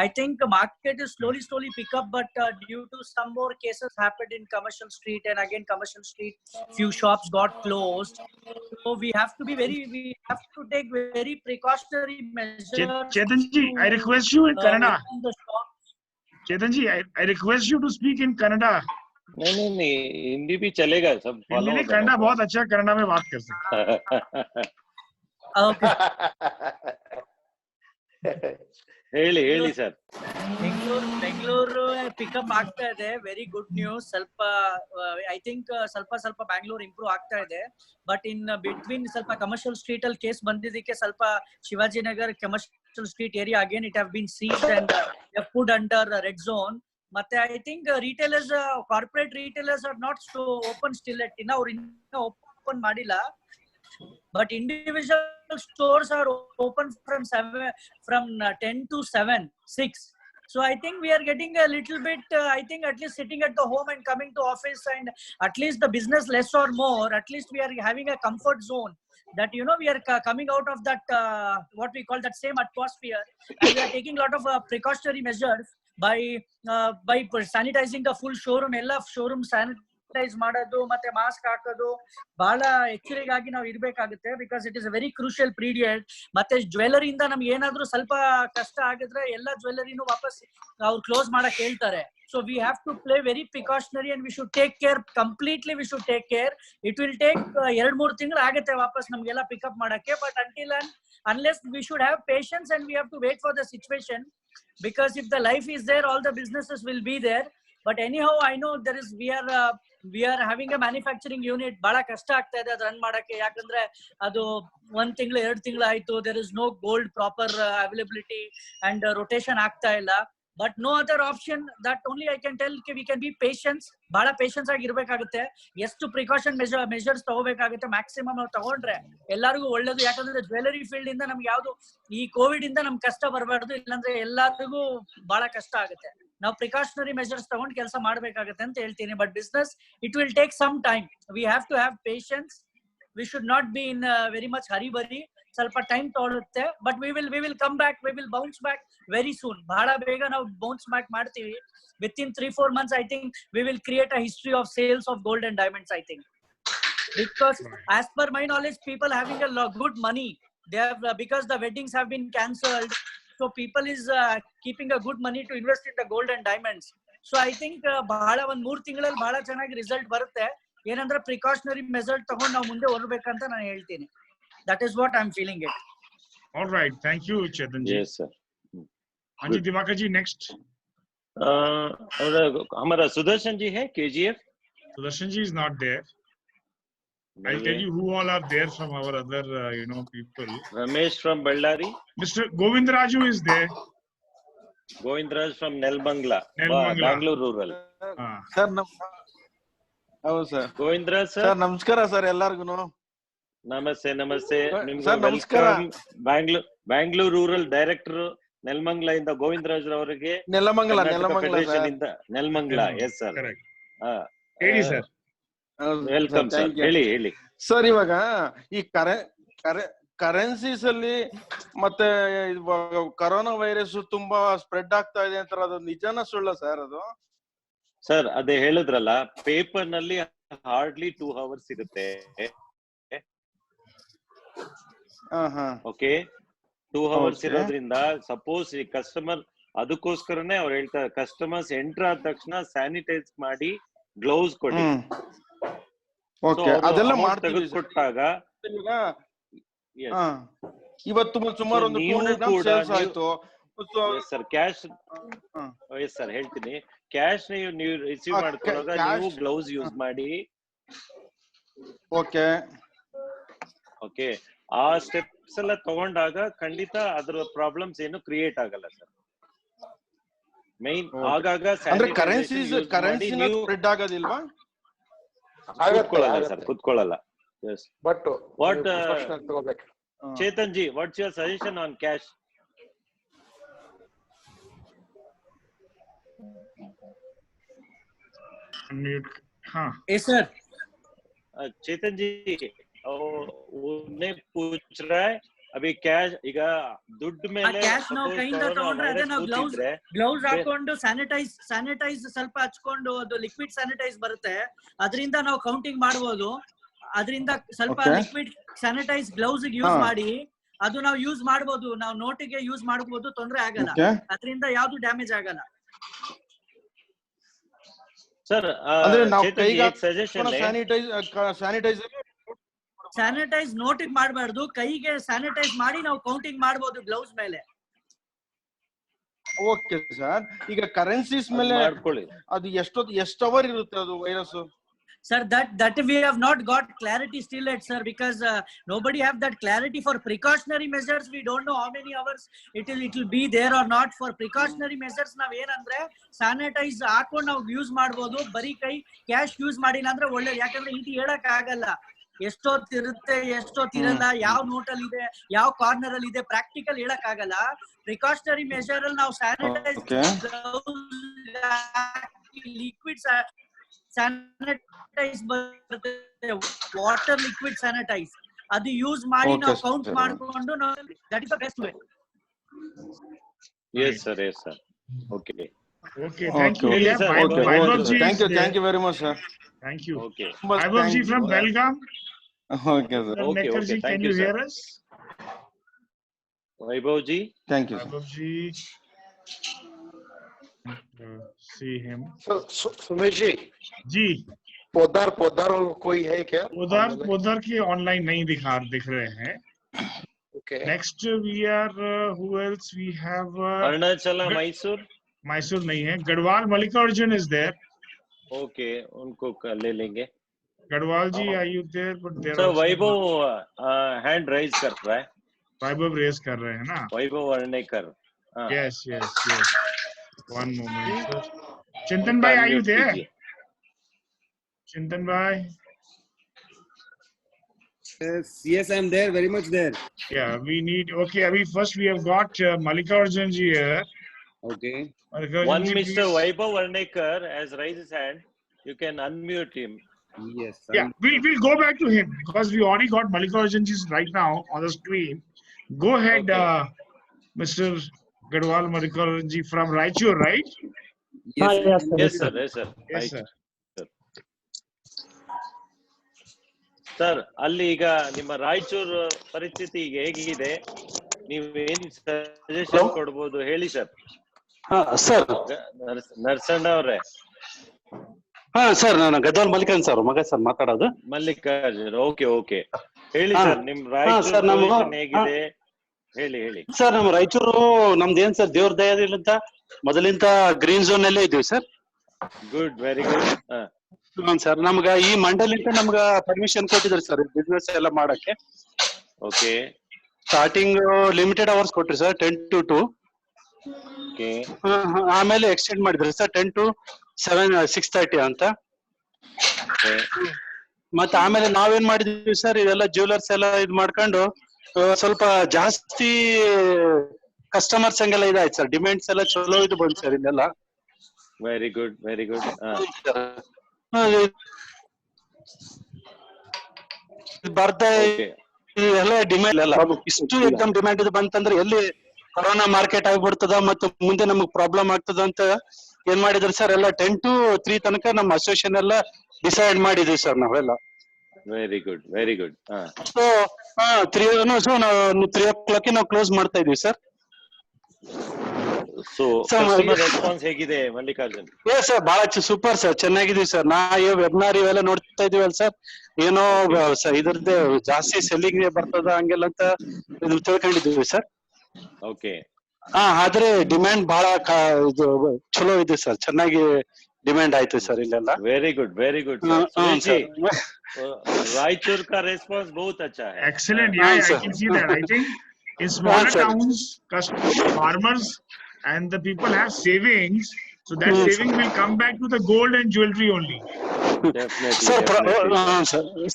I think the market is slowly pick up, but due to some more cases happened in Commercial Street, and again Commercial Street, few shops got closed. So we have to take very precautionary measures. Chetan ji, I request you in Kannada. Chetan ji, I request you to speak in Kannada. नहीं हिंदी भी चलेगा, सब हिंदी नहीं, कन्नड़ा बहुत अच्छा, कन्नड़ा में बात कर सकते हैं. Okay. ಹೇಳಿ ಸರ್. ಬೆಂಗಳೂರು ಪಿಕಪ್ ಆಗ್ತಾ ಇದೆ, ವೆರಿ ಗುಡ್ ನ್ಯೂಸ್. ಸ್ವಲ್ಪ ಐ ಥಿಂಕ್ ಸ್ವಲ್ಪ ಬ್ಯಾಂಗ್ಳೂರ್ ಇಂಪ್ರೂವ್ ಆಗ್ತಾ ಇದೆ, ಬಟ್ ಇನ್ ಬಿಟ್ವೀನ್ ಸ್ವಲ್ಪ ಕಮರ್ಷಿಯಲ್ ಸ್ಟ್ರೀಟ್ ಅಲ್ಲಿ ಕೇಸ್ ಬಂದಿದ್ದಕ್ಕೆ ಸ್ವಲ್ಪ Shivajinagar commercial street area again it have been seized and put under red zone. ಮತ್ತೆ I think retailers, corporate retailers are not open still yet, ಇನ್ನ ಅವ್ರು ಇನ್ನೂ ಓಪನ್ ಮಾಡಿಲ್ಲ. But individual stores are open from 10 to 6. So I think we are getting a little bit, I think at least sitting at the home and coming to office, and at least the business less or more, at least we are having a comfort zone that, we are coming out of that, what we call that same atmosphere, and we are taking a lot of precautionary measures by sanitizing the full showroom, ella showroom sanitize ಮಾಡೋದು, ಮತ್ತೆ mask ಹಾಕೋದು, ಬಹಳ ಎಚ್ಚರಿಕೆಯಾಗಿ ನಾವು ಇರ್ಬೇಕಾಗುತ್ತೆ. Because it is a very crucial period. ಮತ್ತೆ ಜ್ಯುವೆಲರಿಯಿಂದ ನಮ್ಗೆ ಏನಾದ್ರೂ ಸ್ವಲ್ಪ ಕಷ್ಟ ಆಗಿದ್ರೆ ಎಲ್ಲ ಜ್ಯುವೆಲರಿನೂ ವಾಪಸ್ ಅವ್ರು ಕ್ಲೋಸ್ ಮಾಡಕ್ ಹೇಳ್ತಾರೆ. So we have to play very precautionary and we should take care, completely we should take care. It will take 2-3 ತಿಂಗಳು ಆಗುತ್ತೆ ವಾಪಸ್ ನಮ್ಗೆಲ್ಲ ಪಿಕಪ್ ಮಾಡಕ್ಕೆ. But until and unless we should have patience and we have to wait for the situation, because if the life is there, all the businesses will be there. But anyhow, I know we are having a manufacturing unit. ಬಹಳ ಕಷ್ಟ ಆಗ್ತಾ ಇದೆ ಅದು run ಮಾಡಕ್ಕೆ, ಯಾಕಂದ್ರೆ ಅದು 1 ತಿಂಗಳು 2 ತಿಂಗಳು ಆಯ್ತು. there is no gold proper availability and rotation ಆಗ್ತಾ ಇಲ್ಲ. But no other option, that only I can tell, we can be patient. ಬಹಳ ಪೇಷನ್ಸ್ ಆಗಿ ಇರ್ಬೇಕಾಗುತ್ತೆ. ಎಷ್ಟು ಪ್ರಿಕಾಷನ್ ಮೆಜರ್ಸ್ ತಗೋಬೇಕಾಗುತ್ತೆ ಮ್ಯಾಕ್ಸಿಮಮ್ ನಾವು ತಗೊಂಡ್ರೆ ಎಲ್ಲರಿಗೂ ಒಳ್ಳೇದು. ಯಾಕಂದ್ರೆ ಜ್ಯುವೆಲರಿ ಫೀಲ್ಡ್ ಇಂದ ನಮ್ಗೆ ಯಾವ್ದು ಈ ಕೋವಿಡ್ ಇಂದ ನಮ್ಗೆ ಕಷ್ಟ ಬರಬಾರ್ದು, ಇಲ್ಲಾಂದ್ರೆ ಎಲ್ಲರಿಗೂ ಬಹಳ ಕಷ್ಟ ಆಗುತ್ತೆ. ನಾವು ಪ್ರಿಕಾಷನರಿ ಮೆಜರ್ಸ್ ತಗೊಂಡು ಕೆಲಸ ಮಾಡ್ಬೇಕಾಗತ್ತೆ ಅಂತ ಹೇಳ್ತೀನಿ. But business it will take some time. We have to have patience. We should not be in very much hurry. ಸ್ವಲ್ಪ ಟೈಮ್ ತಗೊಳುತ್ತೆ. But we will come back, we will bounce back very soon. ಬಹಳ ಬೇಗ ನಾವು bounce back ಮಾಡ್ತೀವಿ. Within 3-4 months, I think we will create a history of sales of gold and diamonds, I think. Because as per my knowledge, people having a good money, they have, because the weddings have been cancelled, so people is keeping a good money to invest in the gold and diamonds. So I think ಬಹಳ 1-3 ತಿಂಗಳಲ್ಲಿ ಬಹಳ ಚೆನ್ನಾಗಿ result ಬರುತ್ತೆ. ಏನಂದ್ರೆ precautionary measure ತಗೊಂಡು ನಾವು ಮುಂದೆ ಹೊರಬೇಕಂತ ನಾನು ಹೇಳ್ತೀನಿ. That is what I'm feeling it. All right, thank you, Chetan ji. Yes sir. Anji Divakar ji, next. हमारा सुदर्शन जी है KGF. Sudarshan ji is not there. I'll tell you who all are there from our other people. Ramesh from Ballari. Mr. Govindraju is there. Govindraj from Nelmangla. Bangalore rural. Sir ಹೌದು sir Govindra sir ನಮಸ್ಕಾರ sir ಎಲ್ಲರಿಗೂ ನಮಸ್ತೆ ನಮಸ್ತೆ sir ನಮಸ್ಕಾರ Bangalore rural director Nelamangala ಇಂದ ಗೋವಿಂದರಾಜ್ ಅವರಿಗೆ Nelamangala Nelamangala S sir ಹೇಳಿ sir welcome sir ಹೇಳಿ ಸರ್ ಇವಾಗ ಈ ಕರೆನ್ಸೀಸ್ ಅಲ್ಲಿ ಮತ್ತೆ ಕರೋನಾ ವೈರಸ್ ತುಂಬಾ ಸ್ಪ್ರೆಡ್ ಆಗ್ತಾ ಇದೆ ಅಂತಾರೆ, ಅದು ನಿಜಾನ ಸುಳ್ಳ ಸರ್? ಅದು ಸರ್ ಅದೇ ಹೇಳಿದ್ರಲ್ಲ, ಪೇಪರ್ ನಲ್ಲಿ ಹಾರ್ಡ್ಲಿ 2 hours ಸಿಗುತ್ತೆ. ಓಕೆ 2 hours ಇರೋದ್ರಿಂದ ಸಪೋಸ್ ಈ ಕಸ್ಟಮರ್, ಅದಕ್ಕೋಸ್ಕರನೇ ಅವ್ರು ಹೇಳ್ತಾರೆ ಕಸ್ಟಮರ್ಸ್ ಎಂಟರ್ ಆದ ತಕ್ಷಣ ಸ್ಯಾನಿಟೈಸ್ ಮಾಡಿ ಗ್ಲೌಸ್ ಕೊಡಿ. ಅದೆಲ್ಲ ತೆಗೆದುಕೊಟ್ಟಾಗ ಇವತ್ತು ಸುಮಾರು ಒಂದು 200 grams ಸೇಲ್ಸ್ ಆಯ್ತು ಸರ್. ಕ್ಯಾಶ್ ಎಸ್ ಸರ್ ಹೇಳ್ತೀನಿ, ಕ್ಯಾಶ್ ನೀವು ರಿಸೀವ್ ಮಾಡ್ಕೊಂಡಾಗ ನೀವು ಗ್ಲೌಸ್ ಯೂಸ್ ಮಾಡಿ. ಓಕೆ ಆ ಸ್ಟೆಪ್ಸ್ ಎಲ್ಲ ತಗೊಂಡಾಗ ಖಂಡಿತ ಅದ್ರ ಪ್ರಾಬ್ಲಮ್ಸ್ ಏನು ಕ್ರಿಯೇಟ್ ಆಗಲ್ಲ ಸರ್. ಮೈನ್ ಆಗಾಗ ಕರೆನ್ಸಿ ಸ್ಪ್ರೆಡ್ ಆಗೋದಿಲ್ವಾ? ಕುತ್ಕೊಳ್ಳಲ್ಲ ಸರ್, ಕುತ್ಕೊಳ್ಳಲ್ಲ. But what Chetan ji, what's your suggestion on cash? Sir Chetan ji उन्हें पूछ रहा है अभी कैश ಈಗ ದುಡ್ಡು ಮೇಲೆ ಕ್ಯಾಶ್ ನಾವು ಕೈಯಿಂದ ತಗೊಂಡ್ರೆ ಅದೇ ನಾವು ಗ್ಲೌಸ್ ಹಾಕೊಂಡು ಸ್ಯಾನಿಟೈಸ್ ಸ್ವಲ್ಪ ಹಚ್ಕೊಂಡು ಅದು ಲಿಕ್ವಿಡ್ ಸ್ಯಾನಿಟೈಸ್ ಬರುತ್ತೆ, ಅದರಿಂದ ನಾವು ಕೌಂಟಿಂಗ್ ಮಾಡಬಹುದು. ಅದರಿಂದ ಸ್ವಲ್ಪ ಲಿಕ್ವಿಡ್ ಸ್ಯಾನಿಟೈಸ್ ಗ್ಲೌಸ್ ಯೂಸ್ ಮಾಡಿ ಅದು ನಾವು ಯೂಸ್ ಮಾಡಬಹುದು, ನಾವು ನೋಟಿಗೆ ಯೂಸ್ ಮಾಡಬಹುದು, ತೊಂದರೆ ಆಗಲ್ಲ, ಅದರಿಂದ ಯಾವ್ದು ಡ್ಯಾಮೇಜ್ ಆಗಲ್ಲ. ಸರ್ ಸ್ಯಾನಿಟೈಸ್ ನೋಟಿಗೆ ಮಾಡಬಾರ್ದು, ಕೈಗೆ ಸ್ಯಾನಿಟೈಸ್ ಮಾಡಿ ನಾವು ಕೌಂಟಿಂಗ್ ಮಾಡಬಹುದು ಗ್ಲೌಸ್ ಮೇಲೆ. ಓಕೆ ಸರ್, ಈಗ ಕರೆನ್ಸೀಸ್ ಮೇಲೆ ಅದು ಎಷ್ಟು ಅವರ್ ಇರುತ್ತೆ ಅದು virus? Sir, that we have not got clarity still yet, sir, because nobody have that clarity for precautionary measures. We don't know how many hours it will be there or not. For precautionary measures ನಾವ್ ಏನಂದ್ರೆ sanitise ಹಾಕೊಂಡು ನಾವು use ಮಾಡಬಹುದು, ಬರೀ ಕೈ cash use ಮಾಡಿಲ್ಲ ಅಂದ್ರೆ ಒಳ್ಳೇದು. ಯಾಕಂದ್ರೆ ಇದು ಹೇಳಕ್ ಆಗಲ್ಲ ಎಷ್ಟೊತ್ತಿರುತ್ತೆ ಎಷ್ಟೊತ್ತಿರಲ್ಲ, ಯಾವ ನೋಟಲ್ಲಿ ಇದೆ ಯಾವ ಕಾರ್ನರ್ ಅಲ್ಲಿ ಇದೆ, ಪ್ರಾಕ್ಟಿಕಲ್ ಹೇಳಕ್ ಆಗಲ್ಲ. ಪ್ರಿಕಾಷನರಿ ಮೆಷರ್ ಅಲ್ಲಿ ನಾವು ಸ್ಯಾನಿಟೈಸ್ ಲಿಕ್ವಿಡ್ ಸ್ಯಾನಿಟೈಸ್ ಬರುತ್ತೆ, ವಾಟರ್ ಲಿಕ್ವಿಡ್ ಸ್ಯಾನಿಟೈಸ್, ಅದು ಯೂಸ್ ಮಾಡಿ ನಾವು ಕೌಂಟ್ ಮಾಡ್ಕೊಂಡು that is the best way. Yes sir, yes sir. Okay thank you very much sir. Thank you. Vaibhav ji from Belgaum. Okay sir. Okay, can you hear us? Vaibhav ji, thank you Vaibhav ji. See him. So Sumesh जी पोदार कोई है क्या? पोदार की online नहीं दिख रहे हैं. Okay. Next we are who else we have? Arunachal Mysore नहीं है. Garhwal Mallikarjun is there. Okay, उनको ले लेंगे. गढ़वाल जी are you there? But there so Vaibhav hand raise कर रहा है. वैभव रेज कर रहे हैं ना? वैभव Varnekar. Yes. One moment, sir. Chintan bhai, are you there? Chintan bhai. Yes, I am there, very much there. Yeah, we need. Okay, first we have got Mallikarjun ji here. Okay. One Mr. Vaibhav Varnekar has raised his hand. You can unmute him. Yes. Yeah, we'll go back to him because we already got Mallikarjun ji right now on the screen. Go ahead, Mr. Gadwal Mallikarjun ji from Raichur, right? Yes, sir. Sir ಅಲ್ಲಿ ಈಗ ನಿಮ್ಮ ರಾಯಚೂರು ಪರಿಸ್ಥಿತಿ ಈಗ ಹೇಗಿದೆ, ನೀವೇನ್ suggestion ಕೊಡ್ಬೋದು ಹೇಳಿ sir. Sir Narasanna ಅವ್ರೆ. ಸರ್ ನಾನು ಗದ್ವಾಲ್ ಮಲ್ಲಿಕಾರ್ಜುನ್ ಸರ್ ಮಗ ಸರ್ ಮಾತಾಡೋದು. ಮಲ್ಲಿಕಾರ್ಜುನ್, ಓಕೆ ಹೇಳಿ ಸರ್, ನಿಮ್ ರಾಯಚೂರು ಹೇಗಿದೆ ಹೇಳಿ. ಸರ್ ನಮ್ಮ ರಾಯಚೂರು ನಮ್ದೇನ್ ಸರ್ ದೇವ್ರ ದಯದಿಂದ ಮೊದಲಿಂದ ಗ್ರೀನ್ ಝೋನ್ ಅಲ್ಲೇ ಇದೀವಿ sir. Good, very good. Sir ನಮ್ಗ ಈ ಮಂಡಲಿಂದ ನಮ್ಗ ಪರ್ಮಿಷನ್ ಕೊಟ್ಟಿದ್ರು ಸರ್ ಬಿಸ್ನೆಸ್ ಎಲ್ಲ ಮಾಡಕ್ಕೆ. ಓಕೆ. ಸ್ಟಾರ್ಟಿಂಗ್ ಲಿಮಿಟೆಡ್ ಅವರ್ಸ್ ಕೊಟ್ರಿ ಸರ್ 10 to 2. ಓಕೆ. ಆಮೇಲೆ ಎಕ್ಸ್ಟೆಂಡ್ ಮಾಡಿದ್ರಿ ಸರ್ 10 to 6:30 ಅಂತ. ಮತ್ತೆ ಆಮೇಲೆ ನಾವೇನ್ ಮಾಡಿದ್ವಿ ಸರ್, ಇದೆಲ್ಲ ಜ್ಯುವೆಲರ್ಸ್ ಎಲ್ಲ ಇದ್ ಮಾಡ್ಕೊಂಡು ಸ್ವಲ್ಪ ಜಾಸ್ತಿ ಕಸ್ಟಮರ್ಸ್ ಹಂಗೆಲ್ಲ ಇದಾಯ್ತು ಸರ್. ಡಿಮ್ಯಾಂಡ್ಸ್ ಎಲ್ಲ ಚಲೋ ಇದು ಬಂತು ಸರ್ ಇದೆಲ್ಲ. Very good, very good. ಬರ್ತಾ ಎಲ್ಲ ಡಿಮ್ಯಾಂಡ್ ಎಲ್ಲ ಇಷ್ಟು ಎಕ್ದಮ್ ಡಿಮ್ಯಾಂಡ್ ಇದು ಬಂತಂದ್ರೆ ಎಲ್ಲಿ ಕೊರೋನಾ ಮಾರ್ಕೆಟ್ ಆಗ್ಬಿಡ್ತದ ಮತ್ತು ಮುಂದೆ ನಮಗ್ ಪ್ರಾಬ್ಲಮ್ ಆಗ್ತದ ಅಂತ ಏನ್ ಮಾಡಿದ್ರಿ ಸರ್, ಎಲ್ಲ 10 to 3 ತನಕ ನಮ್ಮ ಅಸೋಸಿಯೇಷನ್ ಎಲ್ಲ ಡಿಸೈಡ್ ಮಾಡಿದ್ವಿ ಸರ್ ನಾವೆಲ್ಲ. Very good, very good. So 3 o'clock ನಾವು ಕ್ಲೋಸ್ ಮಾಡ್ತಾ ಇದೀವಿ ಸರ್. ಸೊ ಕಸ್ಟಮರ್ ರೆಸ್ಪಾನ್ಸ್ ಹೇಗಿದೆ ಮಲ್ಲಿಕಾರ್ಜುನ್? ಸರ್ ಬಹಳ ಸೂಪರ್ ಸರ್, ಚೆನ್ನಾಗಿದೀವಿ ಸರ್. ವೆಬ್ನಾರ್ ಇವೆಲ್ಲ ನೋಡ್ತಾ ಇದೀವಲ್ಲ ಸರ್, ಏನೋ ಇದ್ರದ್ದು ಜಾಸ್ತಿ ಸೆಲ್ಲಿಂಗ್ ಬರ್ತದ ಹಂಗೆಲ್ಲ ಅಂತ ತಿಳ್ಕೊಂಡಿದೀವಿ ಸರ್. ಓಕೆ. ಆದ್ರೆ ಡಿಮ್ಯಾಂಡ್ ಬಹಳ ಇದು ಚಲೋ ಇದೆ ಸರ್, ಚೆನ್ನಾಗಿ ಡಿಮ್ಯಾಂಡ್ ಆಯ್ತು ಸರ್ ಇಲ್ಲೆಲ್ಲ. Very good, very good. Raichur का रेस्पॉन्स बहुत अच्छा है. Excellent. Yeah, I can see that. I think in smaller towns, farmers and the people have savings, so that savings will come back to the gold and jewelry only.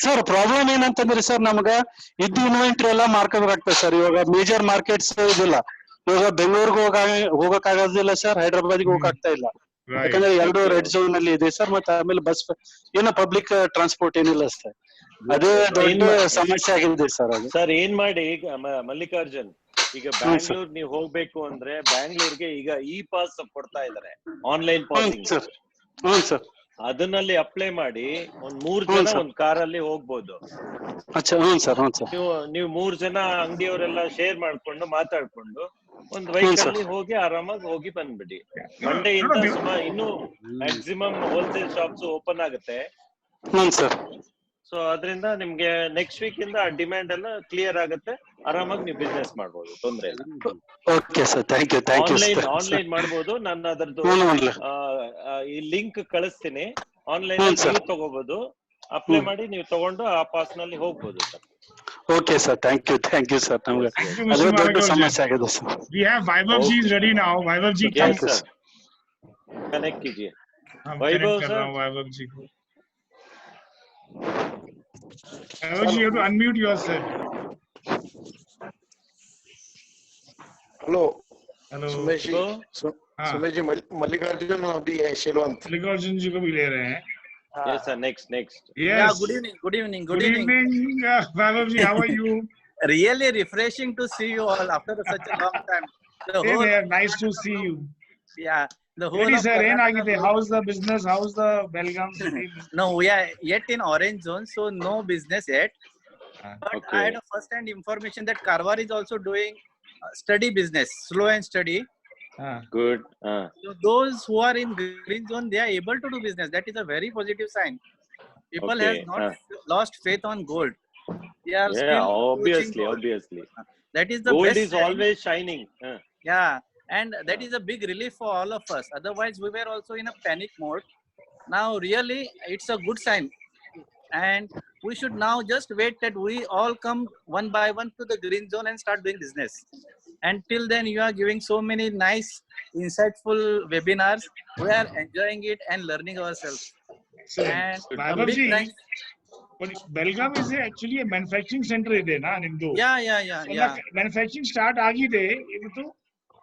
Sir problem ಏನಂತಂದ್ರೆ sir, ನಮ್ಗ ಇದ್ದು inventory ಎಲ್ಲ ಮಾರ್ಕೋಬೇಕಾಗ್ತದೆ sir. ಇವಾಗ major markets ಇದಿಲ್ಲ. ಇವಾಗ ಬೆಂಗಳೂರಿಗೆ ಹೋಗಕ್ ಆಗೋದಿಲ್ಲ ಸರ್, ಹೈದರಾಬಾದ್ಗೆ ಹೋಗಕ್ಕಾಗ್ತಾ ಇಲ್ಲ. ಯಾಕಂದ್ರೆ 2 ರೆಡ್ ಝೋನ್ ಅಲ್ಲಿ ಇದೆ ಸರ್. ಮತ್ತೆ ಆಮೇಲೆ ಬಸ್ ಏನೋ ಪಬ್ಲಿಕ್ ಟ್ರಾನ್ಸ್ಪೋರ್ಟ್ ಏನಿಲ್ಲ ಸರ್. ಅದೇ ದೊಡ್ಡ ಸಮಸ್ಯೆ ಆಗಿದೆ ಸರ್. ಅದು ಸರ್ ಏನ್ ಮಾಡಿ ಈಗ ಮಲ್ಲಿಕಾರ್ಜುನ್, ಈಗ ಬ್ಯಾಂಗ್ಳೂರ್ ನೀವು ಹೋಗ್ಬೇಕು ಅಂದ್ರೆ ಬ್ಯಾಂಗ್ಳೂರ್ಗೆ ಈಗ ಪಾಸ್ ಕೊಡ್ತಾ ಇದಾರೆ, ಆನ್ಲೈನ್ ಪಾಸಿಂಗ್. ಸರ್ ಅದನ್ನಲ್ಲಿ ಅಪ್ಲೈ ಮಾಡಿ 3 ಜನ ಒಂದ್ ಕಾರಲ್ಲಿ ಹೋಗ್ಬೋದು. ನೀವು 3 ಜನ ಅಂಗಡಿಯವರೆಲ್ಲ ಶೇರ್ ಮಾಡ್ಕೊಂಡು ಮಾತಾಡ್ಕೊಂಡು ಒಂದ್ ವೆಹಿಕಲ್ ಹೋಗಿ ಆರಾಮಾಗಿ ಹೋಗಿ ಬಂದ್ಬಿಡಿ. ಮಂಡೆಯಿಂದ ಇನ್ನು ಮ್ಯಾಕ್ಸಿಮಮ್ ಹೋಲ್ಸೇಲ್ ಶಾಪ್ಸ್ ಓಪನ್ ಆಗುತ್ತೆ. ಸೊ ಅದರಿಂದ ನಿಮ್ಗೆ ನೆಕ್ಸ್ಟ್ ವೀಕ್ ಇಂದ ಡಿಮ್ಯಾಂಡ್ ಎಲ್ಲ ಕ್ಲಿಯರ್ ಆಗುತ್ತೆ, ಆರಾಮಾಗಿ ನೀವು ಬಿಸ್ನೆಸ್ ಮಾಡ್ಬೋದು, ತೊಂದ್ರೆ ಇಲ್ಲ. ಆನ್ಲೈನ್ ಮಾಡ್ಬೋದು. ನಾನು ಅದರದ್ದು ಈ ಲಿಂಕ್ ಕಳಿಸ್ತೀನಿ, ಆನ್ಲೈನ್ ನೀವು ತಗೋಬಹುದು, ಅಪ್ಲೈ ಮಾಡಿ ನೀವು ತಗೊಂಡು ಆ ಪಾಸ್ ನಲ್ಲಿ ಹೋಗ್ಬೋದು ಸರ್. Okay sir, thank you sir. ನಮಗೆ ಅದು ದೊಡ್ಡ ಸಮಸ್ಯೆ ಆಗಿದೆ sir. We have Vaibhav ji is ready now. Vaibhav ji, yes sir, connect कीजिए. Vaibhav sir, Vaibhav ji, you have to unmute yourself. Hello Sumesh ji, Mallikarjun अभी है शेलवंत. मल्लिकार्जुन जी को भी ले रहे हैं. Yes sir, next. Yes. Yeah, good evening. Vaibhav ji, how are you? Really refreshing to see you all after such a long time. Nice to see you. Yeah. The whole sir, how's the business? How's the Belgaum city? No, we are yet in orange zone, so no business yet. But okay. I had a first-hand information that Karwar is also doing steady business, slow and steady. Good. So those who are in green zone, they are able to do business. That is a very positive sign. People have not lost faith on gold. They are obviously. That is the gold best is always shining. Yeah, and that is a big relief for all of us. Otherwise, we were also in a panic mode. Now, really, it's a good sign. And we should now just wait that we all come one by one to the green zone and start doing business. Until then, you are giving so many nice, insightful webinars. We are enjoying it and learning ourselves. And big thanks. But Belgaum is actually a manufacturing center, na Nimdu? Yeah. Manufacturing start agide.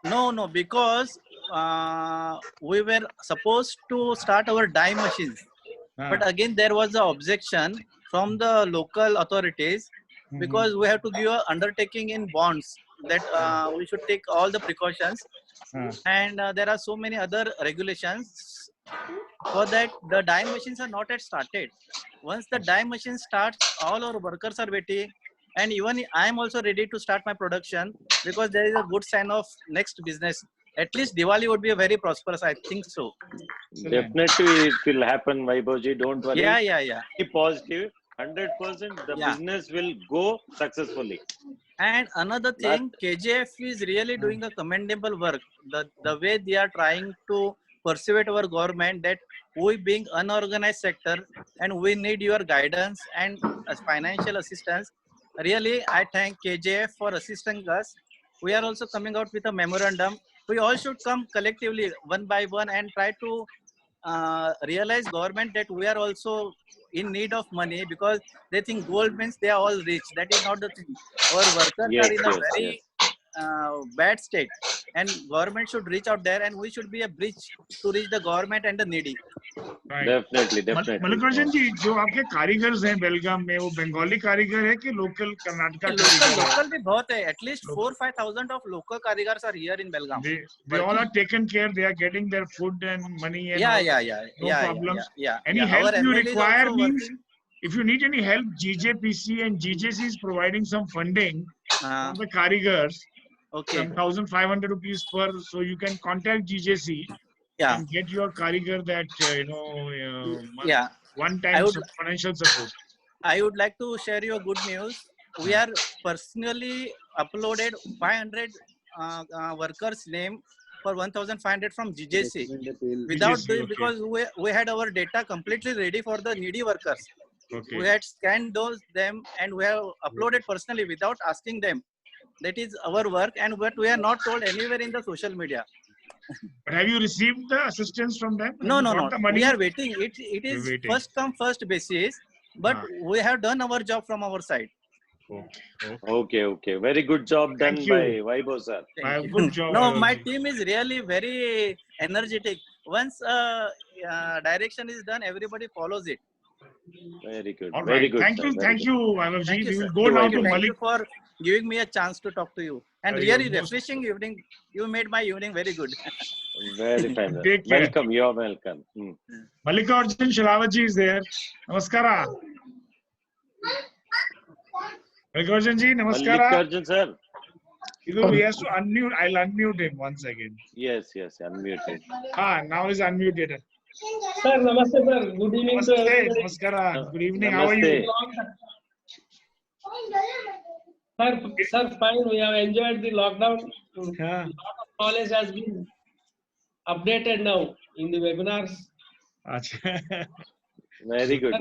No, because we were supposed to start our die machines. But again, there was an objection from the local authorities because we have to give an undertaking in bonds that we should take all the precautions. And there are so many other regulations. For that, the die machines are not yet started. Once the die machine starts, all our workers are waiting. And even I am also ready to start my production because there is a good sign of next business. At least Diwali would be a very prosperous, I think so. Definitely it will happen, Vaibhavji. Don't worry. Yeah. Be positive. 100% the business will go successfully. And another thing, KJF is really doing a commendable work. The way they are trying to persuade our government that we being unorganized sector and we need your guidance and financial assistance. Really, I thank KJF for assisting us. We are also coming out with a memorandum. We all should come collectively one by one and try to realize government that we are also in need of money, because they think gold means they are all rich. That is not the thing. Our workers are in a very bad state, and government should reach out there, and we should be a bridge to reach the government and the needy. Right. Definitely. Mallikarjun जी, जो आपके कारीगर्स हैं बेलगाम में, वो बंगाली कारीगर है कि local Karnataka? Local भी बहुत है. At least 4,000-5,000 of local karigars are here in Belgaum. They all are taken care. They are getting their food and money. And no problems. Any help you require means, if you need any help, GJPC and GJC is providing some funding for the karigars. Some 1,500 rupees per. So you can contact GJC. And get your karigar that one-time financial support. I would like to share you good news. We are personally uploaded 500 workers' name for 1,500 from GJC without doing, because we had our data completely ready for the needy workers. We had scanned them and we have uploaded personally without asking them. That is our work, and what we are not told anywhere in the social media. But have you received the assistance from them? No. We are waiting. It is first come first basis, but we have done our job from our side. Okay. Very good job done by Vaibhav sir. Good job. No, my team is really very energetic. Once direction is done, everybody follows it. Very good. All very right. good. Thank you, Vaibhav ji. We will go now to Malik. Thank you for giving me a chance to talk to you. And really refreshing evening. You made my evening very good. Very fine. Welcome. You are welcome. Mallikarjun Sherawat ji is there. Namaskara. Mallikarjun ji, namaskara. Mallikarjun sir. He has to unmute. I'll unmute him once again. Yes. Unmuted. Now he's unmuted. Sir, namaste sir. Good evening. Namaste. Namaskara. Good evening. How are you? Sir, fine. We have enjoyed the lockdown. A lot of knowledge has been updated now in the webinars. Very good.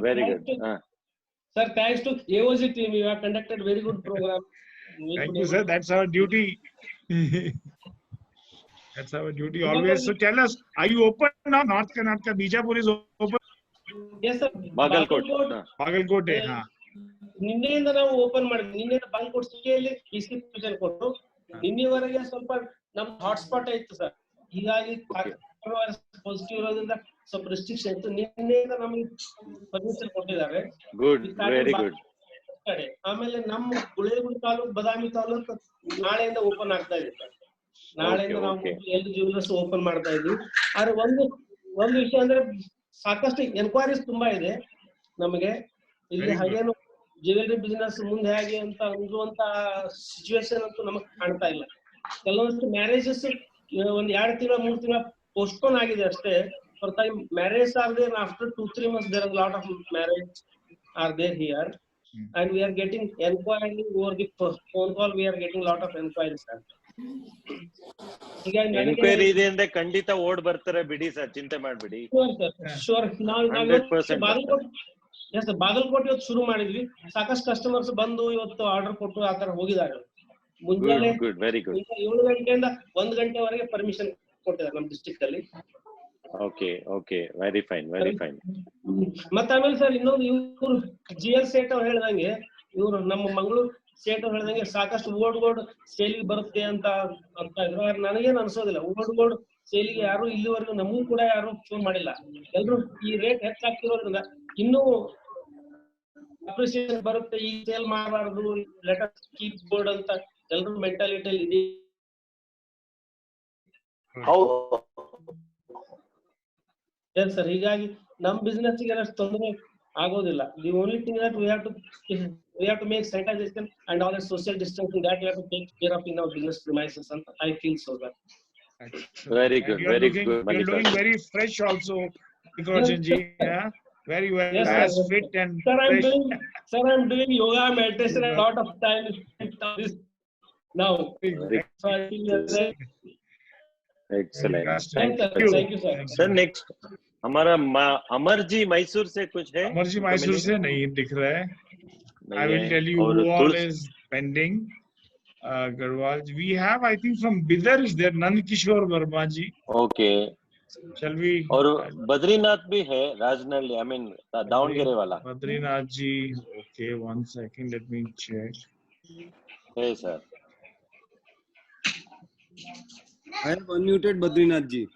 Sir, thanks to AOG team, you have conducted very good program. Thank you, sir. That's our duty. That's our duty always. So tell us, are you open now? North Karnataka, Bijapur is open? Yes, sir. Bagalkote. ನಿನ್ನೆಯಿಂದ ನಾವು open ಮಾಡಿದ್ವಿ. ನಿನ್ನೆ ಬಾಗಲಕೋಟೆ ಸಿಟಿಯಲ್ಲಿ institution ಕೊಟ್ಟು ನಿನ್ನೆವರೆಗೆ ಸ್ವಲ್ಪ ನಮ್ದು hotspot ಆಯ್ತು sir. ಹೀಗಾಗಿ ಪಾಸಿಟಿವ್ ಇರೋದ್ರಿಂದ ಸ್ವಲ್ಪ ರೆಸ್ಟ್ರಿಕ್ಷನ್ ಇತ್ತು. ನಿನ್ನೆಯಿಂದ ನಮಗೆ ಪರ್ಮಿಷನ್ ಕೊಟ್ಟಿದ್ದಾರೆ. Very good. ಆಮೇಲೆ ನಮ್ಮ ಗುಳೇಗುಡಿ ತಾಲೂಕು, ಬದಾಮಿ ತಾಲೂಕು ನಾಳೆಯಿಂದ ಓಪನ್ ಆಗ್ತಾ ಇದೆ ಸರ್. ನಾಳೆಯಿಂದ ನಾವು ಎಲ್ಲ ಜ್ಯುವೆಲರ್ಸ್ ಓಪನ್ ಮಾಡ್ತಾ ಇದ್ವಿ. ಆದ್ರೆ ಒಂದು ವಿಷಯ ಅಂದ್ರೆ ಸಾಕಷ್ಟು ಎನ್ಕ್ವೈರೀಸ್ ತುಂಬಾ ಇದೆ ನಮಗೆ. ಇಲ್ಲಿ ಹಾಗೇನು ಜ್ಯುವೆಲರಿ ಬಿಸಿನೆಸ್ ಮುಂದೆ ಹೇಗೆ ಅಂತ ಅನ್ನುವಂತ ಸಿಚುವೇಶನ್ ಅಂತೂ ನಮಗ್ ಕಾಣ್ತಾ ಇಲ್ಲ. ಕೆಲವೊಂದು ಮ್ಯಾರೇಜಸ್ ಒಂದ್ 2 ತಿಂಗಳ 3 ತಿಂಗಳ ಪೋಸ್ಟ್ಪೋನ್ ಆಗಿದೆ ಅಷ್ಟೇ. ಹೊರತಾಗಿ marriage are there after 2-3 months there are a lot of marriage are there here and we are getting enquiry over the phone call. We are getting lot of enquiries sir. Enquiry ಇದೆ ಅಂದ್ರೆ ಖಂಡಿತ ಓಡ್ ಬರ್ತಾರೆ ಬಿಡಿ sir, ಚಿಂತೆ ಮಾಡ್ಬಿಡಿ. Sure. Bagalkot ಇವತ್ತು ಶುರು ಮಾಡಿದ್ವಿ. ಸಾಕಷ್ಟು ಕಸ್ಟಮರ್ಸ್ ಬಂದು ಇವತ್ತು ಆರ್ಡರ್ ಕೊಟ್ಟು ಆತರ ಹೋಗಿದ್ದಾರೆ. ಮುಂಜಾನೆ 7 ಗಂಟೆಯಿಂದ 1 ಗಂಟೆವರೆಗೆ ಪರ್ಮಿಷನ್ ಕೊಟ್ಟಿದ್ದಾರೆ ನಮ್ಮ ಡಿಸ್ಟ್ರಿಕ್ಟ್ ಅಲ್ಲಿ. Okay very fine. ಮತ್ತೆ ಆಮೇಲೆ ಸರ್ ಇನ್ನೊಂದು ಇವ್ರು GL ಸೇಟ್ ಅವ್ರು ಹೇಳ್ದಂಗೆ, ಇವ್ರು ನಮ್ಮ ಮಂಗಳೂರು ಸೇಟ್ ಅವ್ರು ಹೇಳ್ದಂಗೆ ಸಾಕಷ್ಟು ಓಲ್ಡ್ ಸೇಲಿಗೆ ಬರುತ್ತೆ ಅಂತ ಇದ್ರು. ನನಗೇನು ಅನ್ಸೋದಿಲ್ಲ. ಓಲ್ಡ್ ಸೇಲಿಗೆ ಯಾರು ಇಲ್ಲಿವರೆಗೂ ನಮಗೂ ಕೂಡ ಯಾರು ಫೋನ್ ಮಾಡಿಲ್ಲ. ಎಲ್ರು ಈ ರೇಟ್ ಹೆಚ್ಚಾಗ್ತಿರೋದ್ರಿಂದ ಇನ್ನೂ ಅಪ್ರಿಸಿಯೇಷನ್ ಬರುತ್ತೆ. ಈ ಸೇಲ್ ಮಾಡಬಾರ್ದು, ಲೆಟ್ ಅಸ್ ಕೀಪ್ ಗೋಲ್ಡ್ ಅಂತ ಎಲ್ರು ಮೆಂಟಾಲಿಟಿಯಲ್ಲಿ ಇದೆ. ಸರ್ ಹೀಗಾಗಿ ನಮ್ ಬಿಸ್ನೆಸ್ ಗೆ ಅಷ್ಟು ತೊಂದರೆ ಆಗೋದಿಲ್ಲ. The only thing that we have to make sanitization and all the social distancing that we have to take care of in our business premises. And I feel so that. Very good. You're looking very fresh also, Mallikarjun ji. Very well. Yes, As sir. fit and Sir, fresh. I'm doing yoga, meditation, a lot of time spent on this now. So I feel that. Excellent. Thank you, sir. Thank you, sir. Sir, next हमारा अमर जी मैसूर से कुछ है? अमर जी मैसूर से नहीं दिख रहा है. I will tell you who all is pending. Garwal, we have, I think, from Bidar is there Nandkishore Verma ji. Okay. Shall we? और बद्रीनाथ भी है, राजनहल्ली, I mean दावणगेरे वाला. बद्रीनाथ जी, okay, 1 second, let me check. Hey sir. I have unmuted Badrinath ji.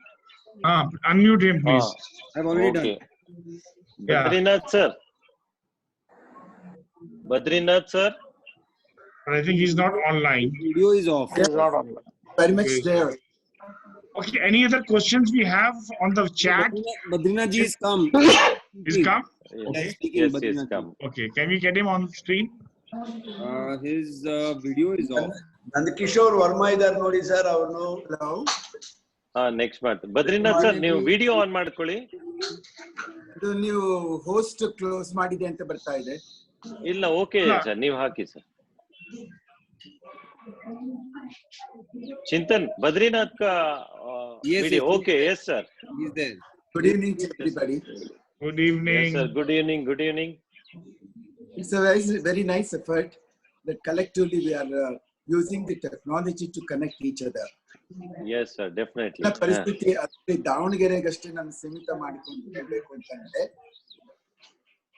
Unmute him, please. I have already done. Badrinath sir. Badrinath sir. I think he's not online. Video is off. He's not online. Very much there. Okay, any other questions we have on the chat? Badrinath ji is come. He's come? Okay. Yes, he's come. Okay, can we get him on screen? His video is off. Nandkishore Verma idare nodi sir, avarnu. Hello. Next month. Badrinath sir, ನೀವು video on ಮಾಡ್ಕೊಳ್ಳಿ. ಇದು ನೀವು host close ಮಾಡಿದೆ ಅಂತ ಬರ್ತಾ ಇದೆ. ಇಲ್ಲ, okay sir, ನೀವು ಹಾಕಿ ಸರ್. चिंतन बद्रीनाथ का video. Okay, yes sir. Good evening to everybody. Good evening. Yes sir, good evening. Good evening. It's a very nice effort that collectively we are using the technology to connect each other. Yes sir, definitely. ಪರಿಸ್ಥಿತಿ ಅಲ್ಲಿ ದಾವಣಗೆರೆಗಷ್ಟೇ ನಾನು ಸೀಮಿತ ಮಾಡಿಕೊಂಡು ಹೇಳಬೇಕು ಅಂತಂದ್ರೆ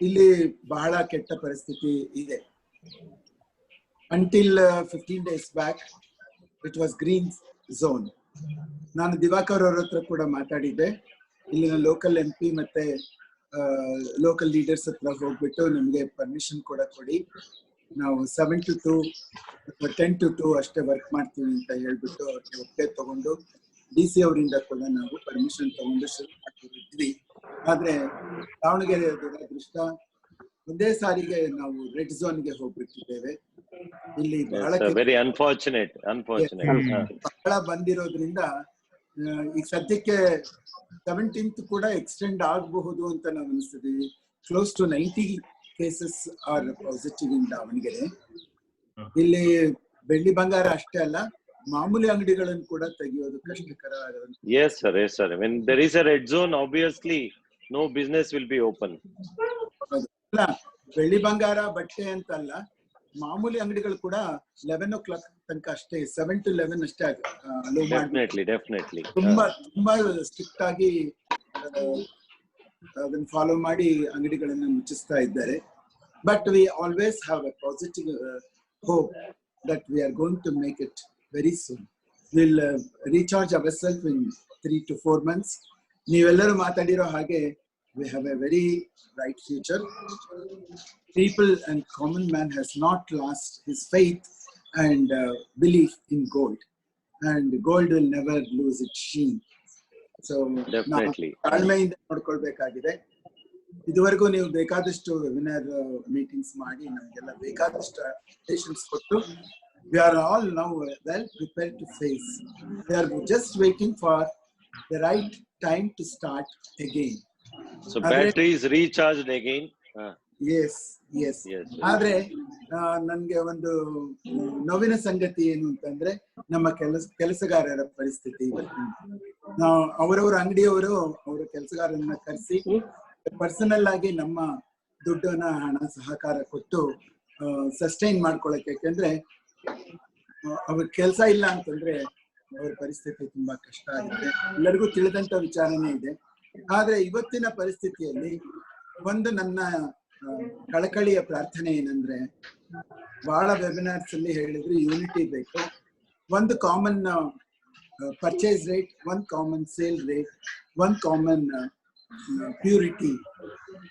ಇಲ್ಲಿ ಬಹಳ ಕೆಟ್ಟ ಪರಿಸ್ಥಿತಿ ಇದೆ. Until 15 days back, it was green zone. ನಾನು ದಿವಾಕರ್ ಅವ್ರ ಹತ್ರ ಕೂಡ ಮಾತಾಡಿದ್ದೆ. ಇಲ್ಲಿನ ಲೋಕಲ್ MP ಮತ್ತೆ ಲೋಕಲ್ ಲೀಡರ್ಸ್ ಹತ್ರ ಹೋಗ್ಬಿಟ್ಟು ನಮಗೆ ಪರ್ಮಿಷನ್ ಕೂಡ ಕೊಡಿ, ನಾವು 7 to 2 ಅಥವಾ 10 to 2 ಅಷ್ಟೇ ವರ್ಕ್ ಮಾಡ್ತೀವಿ ಅಂತ ಹೇಳ್ಬಿಟ್ಟು ಅವ್ರಿಗೆ ಒಪ್ಪಿಗೆ ತಗೊಂಡು DC ಅವರಿಂದ ಕೂಡ ನಾವು ಪರ್ಮಿಷನ್ ತಗೊಂಡು ಶುರು ಮಾಡ್ತಿದ್ವಿ. ಆದ್ರೆ ದಾವಣಗೆರೆ ದುರದೃಷ್ಟ, ಒಂದೇ ಸಾರಿಗೆ ನಾವು ರೆಡ್ ಝೋನ್ ಗೆ ಹೋಗ್ಬಿಟ್ಟಿದ್ದೇವೆ. ಇಲ್ಲಿ ಬಹಳ ಬಹಳ ಬಂದಿರೋದ್ರಿಂದ ಈಗ ಸದ್ಯಕ್ಕೆ 17th ಕೂಡ ಎಕ್ಸ್ಟೆಂಡ್ ಆಗಬಹುದು ಅಂತ ನಾವು ಅನಿಸ್ತಿದೀವಿ. Close to 90 cases are positive in Davanagere. ಇಲ್ಲಿ ಬೆಳ್ಳಿ ಬಂಗಾರ ಅಷ್ಟೇ ಅಲ್ಲ, ಮಾಮೂಲಿ ಅಂಗಡಿಗಳನ್ನು ಕೂಡ ತೆಗೆಯೋದು ಕಷ್ಟಕರ ಆಗುತ್ತೆ. Yes sir, yes sir. When there is a red zone, obviously no business will be open. ಬೆಳ್ಳಿ ಬಂಗಾರ ಬಟ್ಟೆ ಅಂತ ಅಲ್ಲ, ಮಾಮೂಲಿ ಅಂಗಡಿಗಳು ಕೂಡ 11 o'clock ತನಕ ಅಷ್ಟೇ, 7 to 11 ಅಷ್ಟೇ ಅಲೋ ಮಾಡಿ. ಡೆಫಿನೆಟ್ಲಿ ತುಂಬಾ ಸ್ಟ್ರಿಕ್ಟ್ ಆಗಿ ಅದನ್ನ ಫಾಲೋ ಮಾಡಿ ಅಂಗಡಿಗಳನ್ನ ಮುಚ್ಚಿಸ್ತಾ ಇದ್ದಾರೆ. But we always have a positive hope that we are going to make it very soon. Will recharge our self in 3 to 4 months. ನೀವೆಲ್ಲರೂ ಮಾತಾಡಿರೋ ಹಾಗೆ we have a very bright future. People and common man has not lost his faith and belief in gold, and gold will never lose its sheen. So definitely ತಾಳ್ಮೆಯಿಂದ ನೋಡ್ಕೊಳ್ಬೇಕಾಗಿದೆ. ಇದುವರೆಗೂ ನೀವು ಬೇಕಾದಷ್ಟು webinar meetings ಮಾಡಿ ನಮಗೆಲ್ಲ ಬೇಕಾದಷ್ಟು patience ಕೊಟ್ಟು we are all now well prepared to face. We are just waiting for the right time to start again. So battery is recharged again. Yes. ಆದ್ರೆ ನನ್ಗೆ ಒಂದು ನೋವಿನ ಸಂಗತಿ ಏನು ಅಂತಂದ್ರೆ ನಮ್ಮ ಕೆಲಸಗಾರರ ಪರಿಸ್ಥಿತಿ. ನಾವು ಅವರವರ ಅಂಗಡಿಯವರು ಅವರ ಕೆಲಸಗಾರರನ್ನ ಕರೆಸಿ ಪರ್ಸನಲ್ ಆಗಿ ನಮ್ಮ ದುಡ್ಡನ್ನ ಹಣ ಸಹಕಾರ ಕೊಟ್ಟು ಸಸ್ಟೈನ್ ಮಾಡ್ಕೊಳಕ್ಕೆ, ಯಾಕಂದ್ರೆ ಅವ್ರ ಕೆಲಸ ಇಲ್ಲ ಅಂತಂದ್ರೆ ಅವ್ರ ಪರಿಸ್ಥಿತಿ ತುಂಬಾ ಕಷ್ಟ ಆಗುತ್ತೆ. ಎಲ್ಲರಿಗೂ ತಿಳಿದಂತ ವಿಚಾರನೇ ಇದೆ. ಆದ್ರೆ ಇವತ್ತಿನ ಪರಿಸ್ಥಿತಿಯಲ್ಲಿ ಒಂದು ನನ್ನ ಕಳಕಳಿಯ ಪ್ರಾರ್ಥನೆ ಏನಂದ್ರೆ, ಬಹಳ ವೆಬಿನಾರ್ಸ್ ಅಲ್ಲಿ ಹೇಳಿದ್ರು ಯೂನಿಟಿ ಬೇಕು. ಒಂದು ಕಾಮನ್ ಪರ್ಚೇಸ್ ರೇಟ್, ಒಂದು ಕಾಮನ್ ಸೇಲ್ ರೇಟ್, ಒಂದು ಕಾಮನ್ ಪ್ಯೂರಿಟಿ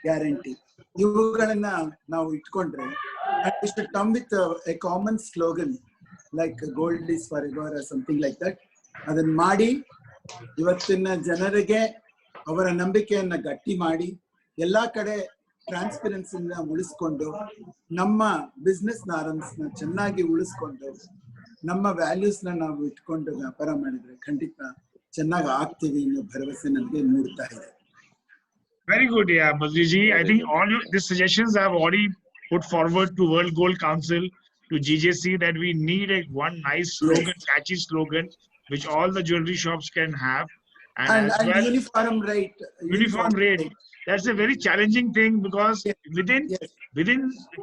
ಗ್ಯಾರಂಟಿ, ಇವುಗಳನ್ನ ನಾವು ಇಟ್ಕೊಂಡ್ರೆ we should come with a common slogan like gold is forever or something like that. ಅದನ್ನ ಮಾಡಿ ಇವತ್ತಿನ ಜನರಿಗೆ ಅವರ ನಂಬಿಕೆಯನ್ನ ಗಟ್ಟಿ ಮಾಡಿ ಎಲ್ಲಾ ಕಡೆ ಟ್ರಾನ್ಸ್ಪರೆನ್ಸಿನ ಉಳಿಸ್ಕೊಂಡು ನಮ್ಮ ಬಿಸ್ನೆಸ್ ನಾರ್ಮ್ಸ್ ನ ಚೆನ್ನಾಗಿ ಉಳಿಸ್ಕೊಂಡು ನಮ್ಮ ವ್ಯಾಲ್ಯೂಸ್ ನ ನಾವು ಇಟ್ಕೊಂಡು ವ್ಯಾಪಾರ ಮಾಡಿದ್ರೆ ಖಂಡಿತ ಚೆನ್ನಾಗಿ ಆಗ್ತೀವಿ ಅನ್ನೋ ಭರವಸೆ ನನಗೆ ಮೂಡ್ತಾ ಇದೆ. Very good, yeah, Badriji. I think all the suggestions I've already put forward to World Gold Council, to GJC, that we need one nice slogan, catchy slogan, which all the jewelry shops can have, and as well uniform rate. Uniform rate. That's a very challenging thing, because within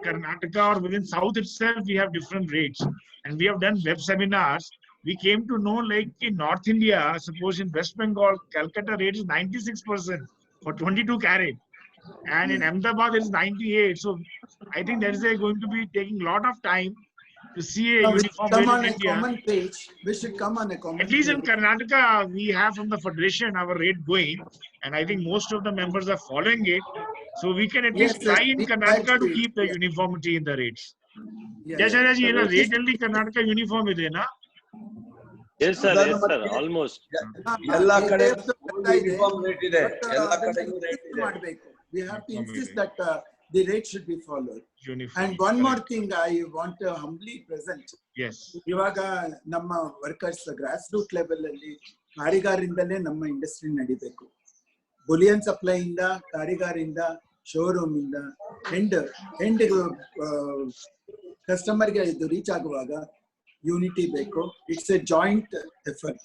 Karnataka or within South itself, we have different rates, and we have done web seminars. We came to know, like in North India, suppose in West Bengal, Calcutta rate is 96% for 22 carat, and in Ahmedabad it is 98. So I think that is going to be taking a lot of time to see a uniform rate in India. Common page. We should come on a common At least page. in Karnataka, we have from the federation our rate going, and I think most of the members are following it. So we can at least try in Karnataka to keep the uniformity in the rates. Yes, sir. Rate only Karnataka uniform is na? Yes, sir. Yes, sir. Almost. We have to insist that the rate should be followed. Uniform. And one more thing I want to humbly present. Yes. Ivaga namma workers grassroots level alli karigarindale namma industry nadibeku. Bullion supply inda, karigarinda, showroom inda, end customer ge idu reach aguvaga unity ಬೇಕು. It's a joint effort.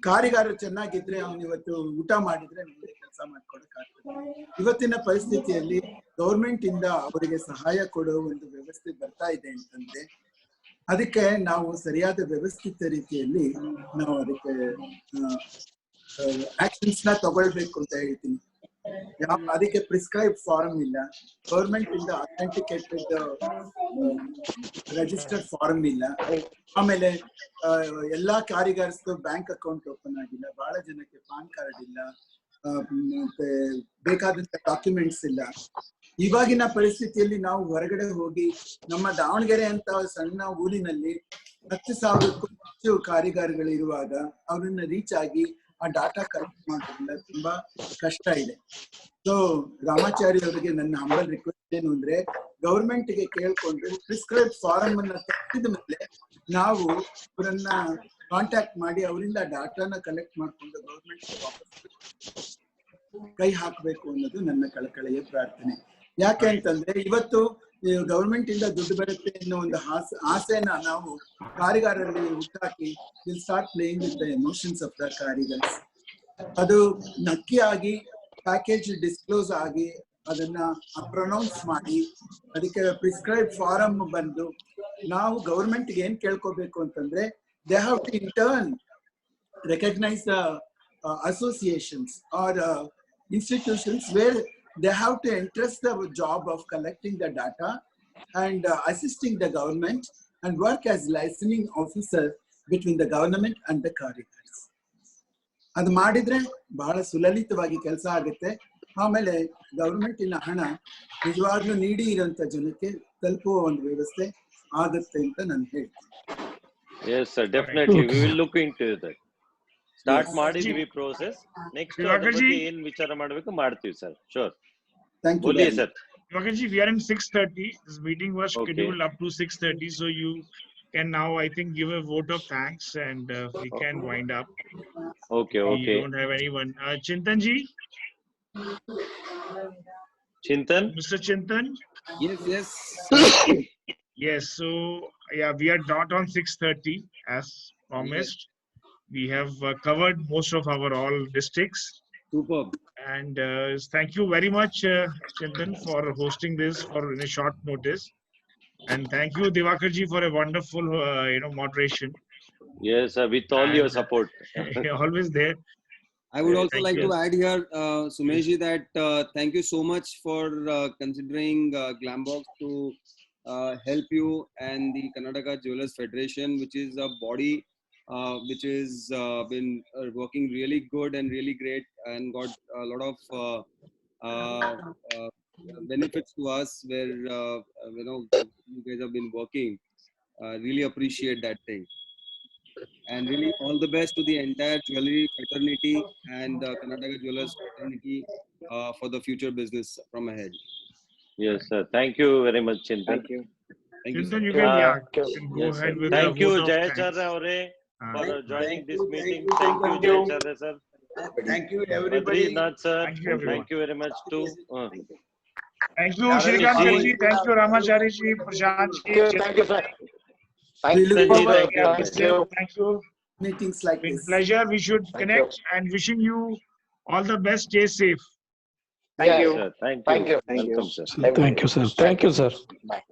ಕಾರಿಗಾರ ಚೆನ್ನಾಗಿದ್ರೆ ಅವನು ಇವತ್ತು ಊಟ ಮಾಡಿದ್ರೆ ನಮಗೆ ಕೆಲಸ ಮಾಡ್ಕೊಡಕ್ಕಾಗ್ತದೆ. ಇವತ್ತಿನ ಪರಿಸ್ಥಿತಿಯಲ್ಲಿ ಗೌರ್ಮೆಂಟ್ ಇಂದ ಅವರಿಗೆ ಸಹಾಯ ಕೊಡೋ ಒಂದು ವ್ಯವಸ್ಥೆ ಬರ್ತಾ ಇದೆ ಅಂತಂದ್ರೆ ಅದಕ್ಕೆ ನಾವು ಸರಿಯಾದ ವ್ಯವಸ್ಥಿತ ರೀತಿಯಲ್ಲಿ ನಾವು ಅದಕ್ಕೆ ಆಕ್ಷನ್ಸ್ ನ ತಗೊಳ್ಬೇಕು ಅಂತ ಹೇಳ್ತೀನಿ. ಅದಕ್ಕೆ ಪ್ರಿಸ್ಕ್ರೈಬ್ ಫಾರ್ಮ್ ಇಲ್ಲ, ಗೌರ್ಮೆಂಟ್ ಇಂದ ಅಥೆಂಟಿಕೇಟೆಡ್ ರಿಜಿಸ್ಟರ್ಡ್ ಫಾರ್ಮ್ ಇಲ್ಲ. ಆಮೇಲೆ ಎಲ್ಲಾ ಕಾರಿಗಾರ್ಸ್ದು ಬ್ಯಾಂಕ್ ಅಕೌಂಟ್ ಓಪನ್ ಆಗಿಲ್ಲ, ಬಹಳ ಜನಕ್ಕೆ ಪಾನ್ ಕಾರ್ಡ್ ಇಲ್ಲ, ಮತ್ತೆ ಬೇಕಾದಂತ ಡಾಕ್ಯುಮೆಂಟ್ಸ್ ಇಲ್ಲ. ಇವಾಗಿನ ಪರಿಸ್ಥಿತಿಯಲ್ಲಿ ನಾವು ಹೊರಗಡೆ ಹೋಗಿ ನಮ್ಮ ದಾವಣಗೆರೆ ಅಂತ ಸಣ್ಣ ಊರಿನಲ್ಲಿ 10,000ಕ್ಕೂ ಹೆಚ್ಚು ಕಾರಿಗಾರಗಳು ಇರುವಾಗ ಅವ್ರನ್ನ ರೀಚ್ ಆಗಿ ಆ ಡಾಟಾ ಕಲೆಕ್ಟ್ ಮಾಡೋದ್ರಿಂದ ತುಂಬಾ ಕಷ್ಟ ಇದೆ. ಸೊ ರಾಮಾಚಾರಿ ಅವರಿಗೆ ನನ್ನ ಹಂಬಲ್ ರಿಕ್ವೆಸ್ಟ್ ಏನು ಅಂದ್ರೆ, ಗವರ್ಮೆಂಟ್ ಗೆ ಕೇಳ್ಕೊಂಡು ಪ್ರಿಸ್ಕ್ರೈಬ್ ಫಾರಂ ಅನ್ನ ತೆಗೆದ ಮೇಲೆ ನಾವು ಅವರನ್ನ ಕಾಂಟ್ಯಾಕ್ಟ್ ಮಾಡಿ ಅವರಿಂದ ಡಾಟಾನ ಕಲೆಕ್ಟ್ ಮಾಡ್ಕೊಂಡು ಗವರ್ಮೆಂಟ್ ಕೈ ಹಾಕಬೇಕು ಅನ್ನೋದು ನನ್ನ ಕಳಕಳಿಯ ಪ್ರಾರ್ಥನೆ. ಯಾಕೆ ಅಂತಂದ್ರೆ ಇವತ್ತು ಗವರ್ಮೆಂಟ್ ಇಂದ ದುಡ್ಡು ಬರುತ್ತೆ ಅನ್ನೋ ಒಂದು ಆಸೆನ ನಾವು ಕಾರಿಗಾರರಲ್ಲಿ ಹುಟ್ಟಾಕಿ will start playing with the emotions of the ಕಾರಿಗರ್ಸ್. ಅದು ನಕ್ಕಿ ಆಗಿ ಪ್ಯಾಕೇಜ್ ಡಿಸ್ಕ್ಲೋಸ್ ಆಗಿ ಅದನ್ನ ಪ್ರೊನೌನ್ಸ್ ಮಾಡಿ ಅದಕ್ಕೆ ಪ್ರಿಸ್ಕ್ರೈಬ್ ಫಾರಂ ಬಂದು ನಾವು ಗವರ್ಮೆಂಟ್ ಏನ್ ಕೇಳ್ಕೋಬೇಕು ಅಂತಂದ್ರೆ, they have to in turn recognise the associations or institutions where they have to entrust the job of collecting the data and assisting the government and work as licensing officer between the government and the carriers. ಅದು ಮಾಡಿದ್ರೆ ಬಹಳ ಸುಲಲಿತವಾಗಿ ಕೆಲಸ ಆಗುತ್ತೆ. ಆಮೇಲೆ government ಇನ ಹಣ ನಿಜವಾಗ್ಲೂ ನೀಡಿ ಇರೋಂಥ ಜನಕ್ಕೆ ತಲುಪುವ ಒಂದು ವ್ಯವಸ್ಥೆ ಆಗುತ್ತೆ ಅಂತ ನಾನು ಹೇಳ್ತೀನಿ. Yes sir, definitely we will look into that. Start ಮಾಡಿದ್ವಿ ಪ್ರೋಸೆಸ್. ನೆಕ್ಸ್ಟ್ ಅದ್ರ ಬಗ್ಗೆ ಏನು ವಿಚಾರ ಮಾಡಬೇಕು ಮಾಡ್ತೀವಿ sir. Sure. Thank you. Boliye sir. Yogaji, we are in 6:30. This meeting was scheduled up to 6:30, so you can now, I think, give a vote of thanks and we can wind up. Okay. We don't have anyone. Chintan ji? Chintan? Mr. Chintan? Yes. Yes, so yeah, we are dot on 6:30 as promised. We have covered most of our all districts. Superb. And thank you very much, Chintan, for hosting this for in a short notice. And thank you, Divakarji, for a wonderful, moderation. Yes, sir, with all your support. Always there. I would also like to add here, Sumeshji, that thank you so much for considering Glambox to help you and the Karnataka Jewelers Federation, which is a body which has been working really good and really great and got a lot of benefits to us where you guys have been working. Really appreciate that thing. And really all the best to the entire jewelry fraternity and Karnataka Jewelers Fraternity for the future business from ahead. Yes sir, thank you very much Chintan. Thank you. Chintan, you can go ahead with thank you Jayacharya Avare for joining this meeting. Thank you Jayacharya sir. Thank you, everybody. Badrinath sir, Thank you, everyone. thank you very much too. Thank you, Shrikant ji. Thank you, Ramachari ji, Prashant ji. Thank you, sir. We look forward Thank you. Thank you. meetings like Been this. pleasure. We should connect and wishing you all the best. Stay safe. Thank you. Sir, thank you. Thank you. Welcome, sir. Thank you, sir. Thank you, sir. Bye.